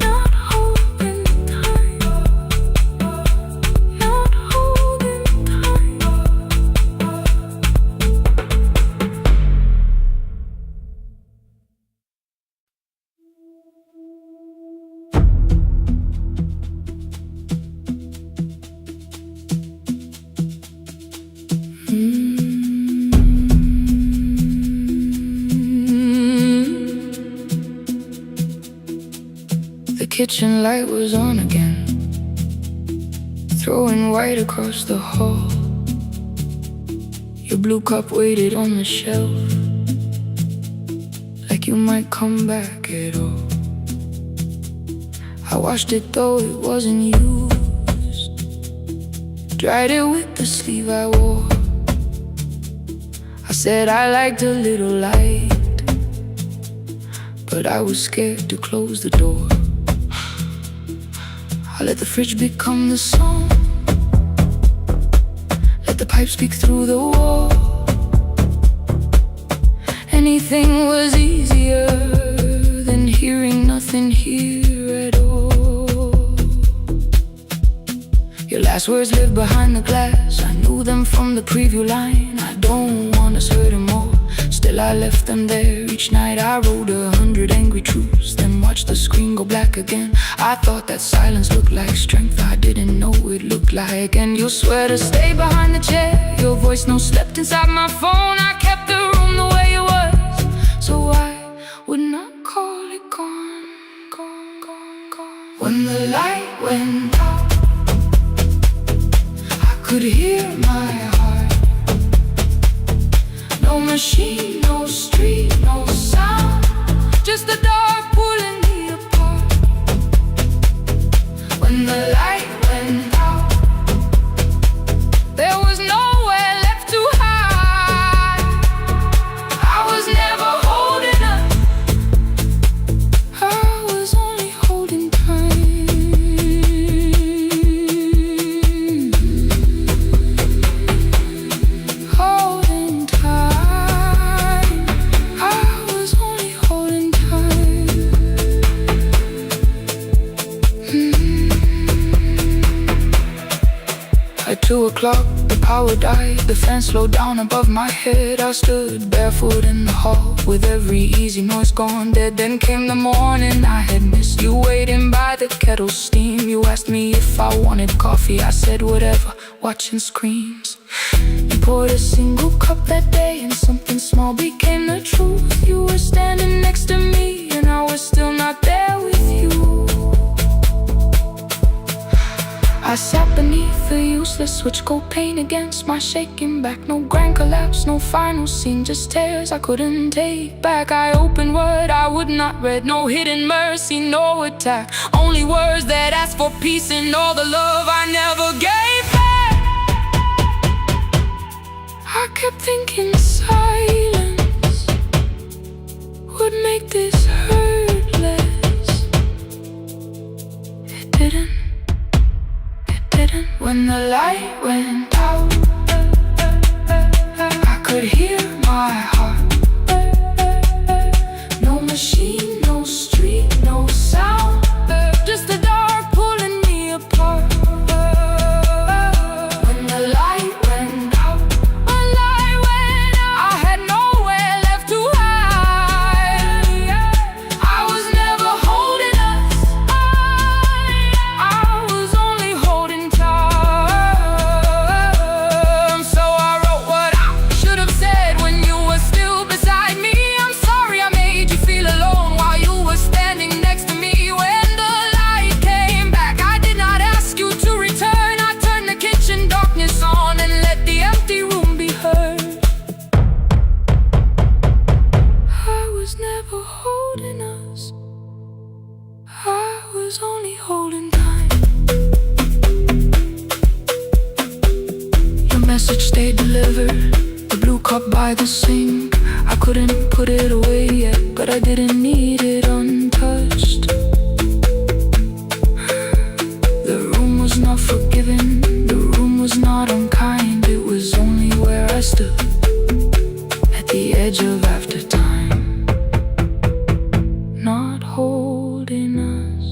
Not holding time, not holding time. The kitchen light was on again, throwing white across the hall. Your blue cup waited on the shelf, like you might come back at all. I washed it though it wasn't used, dried it with the sleeve I wore. I said I liked a little light, but I was scared to close the door. I let the fridge become the song, let the pipe speak through the wall. Anything was easier than hearing nothing here at all. Your last words lived behind the glass, I knew them from the preview line. I don't want us hurting more, still I left them there. Each night I wrote 100 angry truths, then watched the screen go black again. I thought that silence looked like strength, I didn't know it looked like. And you'll swear to stay behind the chair, your voice no slept inside my phone. I kept the room the way it was, so I would not call it gone, gone, gone, gone. When the light went out, I could hear my heart. No machine, no street, no sound, just the dark pulling me apart. When the light went out, there was nowhere left to hide. I was never holding up, I was only holding time. Holding time, I was only holding time. At 2 o'clock, the power died, the fan slowed down above my head. I stood barefoot in the hall, with every easy noise gone dead. Then came the morning I had missed, you waiting by the kettle steam. You asked me if I wanted coffee, I said whatever, watching screens. You poured a single cup that day, and something small became the truth. You were standing next to me, and I was still not there with you. I sat beneath the useless switch, cold pain against my shaking back. No grand collapse, no final scene, just tears I couldn't take back. I opened what I would not read, no hidden mercy, no attack. Only words that asked for peace and all the love I never gave back. I kept thinking silence would make this hurt less. It didn't. When the light went out, I could hear my heart. No machine, no street, no sound, just the dark pulling me apart. When the light went out, I had nowhere left to hide. I was never holding us, I was only holding tight. holding us. I was only holding time. Your message stayed delivered. The blue cup by the sink. I couldn't put it away yet, but I didn't need it untouched. The room was not forgiving. The room was not unkind. It was only where I stood at the edge of after time. Not holding us.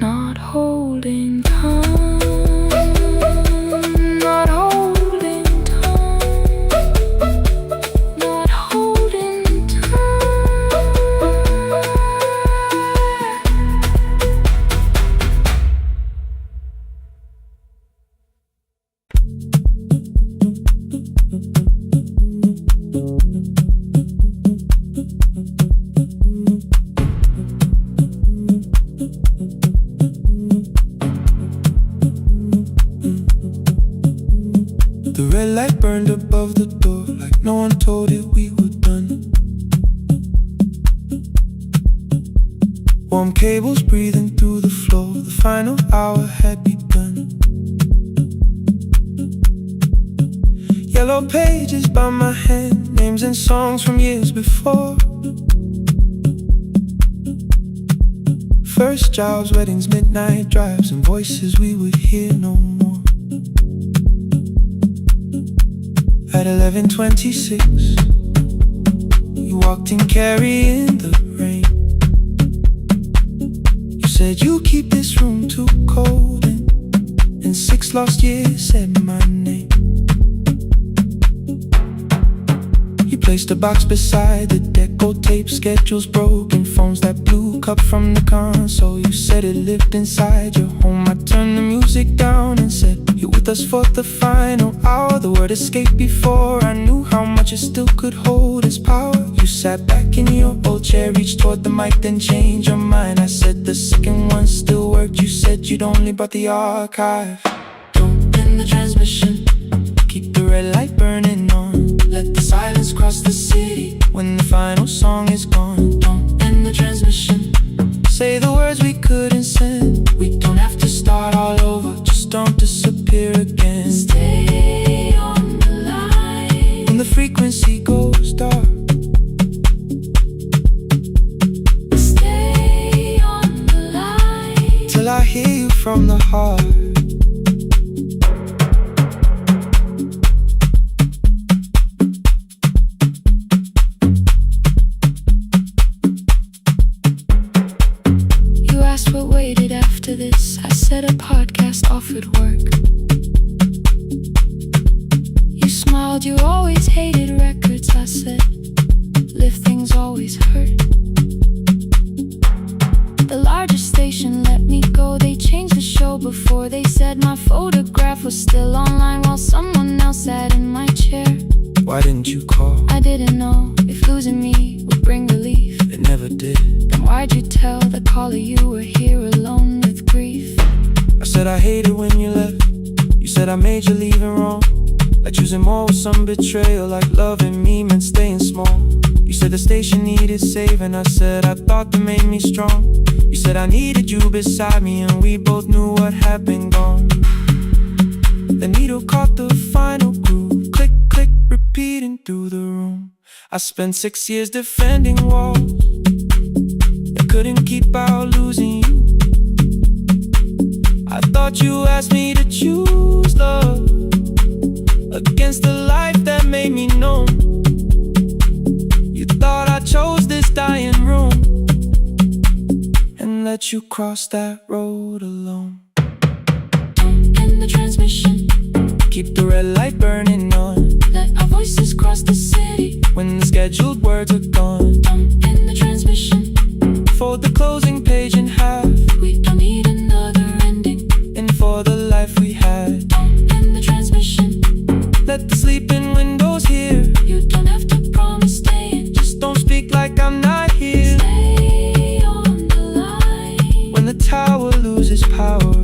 Not holding time. Not holding time. Not holding time. The red light burned above the door, like no one told it we were done. Warm cables breathing through the floor, the final hour had begun. Yellow pages by my hand, names and songs from years before. First jobs, weddings, midnight drives, and voices we would hear no more. At 11:26, you walked in carrying the rain. You said you keep this room too cold, and in 6 lost years said my name. You placed a box beside the deck, gold tape, schedules broken, phones that blew cup from the console. You said it lived inside your home. I turned the music down and said, you're with us for the final hour. The word escaped before I knew how much it still could hold its power. You sat back in your old chair, reached toward the mic, then changed your mind. I said the second one still worked. You said you'd only brought the archive. Don't end the transmission, keep the red light burning on. Let the silence cross the city when the final song is gone. Don't end the transmission, say the words we couldn't send. We don't have to start all over, just don't disappear again. Stay on the line when the frequency goes dark. Stay on the line till I hear you from the heart. What waited after this? I said a podcast offered work. You smiled, you always hated records. I said, live things always hurt. The largest station let me go. They changed the show before they said my photograph was still online while someone else sat in my chair. Why didn't you call? I didn't know if losing me would bring relief. It never did. Then why'd you tell the caller you were here alone with grief? I said I hated when you left. You said I made you leaving wrong, like choosing more with some betrayal, like loving me meant staying small. You said the station needed saving. I said I thought that made me strong. You said I needed you beside me, and we both knew what had been gone. The needle caught the final groove, click, click, repeating through the room. I spent 6 years defending walls that couldn't keep out losing you. I thought you asked me to choose love against the life that made me numb. You thought I chose this dying room and let you cross that road alone. Don't end the transmission, keep the red light burning on. Let our voices cross the city when the scheduled words are gone. Don't end the transmission, fold the closing page in half. We don't need another ending, and for the life we had. Don't end the transmission, let the sleeping windows hear. You don't have to promise staying, just don't speak like I'm not here. Stay on the line when the tower loses power.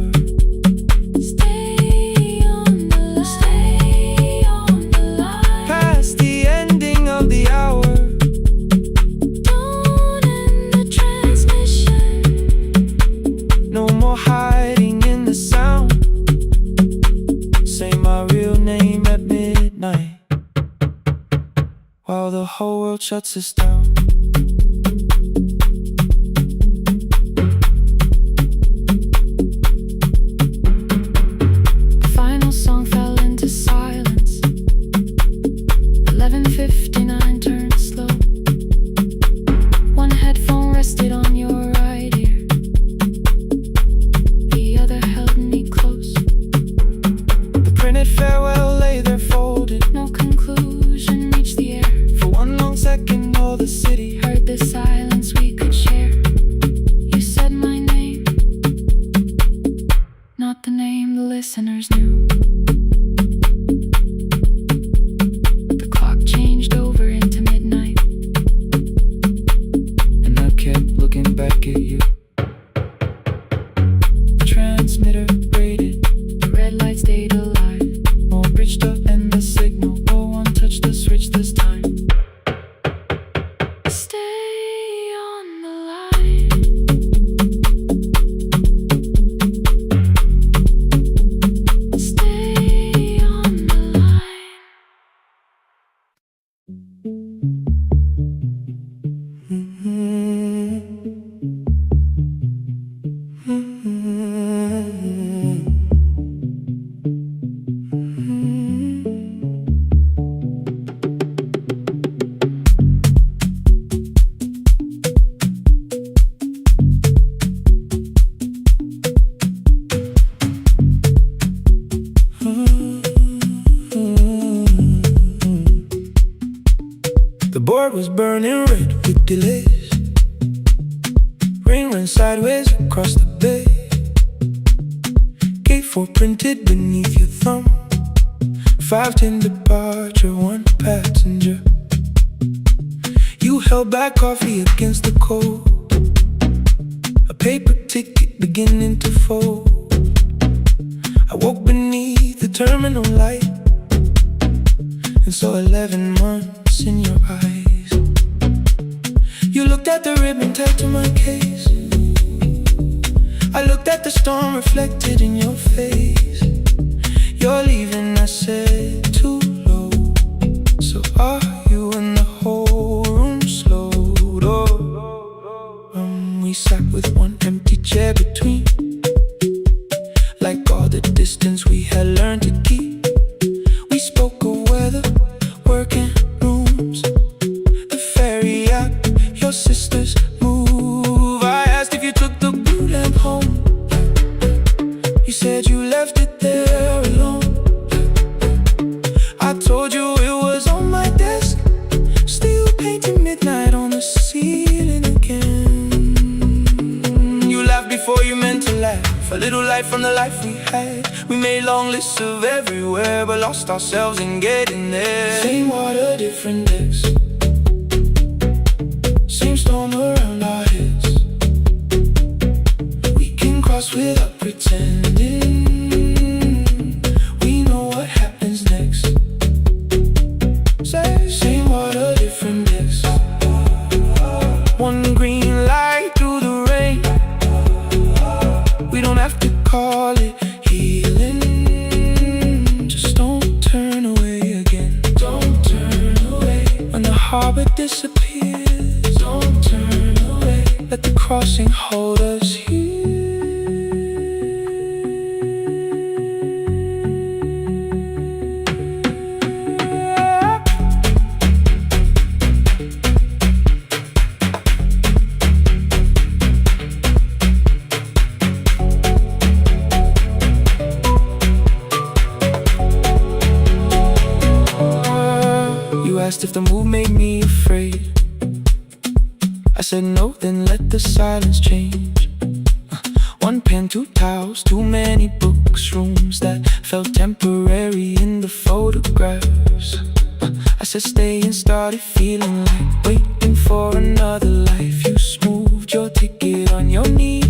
Stay on the line, stay on the line past the ending of the hour. Don't shuts us down. The final song fell into silence. 11:59 turned slow. One headphone rested on your right ear, the other held me close. The printed farewell lay there folded. No conclusion reached the air. For one long second all the city Heard the silence we could share. You said my name, not the name the listeners knew. The clock changed over into midnight, and I kept looking back at you. The transmitter braided, the red light stayed alive. more bridged up and the signal. No one touched the switch this time. Stay on the line. Stay on the line. The board was burning red with delays. Rain ran sideways across the bay. Gate 4 printed beneath your thumb. 5:10 departure, 1 passenger. You held back coffee against the cold. A paper ticket beginning to fold. I woke beneath the terminal light and saw 11 months in your eyes. You looked at the ribbon tagged to my case. I looked at the storm reflected in your face. You're leaving, I said, too low. So are you? And the whole room slowed up. We sat with one empty chair between, like all the distance we had learned to keep. We spoke of weather, working rooms, the ferry app, your sister's move. I asked if you took the blue lamp home. You said you left it there alone. I told you it was on my desk, still painting midnight on the ceiling again. You laughed before you meant to laugh. A little light from the life we had. We made long lists of everywhere, but lost ourselves in getting there. Same water, different decks. Same storm around our heads. We can cross without pretending. We know what happens next. Same water, different decks. One green light through the rain. We don't have to call it healing. Just don't turn away again. Don't turn away. When the harbor disappears, don't turn away. Let the crossing hold us here. You asked if the move made me afraid. I said no, then let the silence change. One pen, 2 towels, too many books, rooms that felt temporary in the photographs. I said stay and started feeling like waiting for another life. You smoothed your ticket on your knee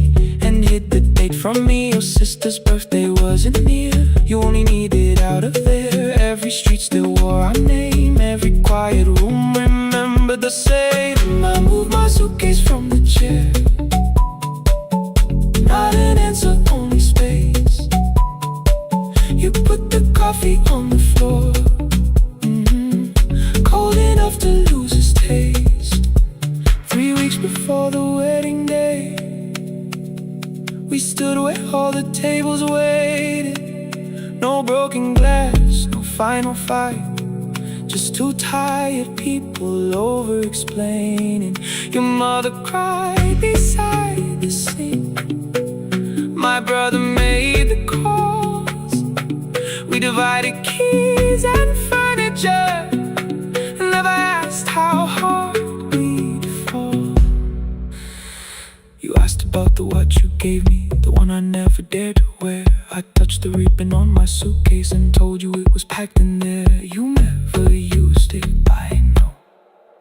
and hid the date from me. Your sister's birthday wasn't near. You only needed out of there. Every street still wore our name. Every quiet room remembered the same. I moved my suitcase from the chair. Not an answer, only space. You put the coffee on the floor, cold enough to lose its taste. weeks before the wedding day, we stood where all the tables waited. No broken glass, no final fight, just two tired people over-explaining. Your mother cried beside the sink, my brother made the calls. We divided keys and furniture, never asked how hard we'd fall. You asked about the watch you gave me, the one I never dared to wear. I touched the ribbon on my suitcase and told you it was packed in there. You never used it, I know,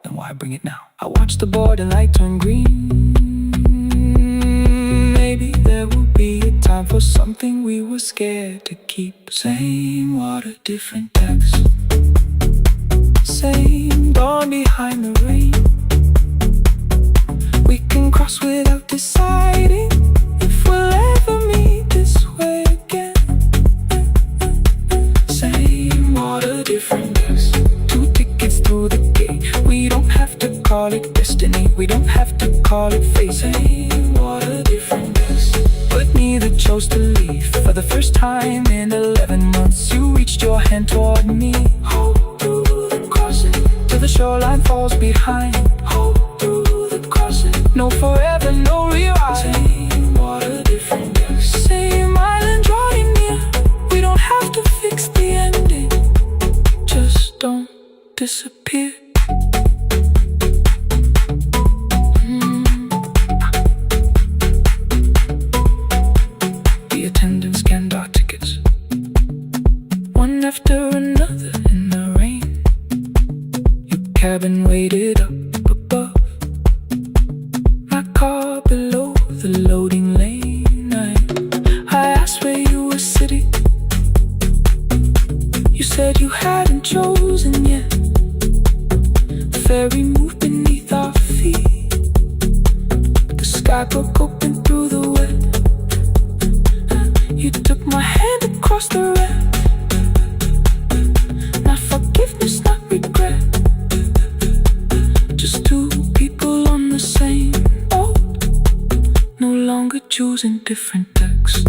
then why bring it now? I watched the border light turn green. Maybe there will be a time for something we were scared to keep. Same water, different text, same dawn behind the rain. We can cross without deciding if we'll ever meet this way again. Same water, different text, two tickets through the gate. We don't have to call it destiny, we don't have to call it fate. Same water, different text, but neither chose to leave. For the first time in 11 months, you reached your hand toward me. Hold through the crossing till the shoreline falls behind. Hold through the crossing, no forever, no rewrite. Same water, different text, same island drawing near. We don't have to fix the ending, just don't disappear. The attendants scanned our tickets, one after another in the rain. Your cabin waited up above, my car below the loading lane. I asked where you were sitting, you said you hadn't chosen yet. The ferry moved beneath our feet, the sky broke open through the wet. You took my hand across the red, not forgiveness, not regret, just two people on the same boat, no longer choosing different texts.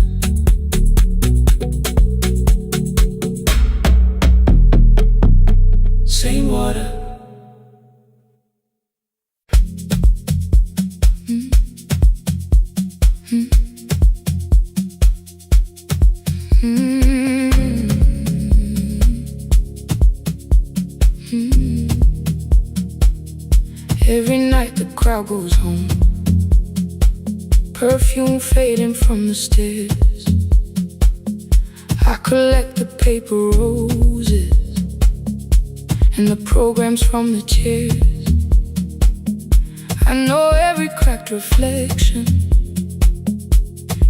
Same water. Every night the crowd goes home, perfume fading from the stairs. I collect the paper roses and the programs from the chairs. I know every cracked reflection,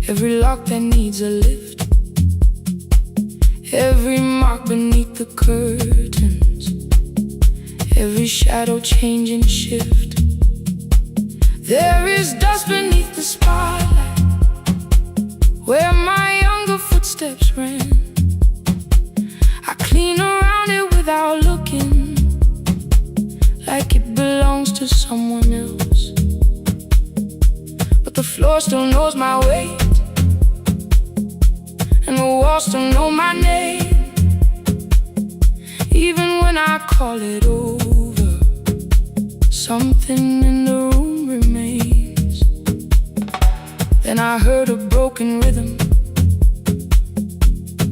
every lock that needs a lift, every mark beneath the curtains, every shadow change and shift. There is dust beneath the spotlight where my younger footsteps ran. I clean around it without looking, like it belongs to someone else. But the floor still knows my weight, and the walls still know my name. Even when I call it over, something in the room remains. Then I heard a broken rhythm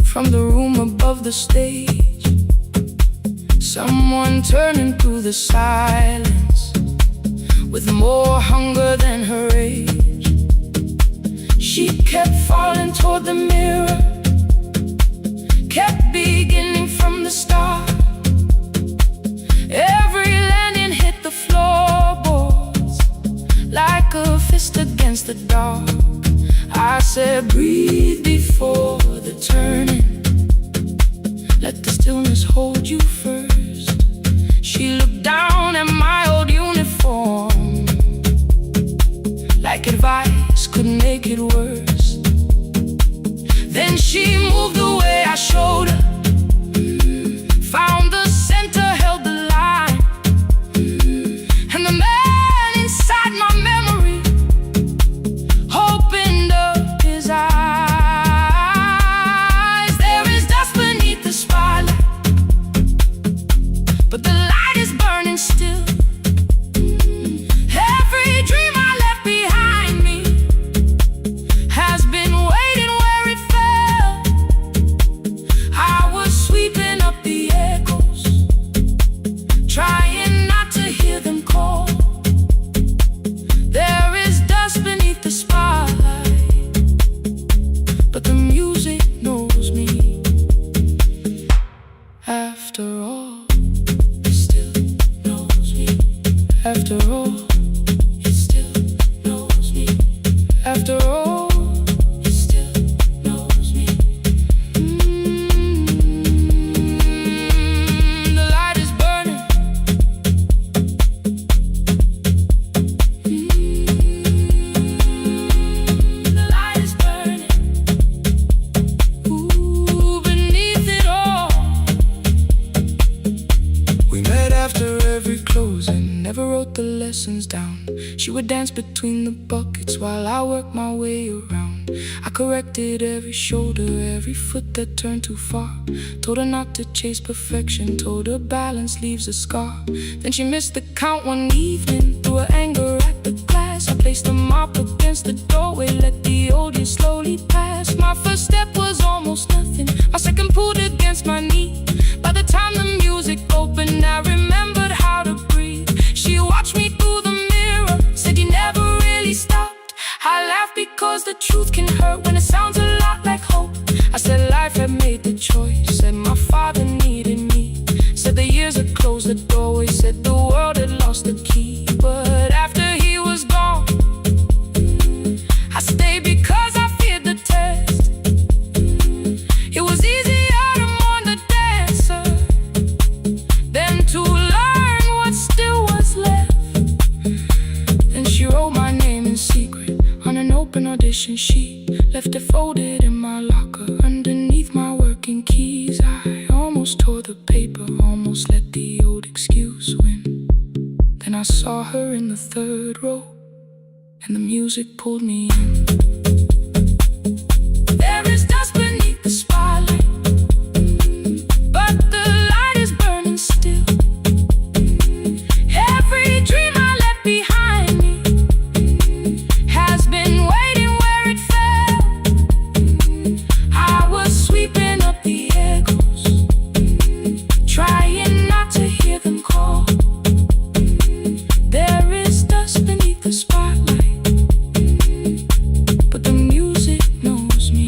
from the room above the stage, someone turning through the silence with more hunger than her age. She kept falling toward the mirror, kept beginning from the start. Every landing hit the floorboards like a fist against the dark. I said, breathe before the turning, let the stillness hold you first. She looked down at my old uniform, like advice could make it worse. Then she moved the way I showed her, found the center, held the line, and the man inside my between the buckets while I worked my way around. I corrected every shoulder, every foot that turned too far. Told her not to chase perfection, told her balance leaves a scar. Then she missed the count one evening, threw her anger at the glass. I placed the mop against the doorway, let the old years slowly pass. My first step was almost nothing, my second pulled against my knee. By the time the music opened, I remembered how to breathe. She watched me through the mirror, said you never really stopped. I laughed because the truth can hurt when it sounds a lot like hope. I said life had made the choice, said my father needed me. Said the years had closed the doorway, said the world had lost the key. But after he was gone, I stayed because I feared the test. It was easier to mourn the dancer than to learn what still was left. Then she wrote my name in secret on an open audition sheet, left it folded in my locker underneath my working keys. I almost tore the paper, almost let the old excuse win. Then I saw her in the third row, and the music pulled me in. There is dust beneath the spotlight, but the light is burning still. Every dream I left behind me has been waiting where it fell. I was sweeping up the echoes, trying not to hear them call. There is dust beneath the spotlight, but the music knows me.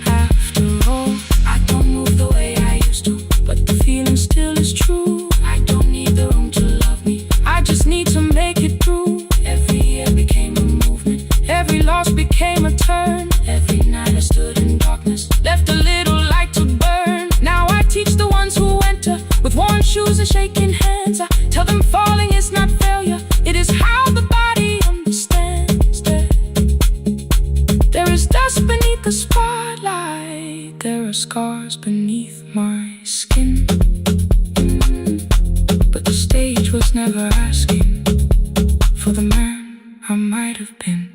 After all, I don't move the way I used to, but the feeling still is true. I don't need the room to love me, I just need to make it through. Every year became a movement, every loss became a turn. Every night I stood in darkness, left a little light to burn. Now I teach the ones who enter with worn shoes and shaking hands. I tell them falling is not failure, it is how the body understands that there is dust beneath the spotlight, there are scars beneath my skin. But the stage was never asking for the man I might have been.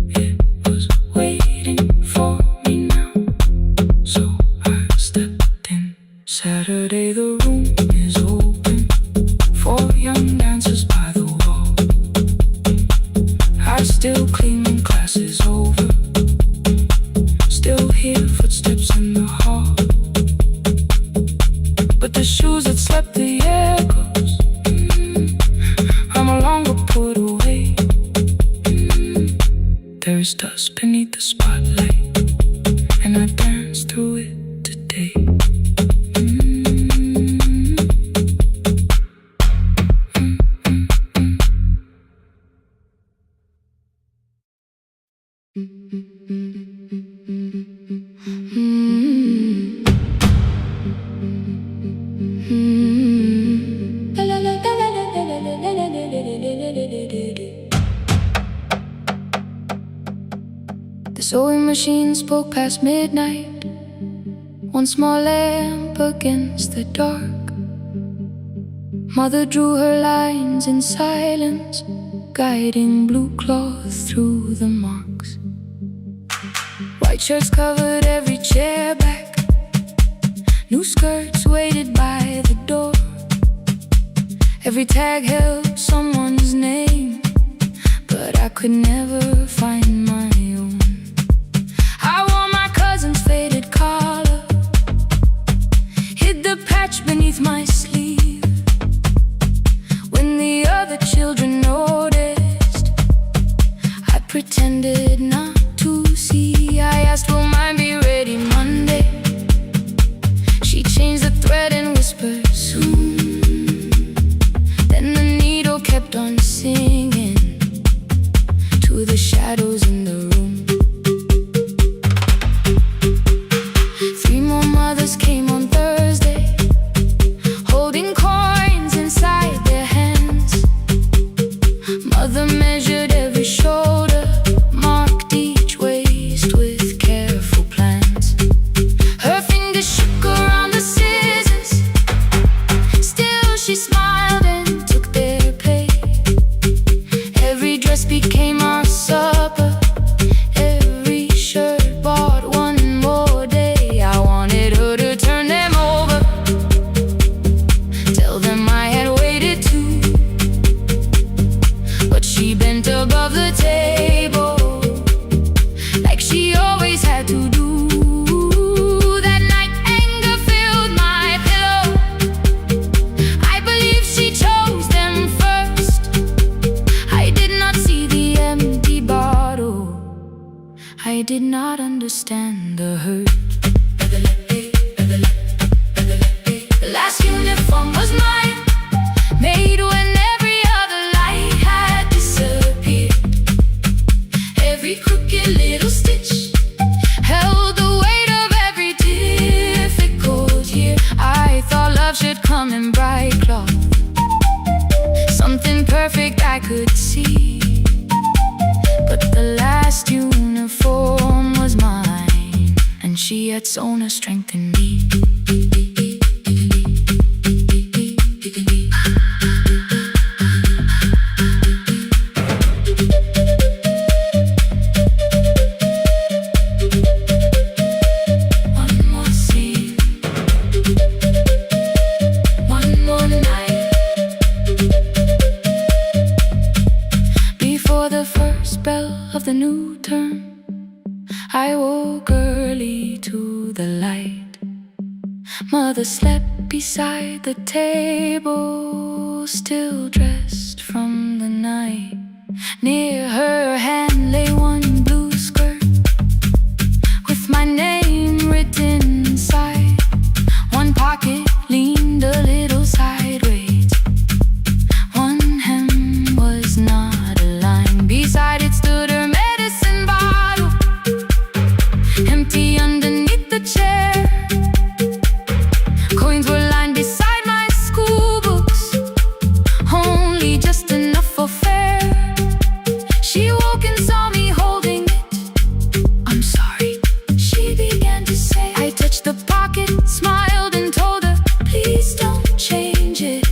It was waiting for me now, so I stepped in. Saturday the room is open for young dancers by the wall. I still clean when class is over, still hear footsteps in the hall. But the shoes that slept the echoes are no longer put away. There is dust beneath the spotlight, and I dance through it today. The sewing machine spoke past midnight, one small lamp against the dark. Mother drew her lines in silence, guiding blue cloth through the marks. White shirts covered every chair back, new skirts waited by the door. Every tag held someone's name, but I could never find my own. I wore my cousin's faded collar, hid the patch beneath my sleeve. When the other children noticed, I pretended not to see. I asked, will mine be ready Monday? She changed the thread and whispered, soon. Then the needle kept on singing to the shadows in the room. 3 more mothers came on Thursday, holding coins inside their hands. Mother measured every shoulder, marked each waist with careful plans. Her fingers shook around the scissors, still she smiled and took their place. She bent above the table like she always had to do. That night anger filled my pillow. I believe she chose them first. I did not see the empty bottle. I did not understand the hurt. The last uniform was mine, made when every other light had disappeared. Every crooked little stitch held the weight of every difficult year. I thought love should come in bright cloth, something perfect I could see. But the last uniform was mine, and she had sewn her strength in me. One more scene, one more night. Before the first bell of the new term, I woke early to the light. Mother slept beside the table, still dressed from the night. Near her hand lay one blue skirt with my name written inside. One pocket leaned a little sideways. One hem was not aligned. Beside it stood her medicine bottle, empty underneath the chair. Coins were lined beside my school books, only just enough for fare. She woke and saw me holding it. I'm sorry, she began to say. I touched the pocket, smiled and told her, please don't change it,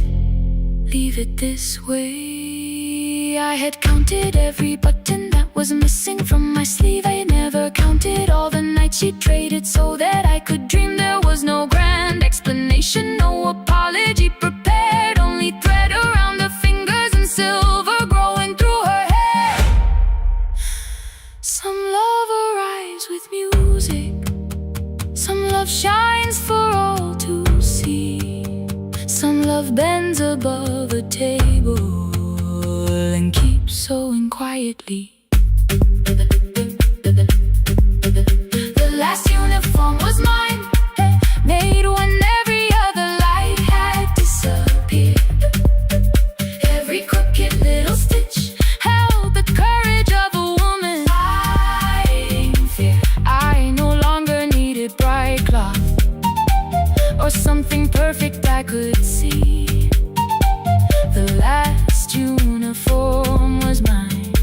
leave it this way. I had counted every button that was missing from my sleeve. I never counted all the nights she traded so that I could dream. There was no grand explanation, no apology prepared, only thread around her fingers and silver growing through her hair. Some love arrives with music, some love shines for all to see. Some love bends above a table and keeps sewing quietly. The last uniform was mine, made when every other light had disappeared. Every crooked little stitch held the courage of a woman fighting fear. I no longer needed bright cloth or something perfect I could see. The last uniform was mine,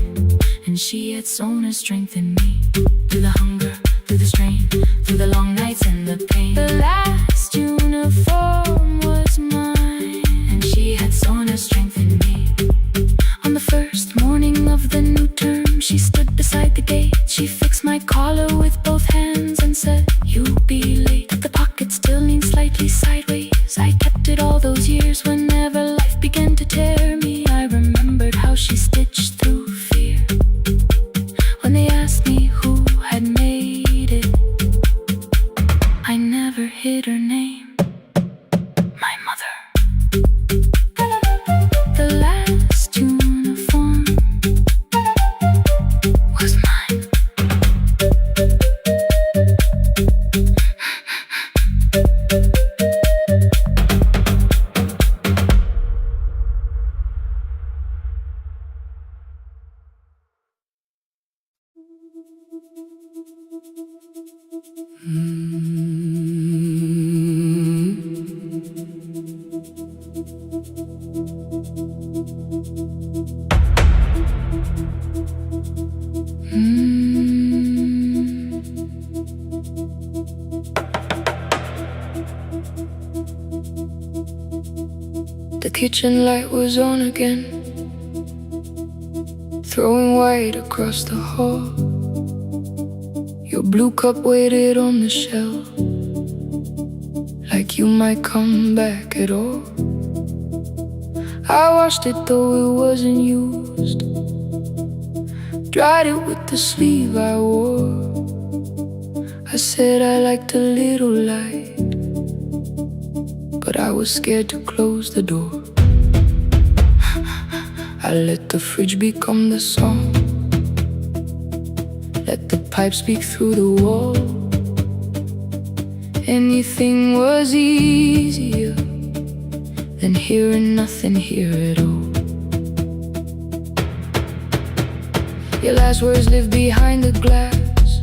and she had sewn her strength in me. Through the hunger, through the strain, through the long nights and the pain. The last uniform was mine, and she had sewn her strength in me. On the first morning of the new term, she stood beside the gate. She fixed my collar with both hands and said, you'll be late. The pocket still leaned slightly sideways. I kept it all those years. Whenever life began to tear me, I remembered how she stitched through fear. When they asked me who had made it, I never hid her name, my mother. The last uniform was mine. The kitchen light was on again, throwing white across the hall. Your blue cup waited on the shelf, like you might come back at all. I washed it though it wasn't used, dried it with the sleeve I wore. I said I liked a little light, but I was scared to close the door. I let the fridge become the song, let the pipe speak through the wall. Anything was easier than hearing nothing here at all. Your last words live behind the glass.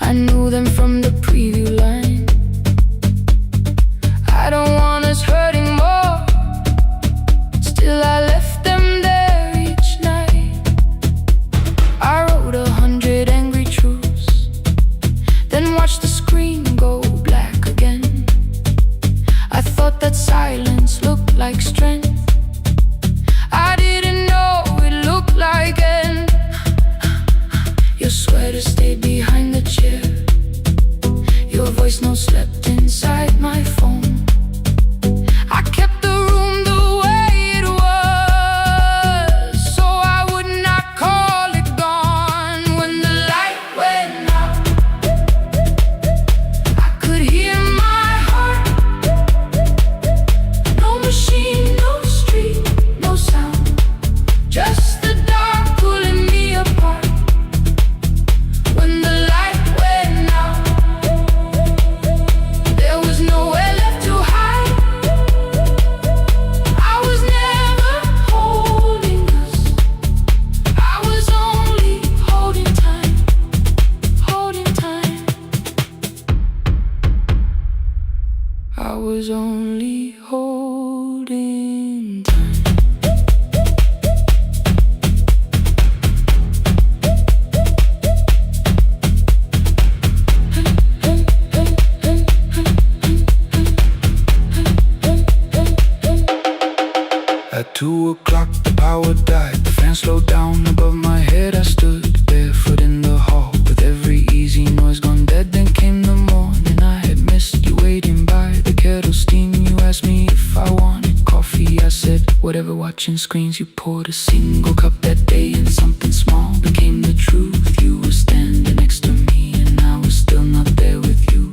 I knew them from the preview line. I don't want us hurting more, still I left them there each night. I wrote 100 angry truths, then watched the screen go black again. I thought that silence looked like strength. I didn't know it looked like end. Your sweater stayed behind the chair. Your voice no slept inside my phone. I kept the room the way it was, so I would not call it gone. When the light went out, I could hear my heart. No machine, no street, no sound, just the dark pulling me apart. When the light went out, there was nowhere left to hide. I was never holding us, I was only holding time, holding time. I was only holding time. At 2 o'clock the power died, the fan slowed down above my head. I stood barefoot in the hall with every easy noise gone dead. Then came the morning, I had missed you waiting by the kettle steam. You asked me if I wanted coffee, I said whatever, watching screens. You poured a single cup that day and something small became the truth. You were standing next to me and I was still not there with you.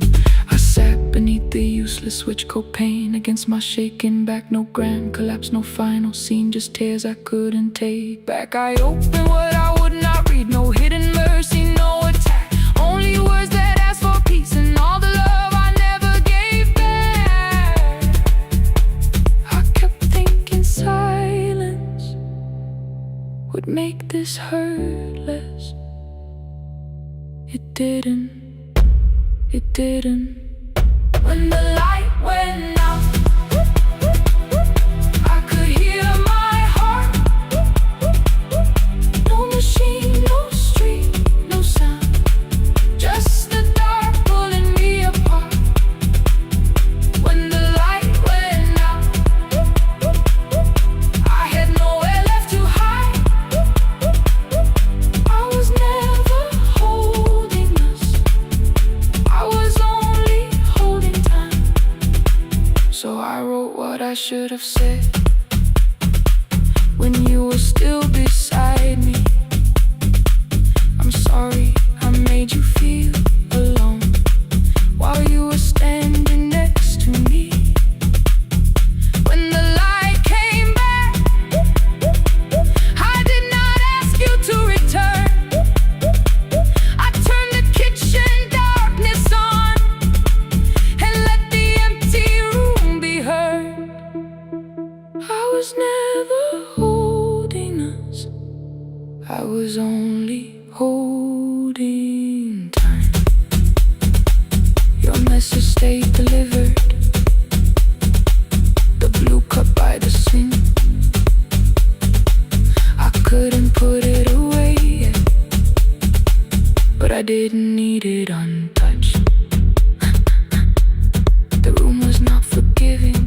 I sat beneath the useless switch, copain against my shaking back. No grand collapse, no final scene, just tears I couldn't take back. I opened what I would not read, no hidden mercy, no attack, only words that ask for peace and all the love I never gave back. I kept thinking silence would make this hurt less. It didn't, it didn't. When the light went out, I could hear my heart. No machine, no street, no sound, just the dark pulling me apart. When the light went out, I had nowhere left to hide. I was never holding us, I was only holding time. So I wrote what I should have said when you were still beside me. I'm sorry I made you feel alone while you were standing next to me. When the light came back, I did not ask you to return. I turned the kitchen darkness on and let the empty room be heard. I was never holding us, I was only holding time. Your message stayed delivered, the blue cup by the sink. I couldn't put it away yet, but I didn't need it untouched. The room was not forgiving,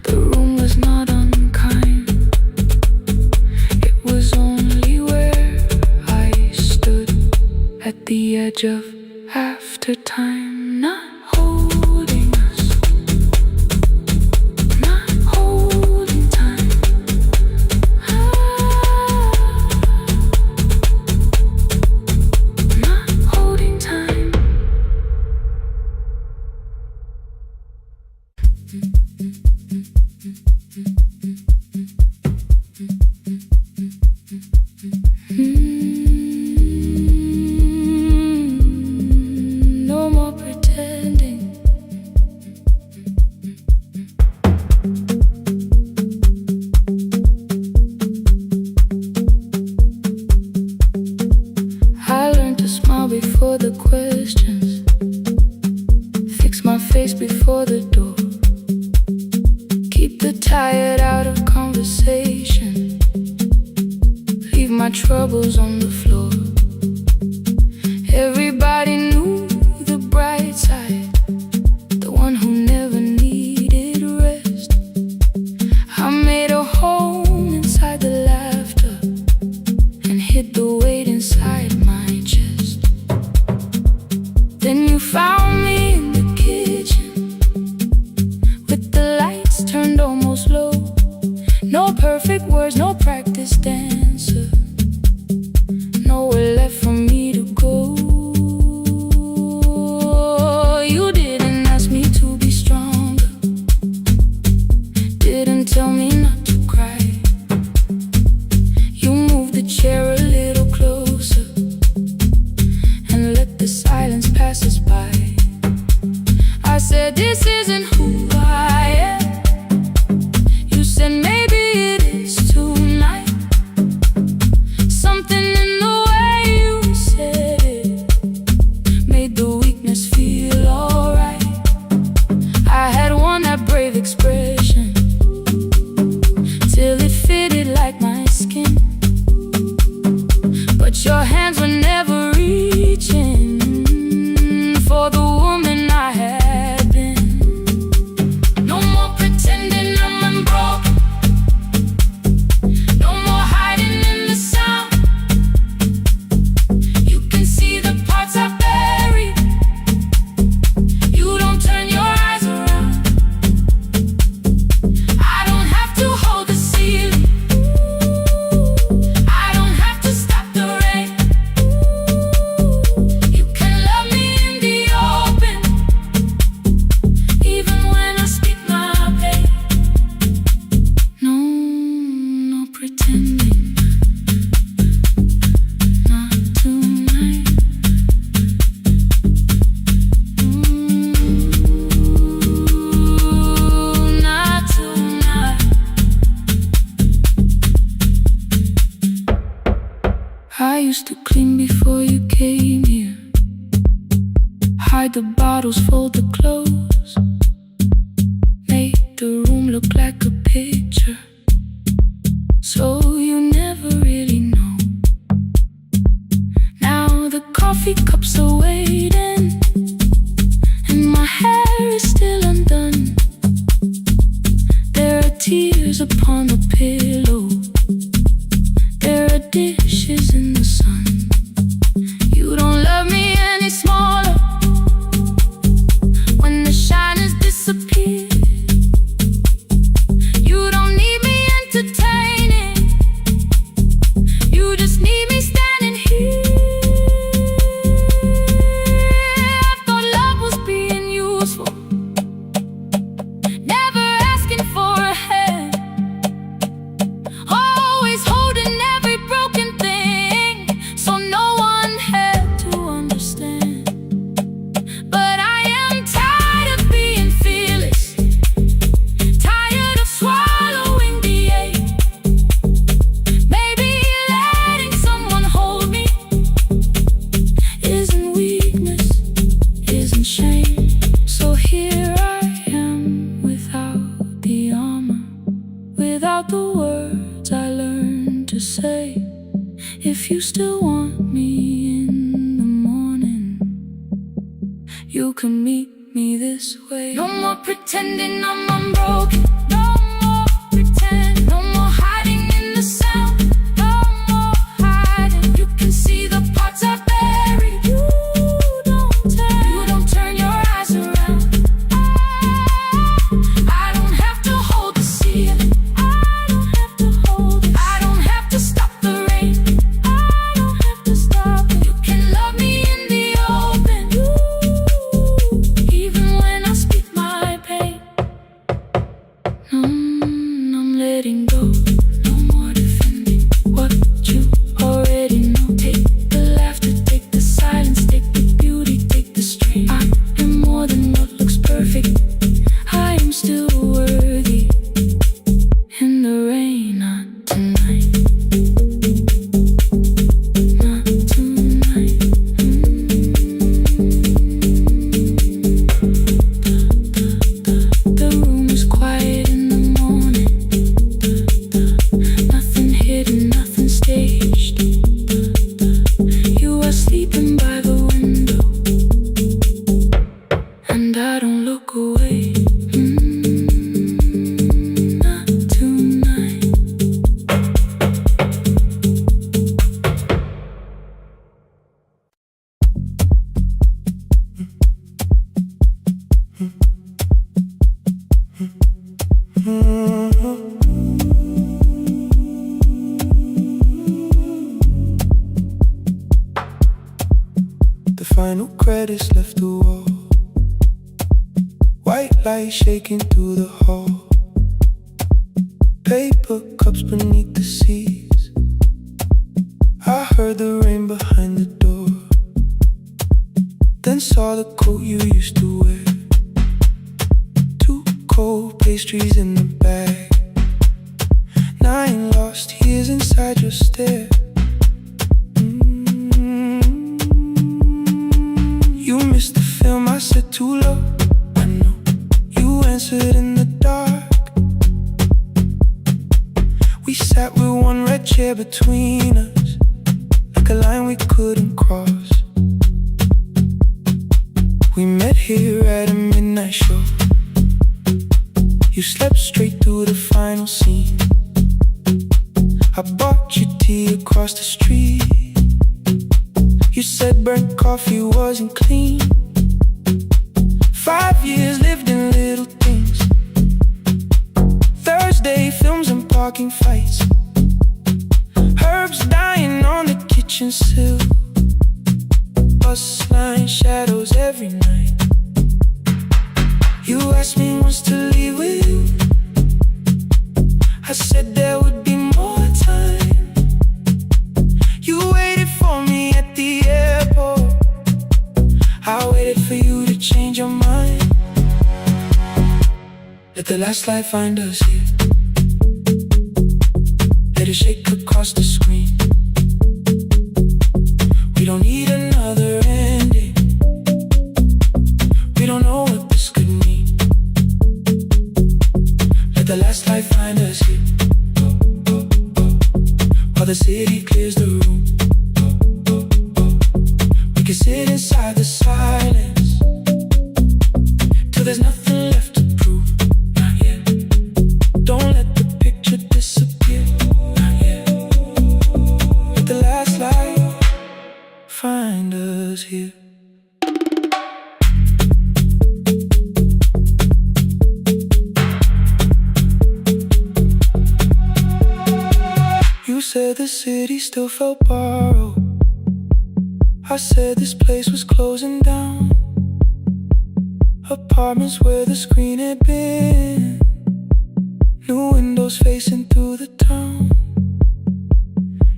the room was not unkind. It was only where I stood at the edge of after time, not holding us, not holding time. Ah. my troubles on the floor. Everybody knew the bright side, the one who never needed rest. I made a home inside the laughter and hid the weight inside my chest. Then you found me in the kitchen with the lights turned almost low. No perfect words, no practice dancer, nowhere left for me to go. You didn't ask me to be stronger, didn't tell me not to cry. You moved the chair a little closer and let the silence pass us by. I said, this isn't who I am. You said, maybe it is tonight. Something in the way you said it made the weakness feel alright. I had worn that brave expression till it fitted like my skin, but your hands were never reaching for the woman I had been. No more pretending I'm unbroken, no more hiding in the sound. You can see the parts I buried. You don't turn your eyes around. I don't have to hold the ceiling, I don't have to stop the rain. You can love me in the open, even when I speak my pain. No, no pretending, not tonight. Not tonight. I used to clean before you came here, hide the bottles, fold the clothes, make the room look like a picture, so you never really know. Now the coffee cups are waiting and my hair is still undone. There are tears upon the pillow, there are dishes in the sun. You don't love me any smaller when the shine has disappeared. You don't need me entertaining, you just need me standing here. I thought love was being useful, never asking for a hand, always holding every broken thing, so no one had to understand. But I am tired of being fearless, tired of swallowing the ache. Maybe letting someone hold me isn't weakness, isn't shame. So here I am without the armor, without the words I learned to say. If you still want me in the morning, you can meet me this way. No more pretending I'm unbroken, no more pretend, no more hiding in the sound, no more hiding. You can see the parts I buried. You don't turn your eyes around. I don't have to hold the ceiling, I don't have to hold it. I don't have to stop the rain, I don't have to stop it. You can love me in the open, even when I speak my pain. final credits left the wall. White light shaking through the hall. Paper cups beneath the seats. I heard the rain behind the door. Then saw the coat you used to wear. 2 cold pastries in the bag. 9 lost years inside your stare. You missed the film, I said too low. I know. You answered in the dark. We sat with one red chair between us, like a line we couldn't cross. We met here at a midnight show. You slept straight through the final scene. I bought you tea across the street. You said burnt coffee wasn't clean. 5 years lived in little things. Thursday films and parking fights. Herbs dying on the kitchen sill. Bus line shadows every night. You asked me once to leave with you. I said there would be more time. You waited for me at the airport. I waited for you to change your mind. Let the last light find us here. Let it shake across the screen. We don't need another ending. We don't know what this could mean. Let the last light find us here. While the city clears the room, we can sit inside the silence till there's nothing left to prove. Not yet. Don't let the picture disappear. Not yet. Let the last light find us here. You said the city still felt borrowed. I said this place was closing down. Apartments where the screen had been. New windows facing through the town.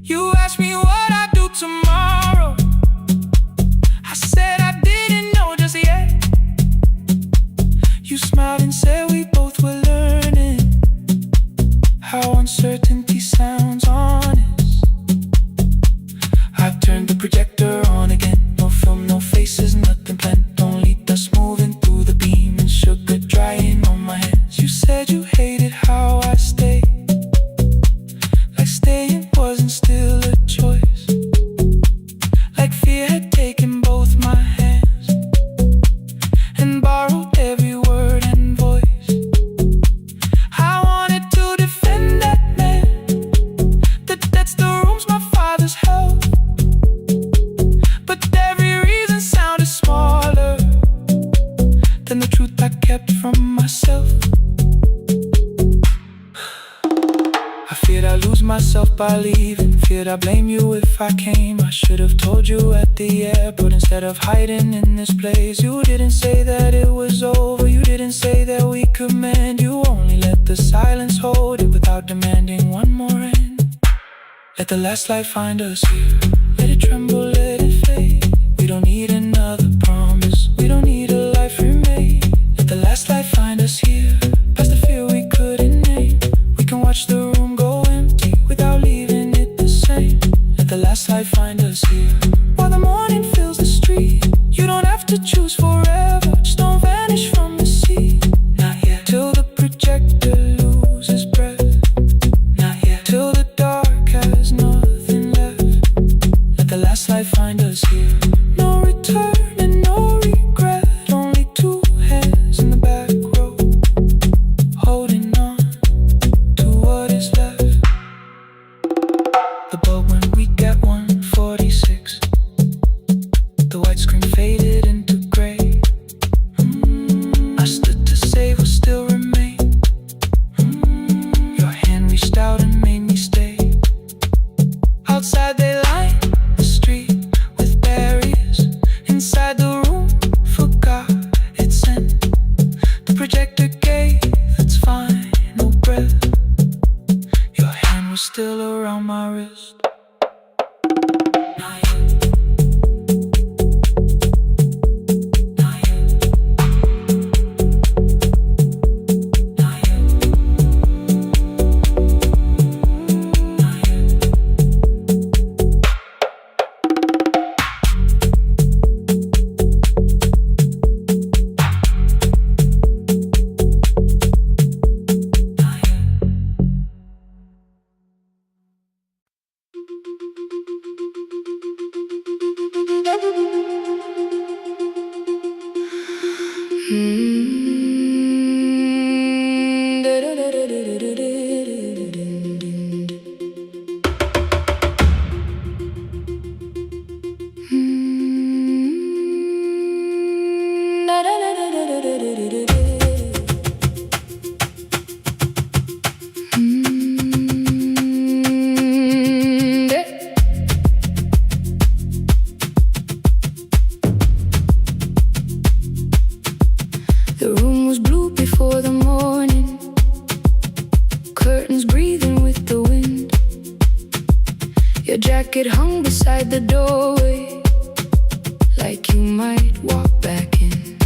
You asked me what I'd do tomorrow. I said I didn't know just yet. You smiled and said we both were learning how uncertainty sounds honest. I've turned the projector on again. No film, no faces, nothing planned. Only dust moving through the beam and sugar drying on my hands. You said you hated how I stayed, like staying wasn't still a choice. Like fear had taken both my hands and borrowed every word and voice. I wanted to defend that man, that's the rooms my father's held. But every reason sounded smaller than the truth I kept from myself. I feared I'd lose myself by leaving. Feared I'd blame you if I came. I should have told you at the airport instead of hiding in this place. You didn't say that it was over. You didn't say that we could mend. You only let the silence hold it without demanding one more end. Let the last light find us here. Let it tremble, let it fade. We don't need another promise. We don't need a life remade. Let the last light find us here. Past the fear we couldn't name. We can watch the room go empty without leaving it the same. Let the last light find us here. While the morning fills the street, you don't have to choose forever. Just don't vanish from the sea. Not yet. Till the projector loses breath. Not yet. Till the dark has nothing left. Let the last light find us here. No return and no regret. Only 2 hands in the back row, holding on to what is left. The bulb went weak at 1:46. The white screen faded into gray. I stood to save what still remained. Your hand reached out and made me stay. Outside they lined the street with barriers. Inside was still around my wrist. The room was blue before the morning, curtains breathing with the wind. Your jacket hung beside the doorway, like you might walk back in.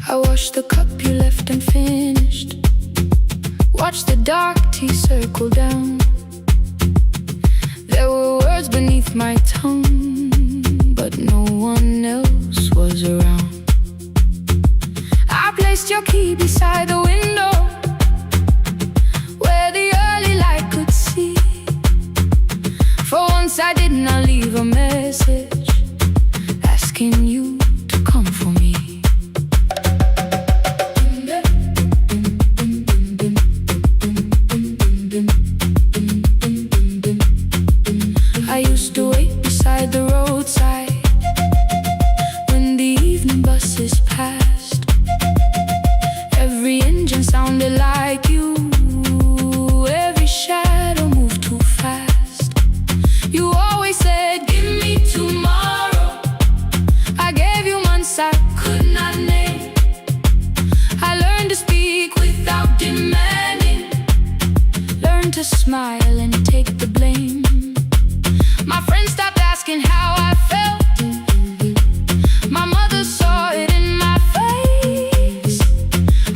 I washed the cup you left unfinished, watched the dark tea circle down. There were words beneath my tongue, but no one else was around. I placed your key beside the window, where the early light could see. For once I did not leave a message asking you to come for me. I used to wait beside the roadside when the evening buses passed. Every engine sounded like you, every shadow moved too fast. You always said, give me tomorrow. I gave you months I could not name. I learned to speak without demanding, learned to smile and take the blame. My friends stopped asking how I felt. My mother saw it in my face.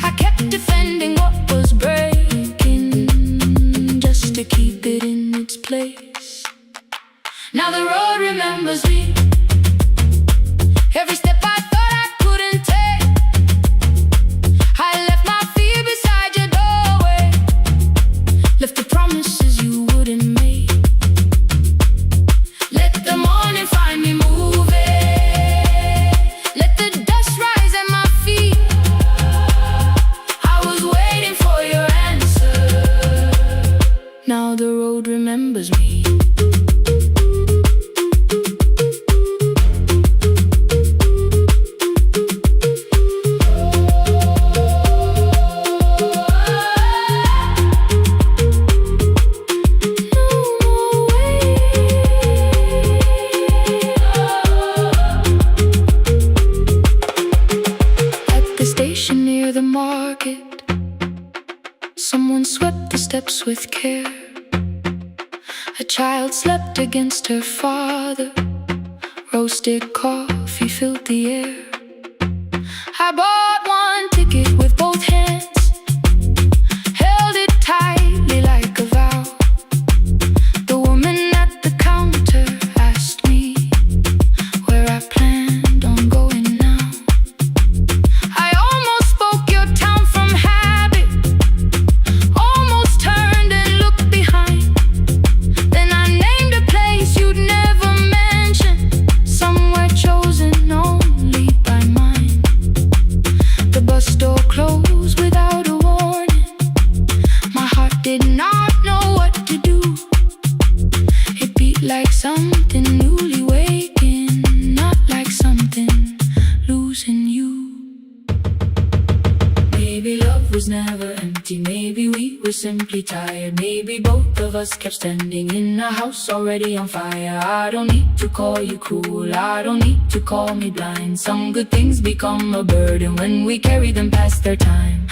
I kept defending what was breaking, just to keep it in its place. Now the road remembers me. Every step I thought I couldn't take, I left my fear beside your doorway, left the promises you wouldn't make. Let the morning find me moving, let the dust rise at my feet. I was waiting for your answer. Now the road remembers me. Near the market, someone swept the steps with care. A child slept against her father, roasted coffee filled the air. I bought one ticket with both hands, held it tightly like a vow. The woman at the counter asked me where I planned on going now. I almost spoke your town from habit, almost turned and looked behind. Then I named a place you'd never mention, somewhere chosen only by mine. The bus door closed without a warning. My heart did not know what to do. It beat like something newly waking, not like something losing you. Maybe love was never empty, maybe we were simply tired. Maybe both of us kept standing in a house already on fire. I don't need to call you cruel, I don't need to call me blind. Some good things become a burden when we carry them past their time.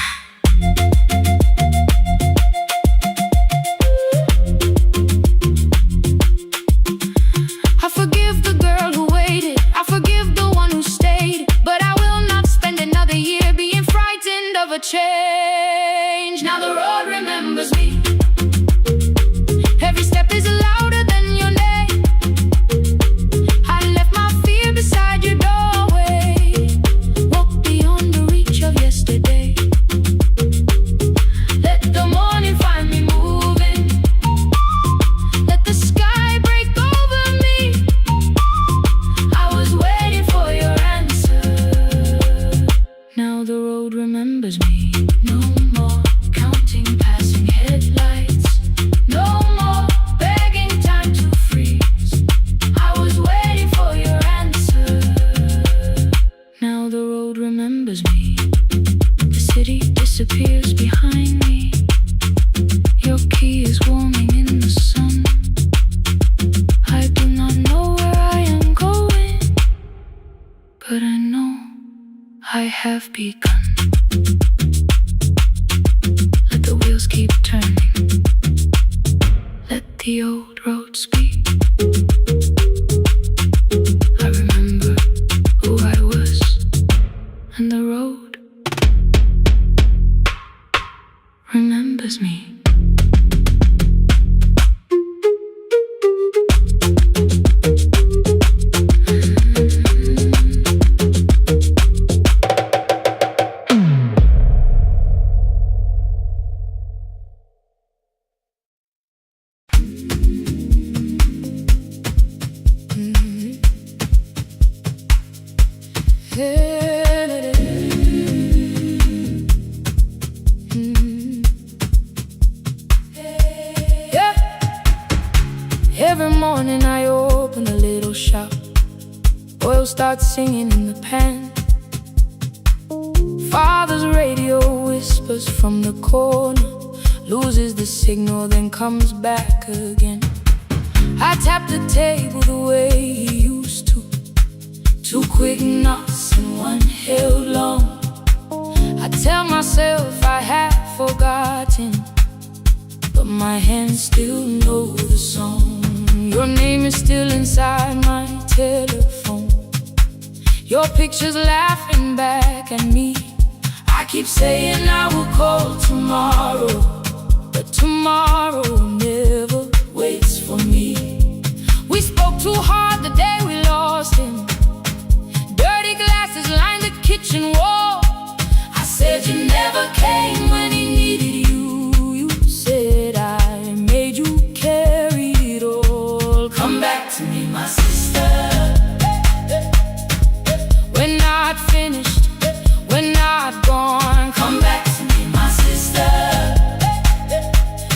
begun. Let the wheels keep turning. Let the old road speak. I remember who I was, and the road remembers me. Every morning I open a little shop. Oil starts singing in the pan. Father's radio whispers from the corner, loses the signal, then comes back again. I tap the table the way he used to. 2 quick knocks and 1 held long. I tell myself I have forgotten, but my hands still know the song. Your name is still inside my telephone. Your picture's laughing back at me. I keep saying I will call tomorrow, but tomorrow never waits for me. We spoke too hard the day we lost him. Dirty glasses lined the kitchen wall. I said you never came when he needed you. You said I made you carry it all. Come back to me, my sister. We're not finished, we're not gone. Come back to me, my sister.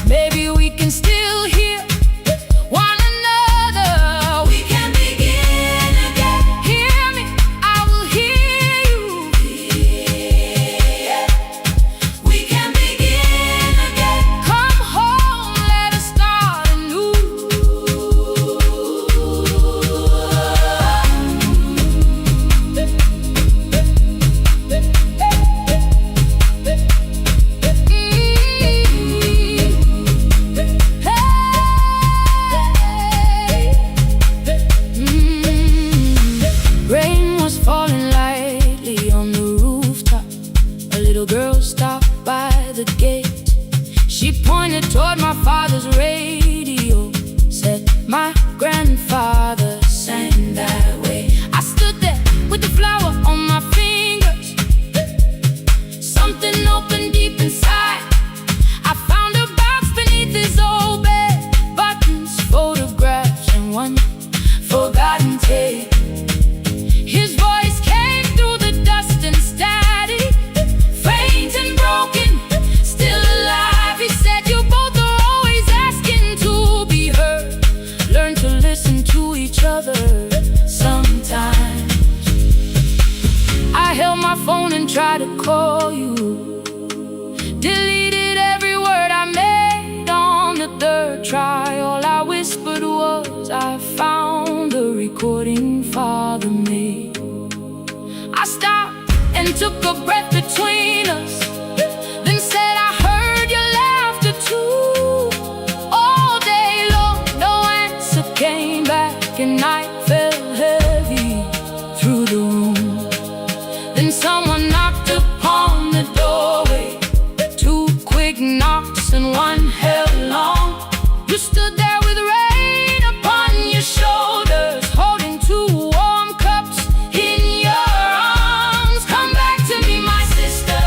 Maybe we can still hear one another. We can begin again. Hear me, I will hear you. Yeah. We can begin again. Come home, let us start anew. Rain was falling lightly on the rooftop. A little girl stopped by the gate. She pointed toward my father's radio, said my grandfather sang that way. I stood there with the flower on my fingers. Something opened deep inside. I found a box beneath his old bed, buttons, photographs, and 1 forgotten tape. His voice came through the dust and static, faint and broken, still alive. He said you both are always asking to be heard. Learn to listen to each other sometimes. I held my phone and tried to call you, deleted every word I made on the 3rd try. All I whispered was I found the recording Father made. I stopped and took a breath between us, then said I heard your laughter too. All day long, no answer came back, and night fell heavy through the room. Then someone knocked upon the doorway. 2 quick knocks and 1 held long. You stood there with rain upon your shoulders, holding 2 warm cups in your arms. Come back to me, my sister.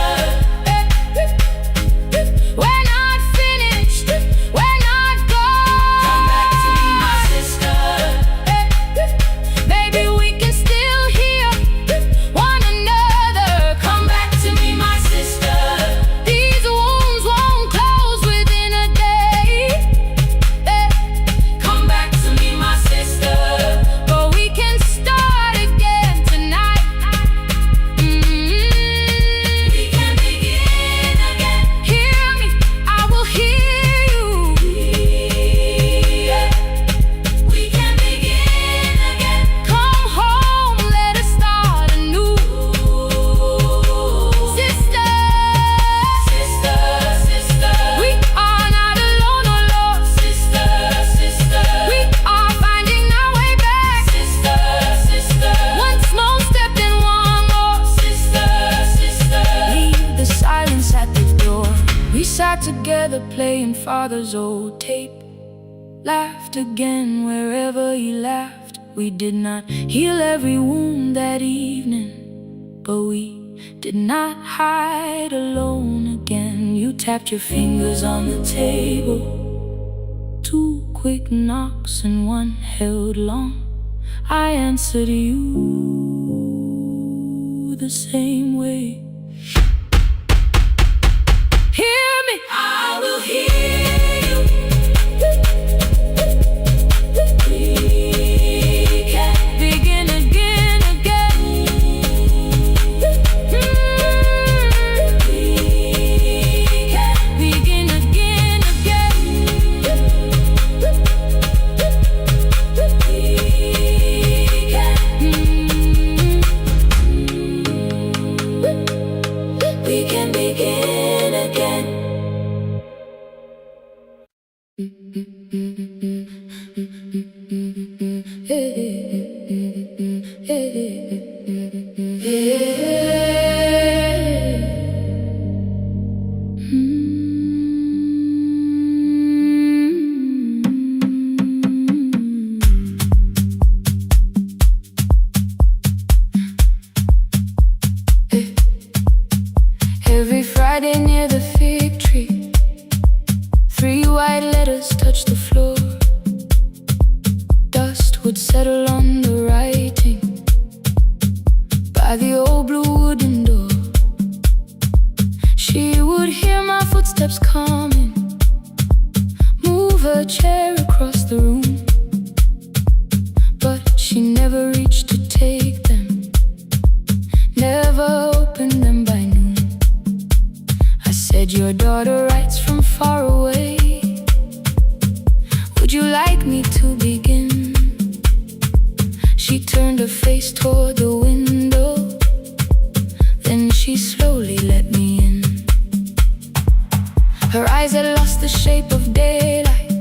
playing father's old tape. Laughed again wherever he laughed. We did not heal every wound that evening, but we did not hide alone again. You tapped your fingers on the table, 2 quick knocks and 1 held long. I answered you the same way. Hear me, I will hear you. We can begin again, again. We can begin again, again. We can begin again. Every Friday near the fig tree, 3 white letters touched the floor. Dust would settle on the writing by the old blue wooden door. She would hear my footsteps coming, move her chair across the room, but she never reached to take them, never opened them by noon. I said, your daughter writes from far away. Would you like me to begin? She turned her face toward the window, then she slowly let me in. Her eyes had lost the shape of daylight,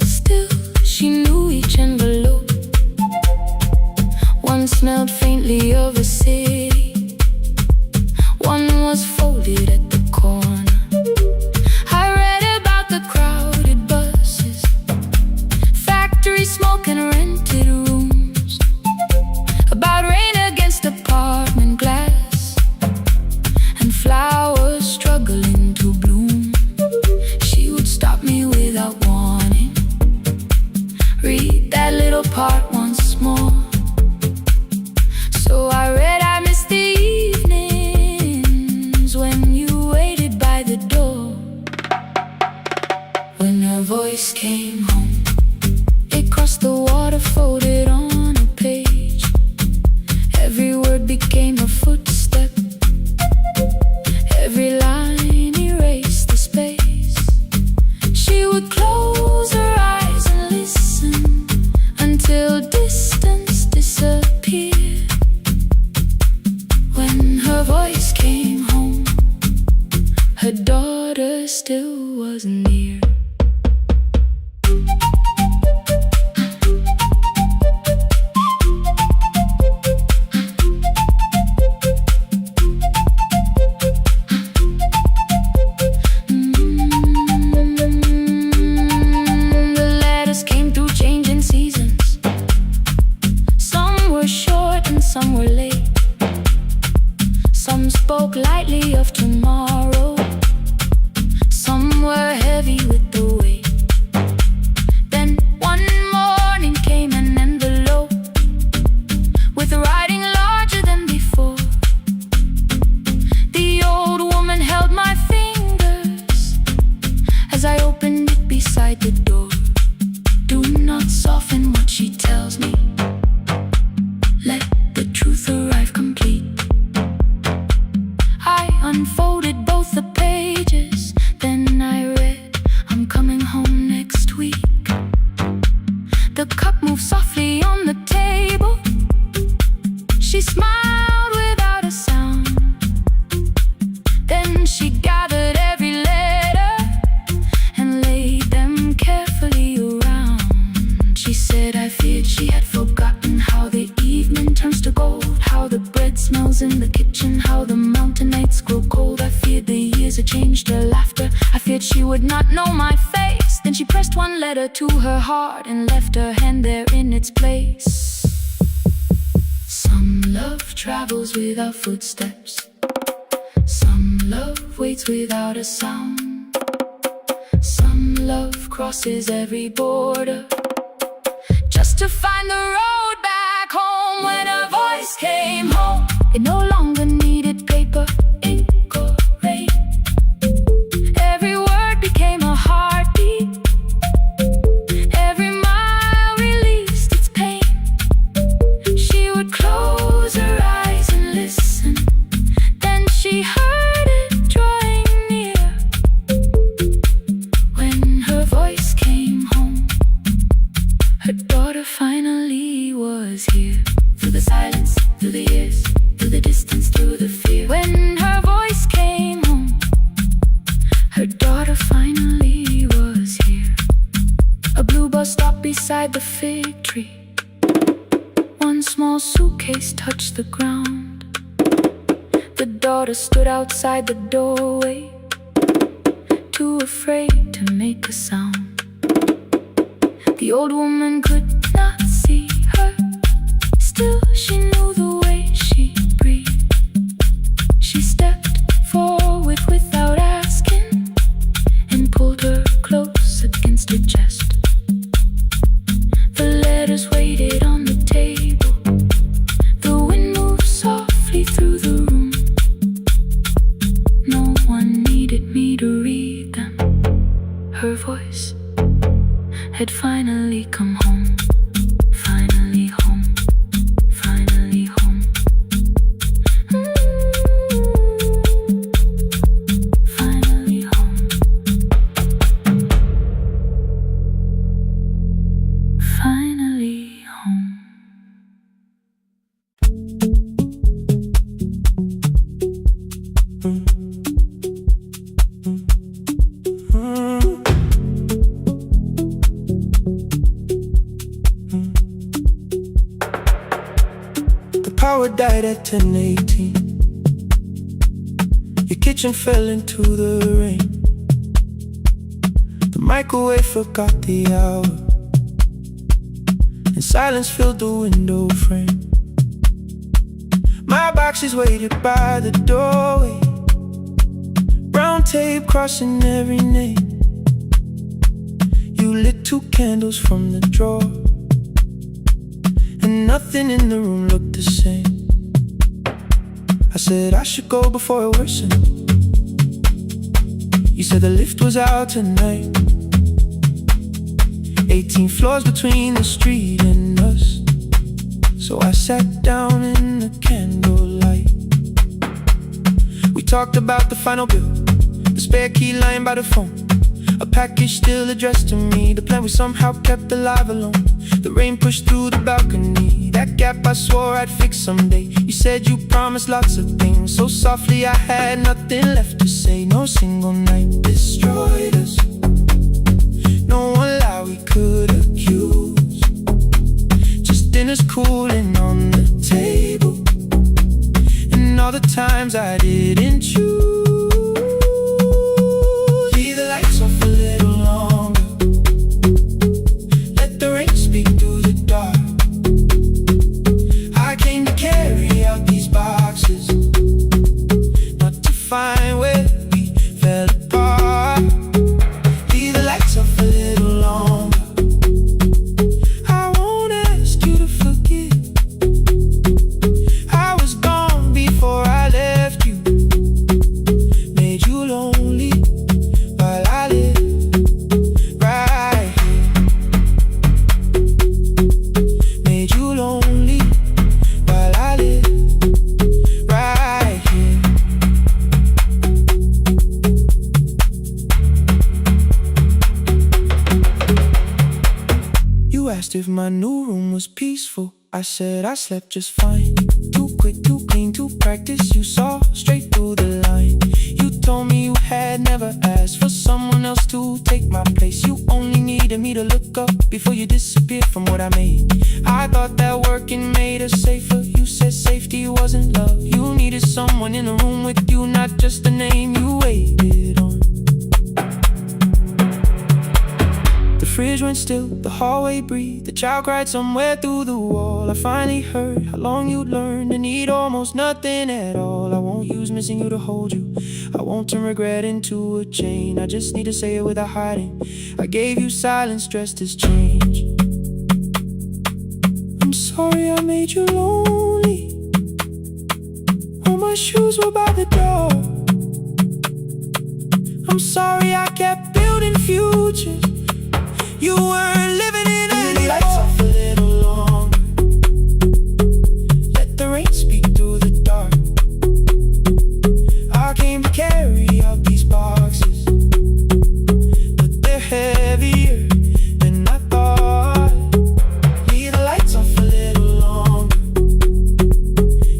still she knew each envelope. One smelled faintly of a city, one was folded at the corner. I read about the crowded buses, factory smoke and rented rooms, about rain against apartment glass and flowers struggling to bloom. She would stop me without warning, read that little part once more. So I read, I missed the evenings when you waited by the door. When her voice came home, it crossed the water, folded on a page. Every word became a footstep, every line erased the space. She would close her eyes and listen until distance disappeared. When her voice came home, her daughter still wasn't near. The letters came through changing seasons. Some were short and some were late. Some spoke lightly of tomorrow, some were heavy with the weight. Then one morning came an envelope with writing larger than before. The old woman held my fingers as I opened it beside the door. Do not soften what she tells me, let the truth arrive complete. I unfolded both the pages, then I read, I'm coming home next week. The cup moved softly on the table. She smiled without a sound. Then she gathered every letter and laid them carefully letter to her heart and left her hand there in its place. Some love travels without footsteps. Some love waits without a sound. Some love crosses every border just to find the road back home. When her voice came home, it no longer needed paper, ink or rain. Every word became a heartbeat. Every mile released its pain. She would close her eyes and listen. Then she heard it drawing near. When her voice came home, her daughter finally was here. Through the silence, through the years, through the distance, through the fear. When her voice came home, her daughter finally was here. A blue bus stopped beside the fig tree. One small suitcase touched the ground. The daughter stood outside the doorway, too afraid to make a sound. The old woman could not see her. Still, she knew the way she breathed. She stepped forward without asking and pulled her close against her chest. The letters waited on the table. The wind moved softly through the room. No one needed me to read them. Her voice had finally come home. Finally home. Finally home. Finally home. Finally home. The power died at 10:18. Your kitchen fell into the rain. The microwave forgot the hour, and silence filled the window frame. My boxes waited by the doorway, brown tape crossing every name. You lit 2 candles from the drawer, and nothing in the room looked the same. I said I should go before it worsened. You said the lift was out tonight. 18 floors between the street and us. So I sat down in the candlelight. We talked about the final bill, the spare key lying by the phone, a package still addressed to me, the plan we somehow kept alive alone. The rain pushed through the balcony, that gap I swore I'd fix someday. You said you promised lots of things, so softly I had nothing left to say. No single night destroyed us, no one lie we could accuse. Just dinners cooling on the table, and all the times I didn't choose. Leave the lights off a little longer, let the rain speak through the dark. I came to carry out these boxes, not to find where we fell apart. Leave the lights off a little longer. I won't ask you to forget. I was gone before I left you, made you lonely while I lived right here. Made you lonely while I lived right here. You asked if my new room was peaceful. I said I slept just fine. Too quick, too clean, too practiced. You saw straight through the line. You told me you had never asked for someone else to take my place. You only needed me to look up before you disappeared from what I made. I thought that working made us safer. You said safety wasn't love. You needed someone in the room with you, not just a name you waited on. fridge went still, the hallway breathed. The child cried somewhere through the wall. I finally heard how long you'd learned to need almost nothing at all. I won't use missing you to hold you. I won't turn regret into a chain. I just need to say it without hiding. I gave you silence dressed as change. I'm sorry I made you lonely. All my shoes were by the door. I'm sorry I kept building futures. You weren't living in any lights off a little longer. Let the rain speak through the dark. I came to carry out these boxes, but they're heavier than I thought. Leave the lights off a little longer.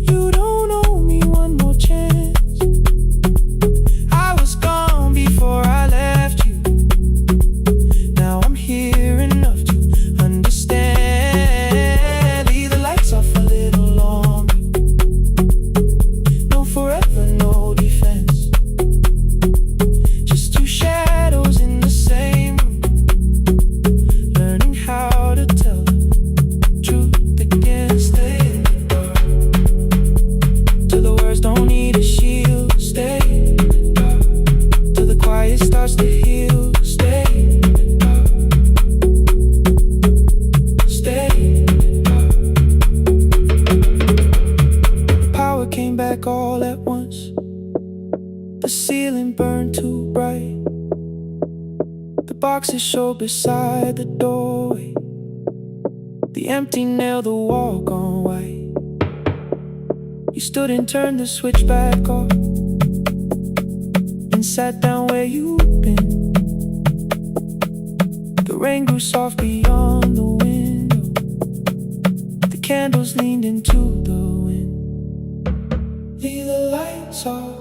You don't owe me one more chance. I was gone before I left you. Now I'm here enough to understand. Leave the lights off a little longer. No forever, no defense. Just two shadows in the same room, learning how to tell the truth against the dark. Till the words don't need a shield. Stay in the dark. Till the quiet starts to heal. Stay in the dark. Stay in the dark. The power came back all at once. The ceiling burned too bright. The boxes showed beside the doorway. The empty nail, the wall gone white. You stood and turned the switch back off, and sat down where you'd been. The rain grew soft beyond the window. The candles leaned into the wind. Leave the lights off.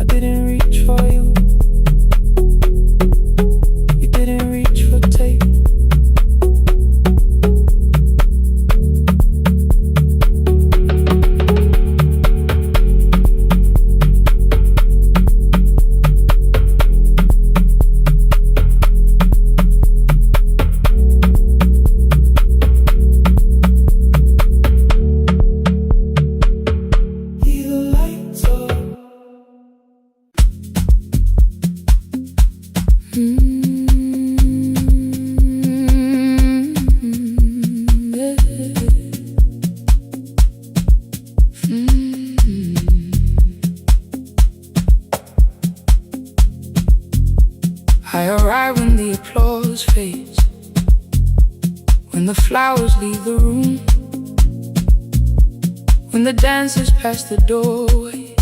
I didn't reach for you. You didn't reach for tape. Leave the lights off. I arrive when the applause fades, when the flowers leave the room, when the dancers pass the doorway,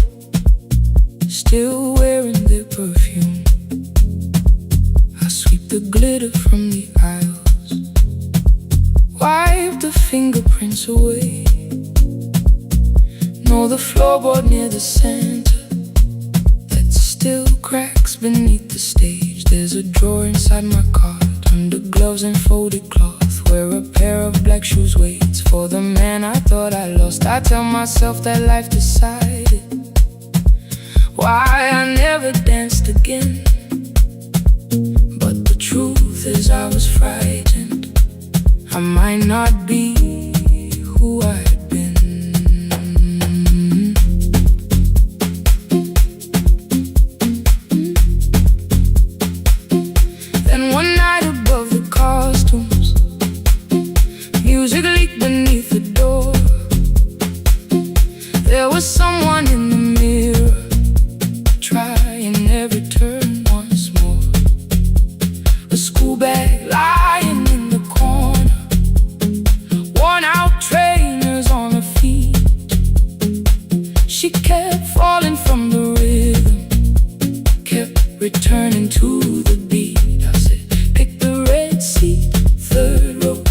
still wearing their perfume. I sweep the glitter from the aisles, wipe the fingerprints away. Know the floorboard near the center that still cracks beneath the stage. There's a drawer inside my cart, under gloves and folded cloth, where a pair of black shoes waits for the man I thought I lost. I tell myself that life decided why I never danced again. But the truth is I was frightened. I might not be who I had been. Then one night above the costumes, music leaked beneath the door. There was someone in the mirror, trying every turn once more. A school bag lying in the corner, worn out trainers on her feet. She kept falling from the rhythm, kept returning to the beat. I said, pick the red seat, third row.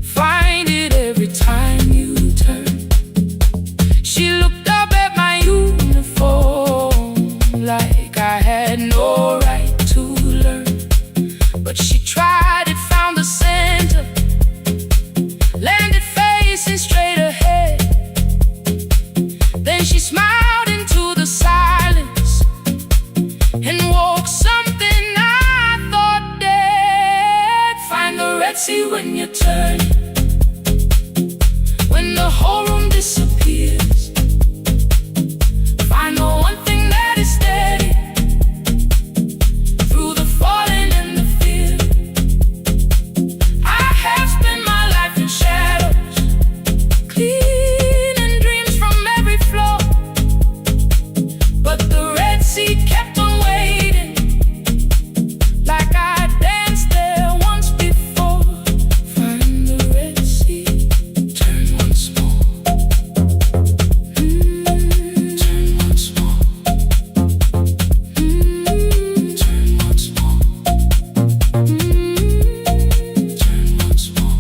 Find it every time you turn. She looked up at my uniform like I had no right to learn. But she tried it, found the center, landed facing straight ahead. Then she smiled into the silence and woke some Sea when you turn it, when the whole room disappears. Find the one thing that is steady through the falling and the fear. I have spent my life in shadows, cleaning dreams from every floor, but the Red Sea kept on waiting, like I danced there once before. Find the Red Sea, turn once more. Turn once more. Turn once more. Turn once more.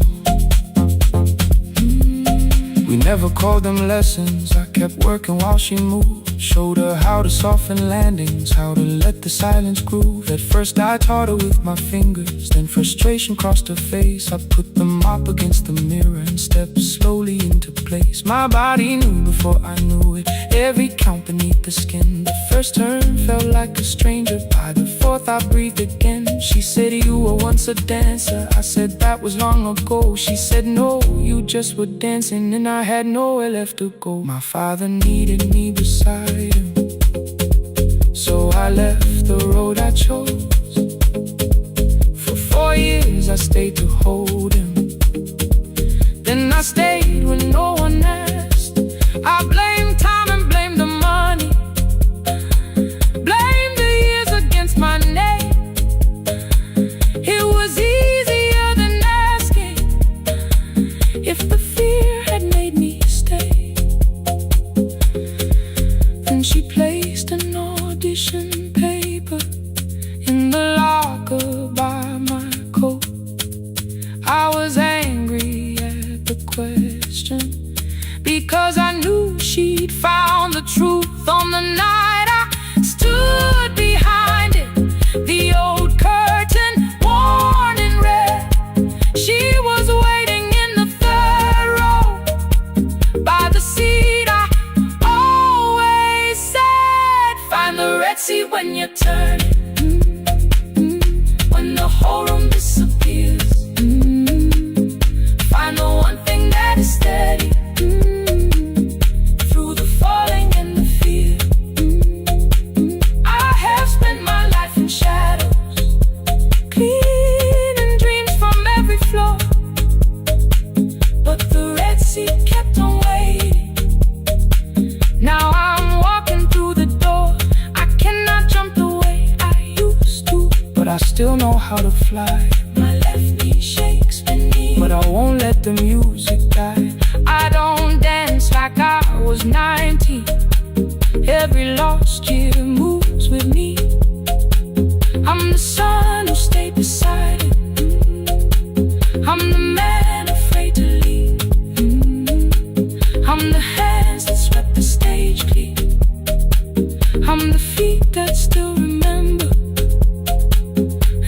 We never called them lessons. I kept working while she moved. Showed her how to soften landings, how to let the silence groove. At first I taught her with my fingers, then frustration crossed her face. I put them up against the mirror and stepped slowly into place. My body knew before I knew it, every count beneath the skin. The first turn felt like a stranger, by the fourth I breathed again. She said, you were once a dancer. I said, that was long ago. She said, no, you just were dancing, and I had nowhere left to go. My father needed me beside him, so I left the road I chose. For 4 years I stayed to hold him, then I stayed when no one asked. I blamed time and blamed the money, blamed the years against my name. It was easier than asking if the fear had made me stay. Then she placed an audition paper in the locker by my coat. I was angry at the question, because I knew she'd found the truth on the night I stood behind it. The old curtain, worn in red. She was waiting in the third row by the seat I always said. Find the Red Sea when you turn it, when the whole room disappears. Find the one thing that is steady through the falling and the fear. I have spent my life in shadows, cleaning dreams from every floor, but the Red Sea kept on waiting. Now I'm walking through the door. I cannot jump the way I used to, but I still know how to fly. My left knee shakes beneath, but I won't let the music die. I don't dance like I was 19. Every lost year moves with me. I'm the son who stayed beside it. I'm the man afraid to leave. I'm the hands that swept the stage clean. I'm the feet that still remember,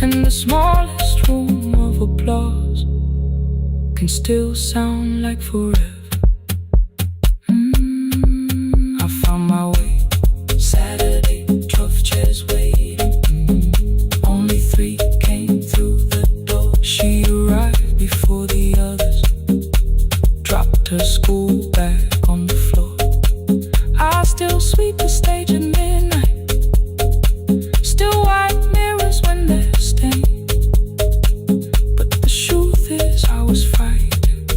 and the smallest room of applause can still sound like forever. I found my way. Saturday, 12 chairs waiting. Only 3 came through the door. She arrived before the others, dropped her school bag on the floor. I still sweep the stage at midnight, still wipe mirrors when they're stained. But the truth is I was frightened.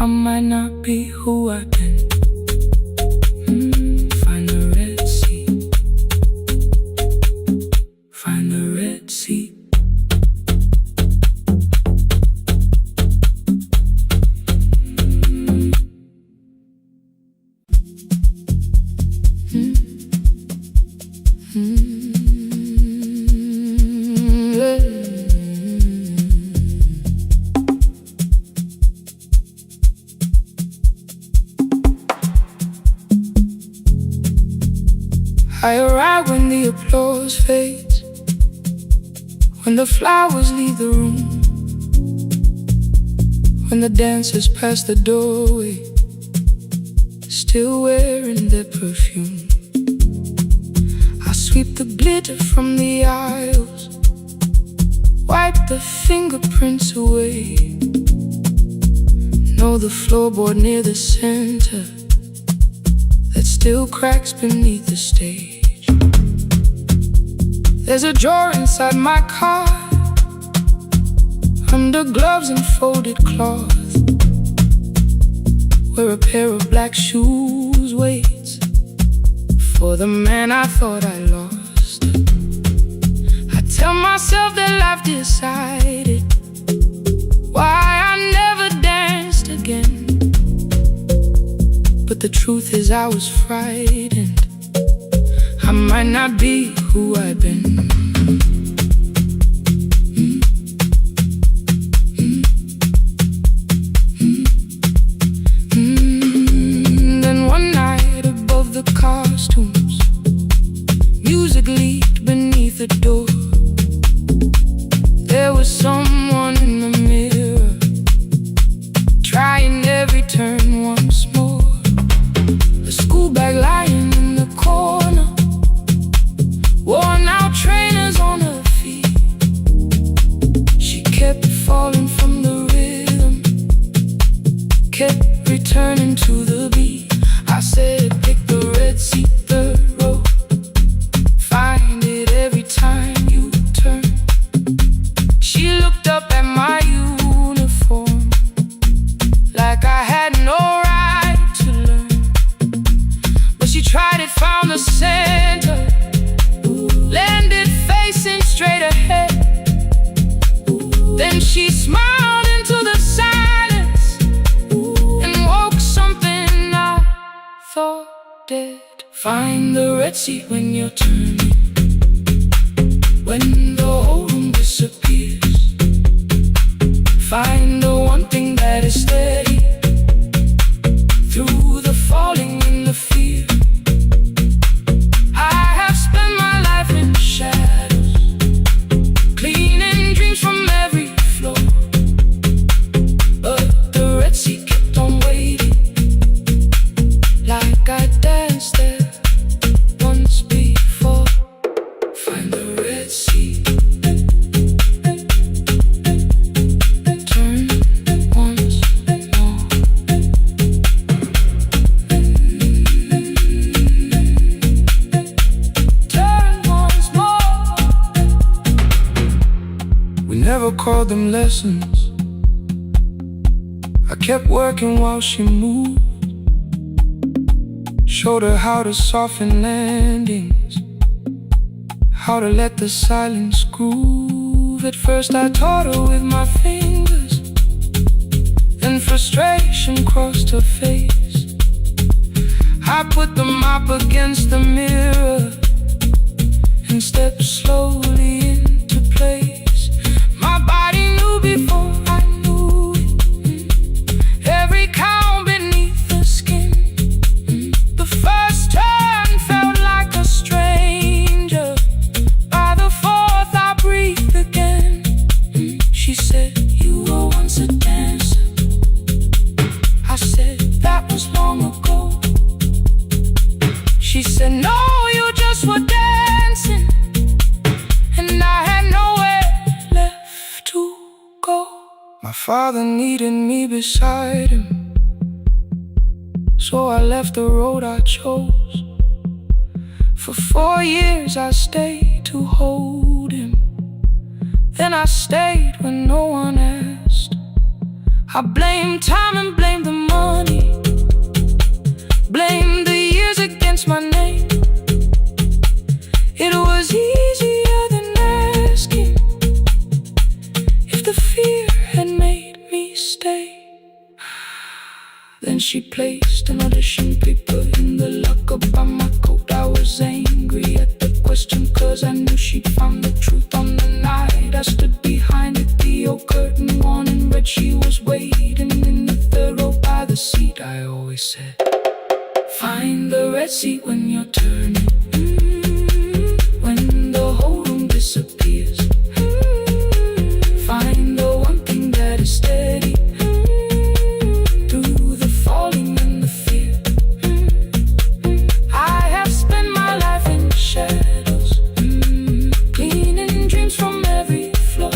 I might not be who I've been. Find the Red Sea. Find the Red Sea. I arrive when the applause fades, when the flowers leave the room, when the dancers pass the doorway, still wearing their perfume. I sweep the glitter from the aisles, wipe the the fingerprints away. Know the floorboard near the center that still cracks beneath the stage. There's a drawer inside my car, under gloves and folded cloth, where a pair of black shoes waits for the man I thought I lost. I tell myself that life decided why I never danced again, but the truth is I was frightened. I might not be who I've been. Then one night above the costumes, music leaked beneath the door. There was someone in the mirror, trying every turn once more. A school bag lying in the corner, worn out trainers on her feet. She kept falling from the rhythm, kept returning to the beat. I said, pick the red seat, third row, find it every time you turn. She looked up at my uniform like I had no right to learn, but she tried it, found the center, landed facing straight ahead. Then she smiled into the silence and woke something I thought dead. Find the red seat when you're turning, when the whole room disappears. Find the one thing that is steady through the falling and the fear. I have spent my life in shadows, cleaning dreams from every floor, but the red seat kept on waiting, like I danced there once before. Find the red seat, turn once more. Turn once more. We never called them lessons. I kept working while she moved, showed her how to soften landings, how to let the silence groove. At first I taught her with my fingers, then frustration crossed her face. I put the mop against the mirror and stepped slowly into place. My body knew before I knew it, every count beneath the skin. The first turn felt like a stranger, by the fourth I breathed again. She said, you were once a dancer. I said, that was long ago. She said, no, you just were dancing, and I had nowhere left to go. My father needed me beside him, so I left the road I chose. For 4 years I stayed to hold him, then I stayed when no one asked. I blamed time and blamed the money, blamed the years against my name. It was easier than asking if the fear had made me stay. Then she placed an audition paper in the locker by my coat. I was angry at the question, cause I knew she'd found the truth on the night I stood behind it. The old curtain worn in red, she was waiting in the third row by the seat. I always said, find the red seat when you're turning, when the whole room disappears. Find the one thing that is steady through the falling and the fear. I have spent my life in shadows, cleaning dreams from every floor.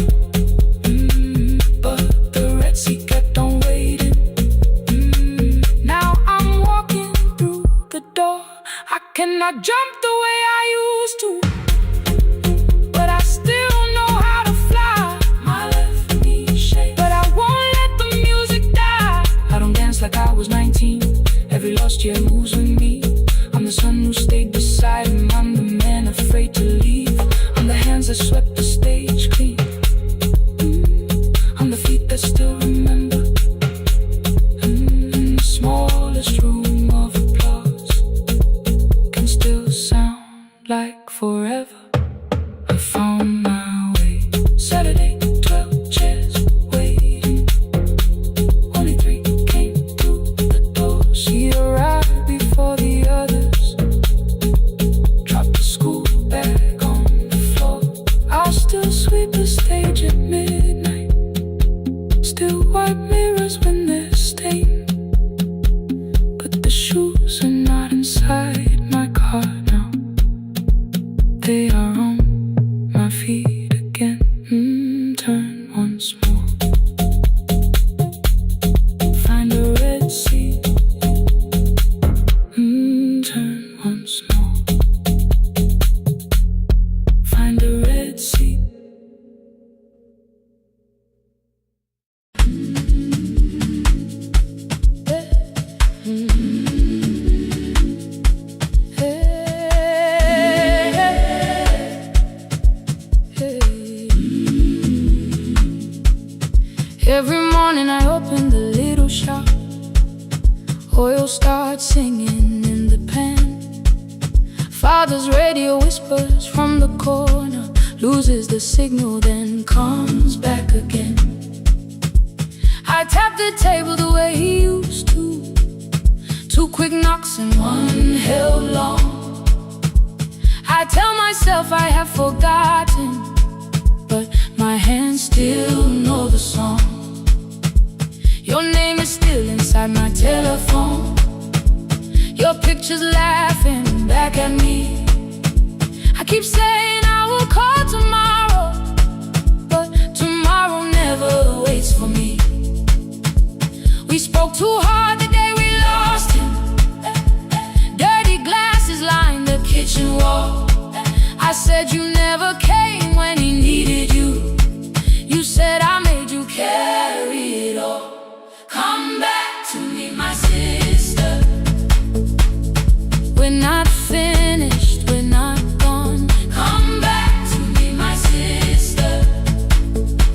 hands that swept the stage clean. On the feet that still remember. The smallest room of applause can still sound like forever. I found my way. Saturday, 12 chairs waiting. Only 3 came through the door. She arrived before the others. Dropped the school bag on the floor. I'll still sweep the stage at midnight. Still wipe mirrors when they're stained. But the shoes are not inside my car now. They are on my feet again. Turn once more. Find a red seat. Turn once more. Find a red seat. Every morning I open the little shop. Oil starts singing in the pan. Father's radio whispers from the corner, loses the signal, then comes back again. I tap the table the way he used to. 2 quick knocks and 1 held long. I tell myself I have forgotten, but my hands still know the song. Your name is still inside my telephone. Your picture's laughing back at me. I keep saying I will call tomorrow, but tomorrow never waits for me. We spoke too hard the day we lost him. Dirty glasses lined the kitchen wall. I said you never came when he needed you. You said I made you carry it all. Come back to me, my sister. We're not finished, we're not gone. Come back to me, my sister.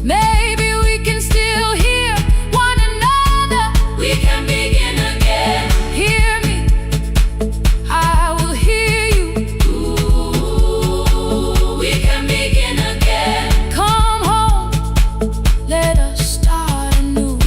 Maybe we can still hear one another. We can begin again. Hear me, I will hear you. Ooh, we can begin again. Come home, let us start anew.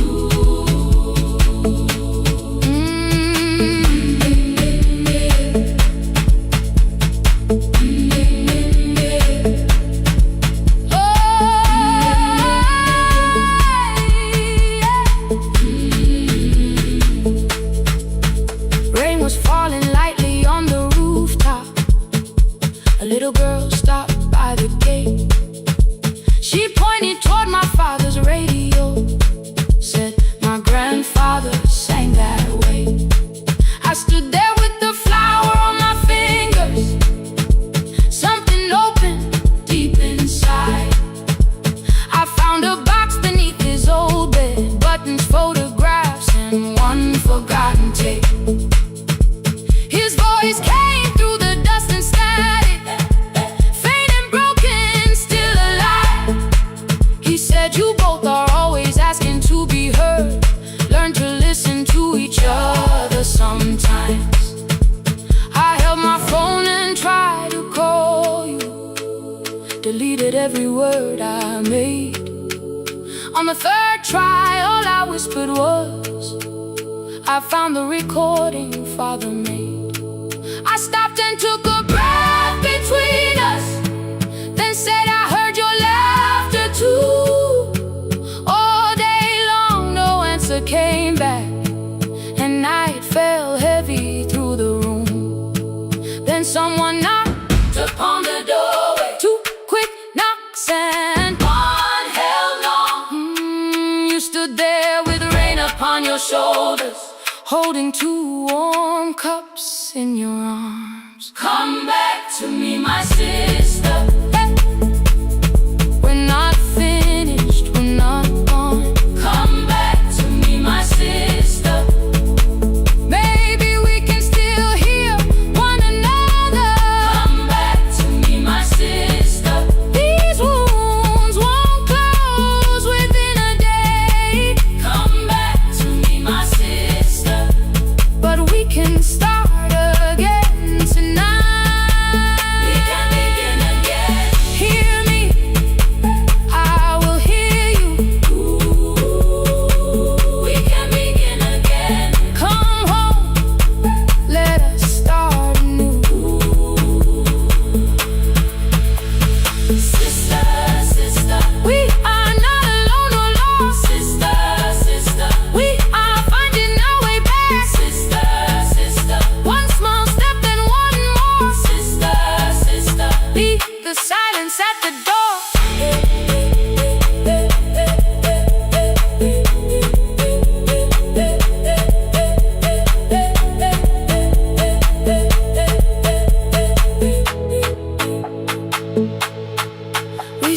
Rain was falling lightly on the rooftop. A little girl stopped by the gate. She pointed toward my father's radio. Said my grandfather sang that way. I stood there with the flower on my fingers. Something opened deep inside. I found a box beneath his old bed. Buttons, photographs, and 1 forgotten tape. His voice came through the dust and static. Faint and broken, still alive. He said you both are always asking to be heard. Learn to listen to each other sometimes. I held my phone and tried to call you. Deleted every word I made. On the 3rd try, all I whispered was, I found the recording Father made. I stopped and took a breath between us, then said I heard your laughter too. All day long no answer came back, and night fell heavy through the room. Then someone knocked upon the doorway. 2 quick knocks and 1 held long. You stood there with rain upon your shoulders, holding 2 warm cups in your arms. Come back to me, my sister. Hey. We're not finished, we're not gone. Come back to me, my sister. Maybe we can still hear one another. Come back to me, my sister.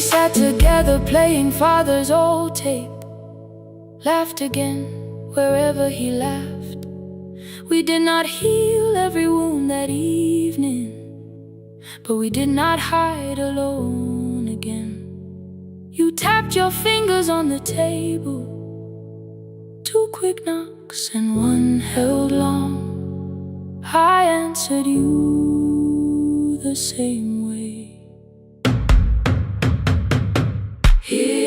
We sat together playing father's old tape, laughed again wherever he laughed. We did not heal every wound that evening, but we did not hide alone again. You tapped your fingers on the table, 2 quick knocks and 1 held long. I answered you the same way. Here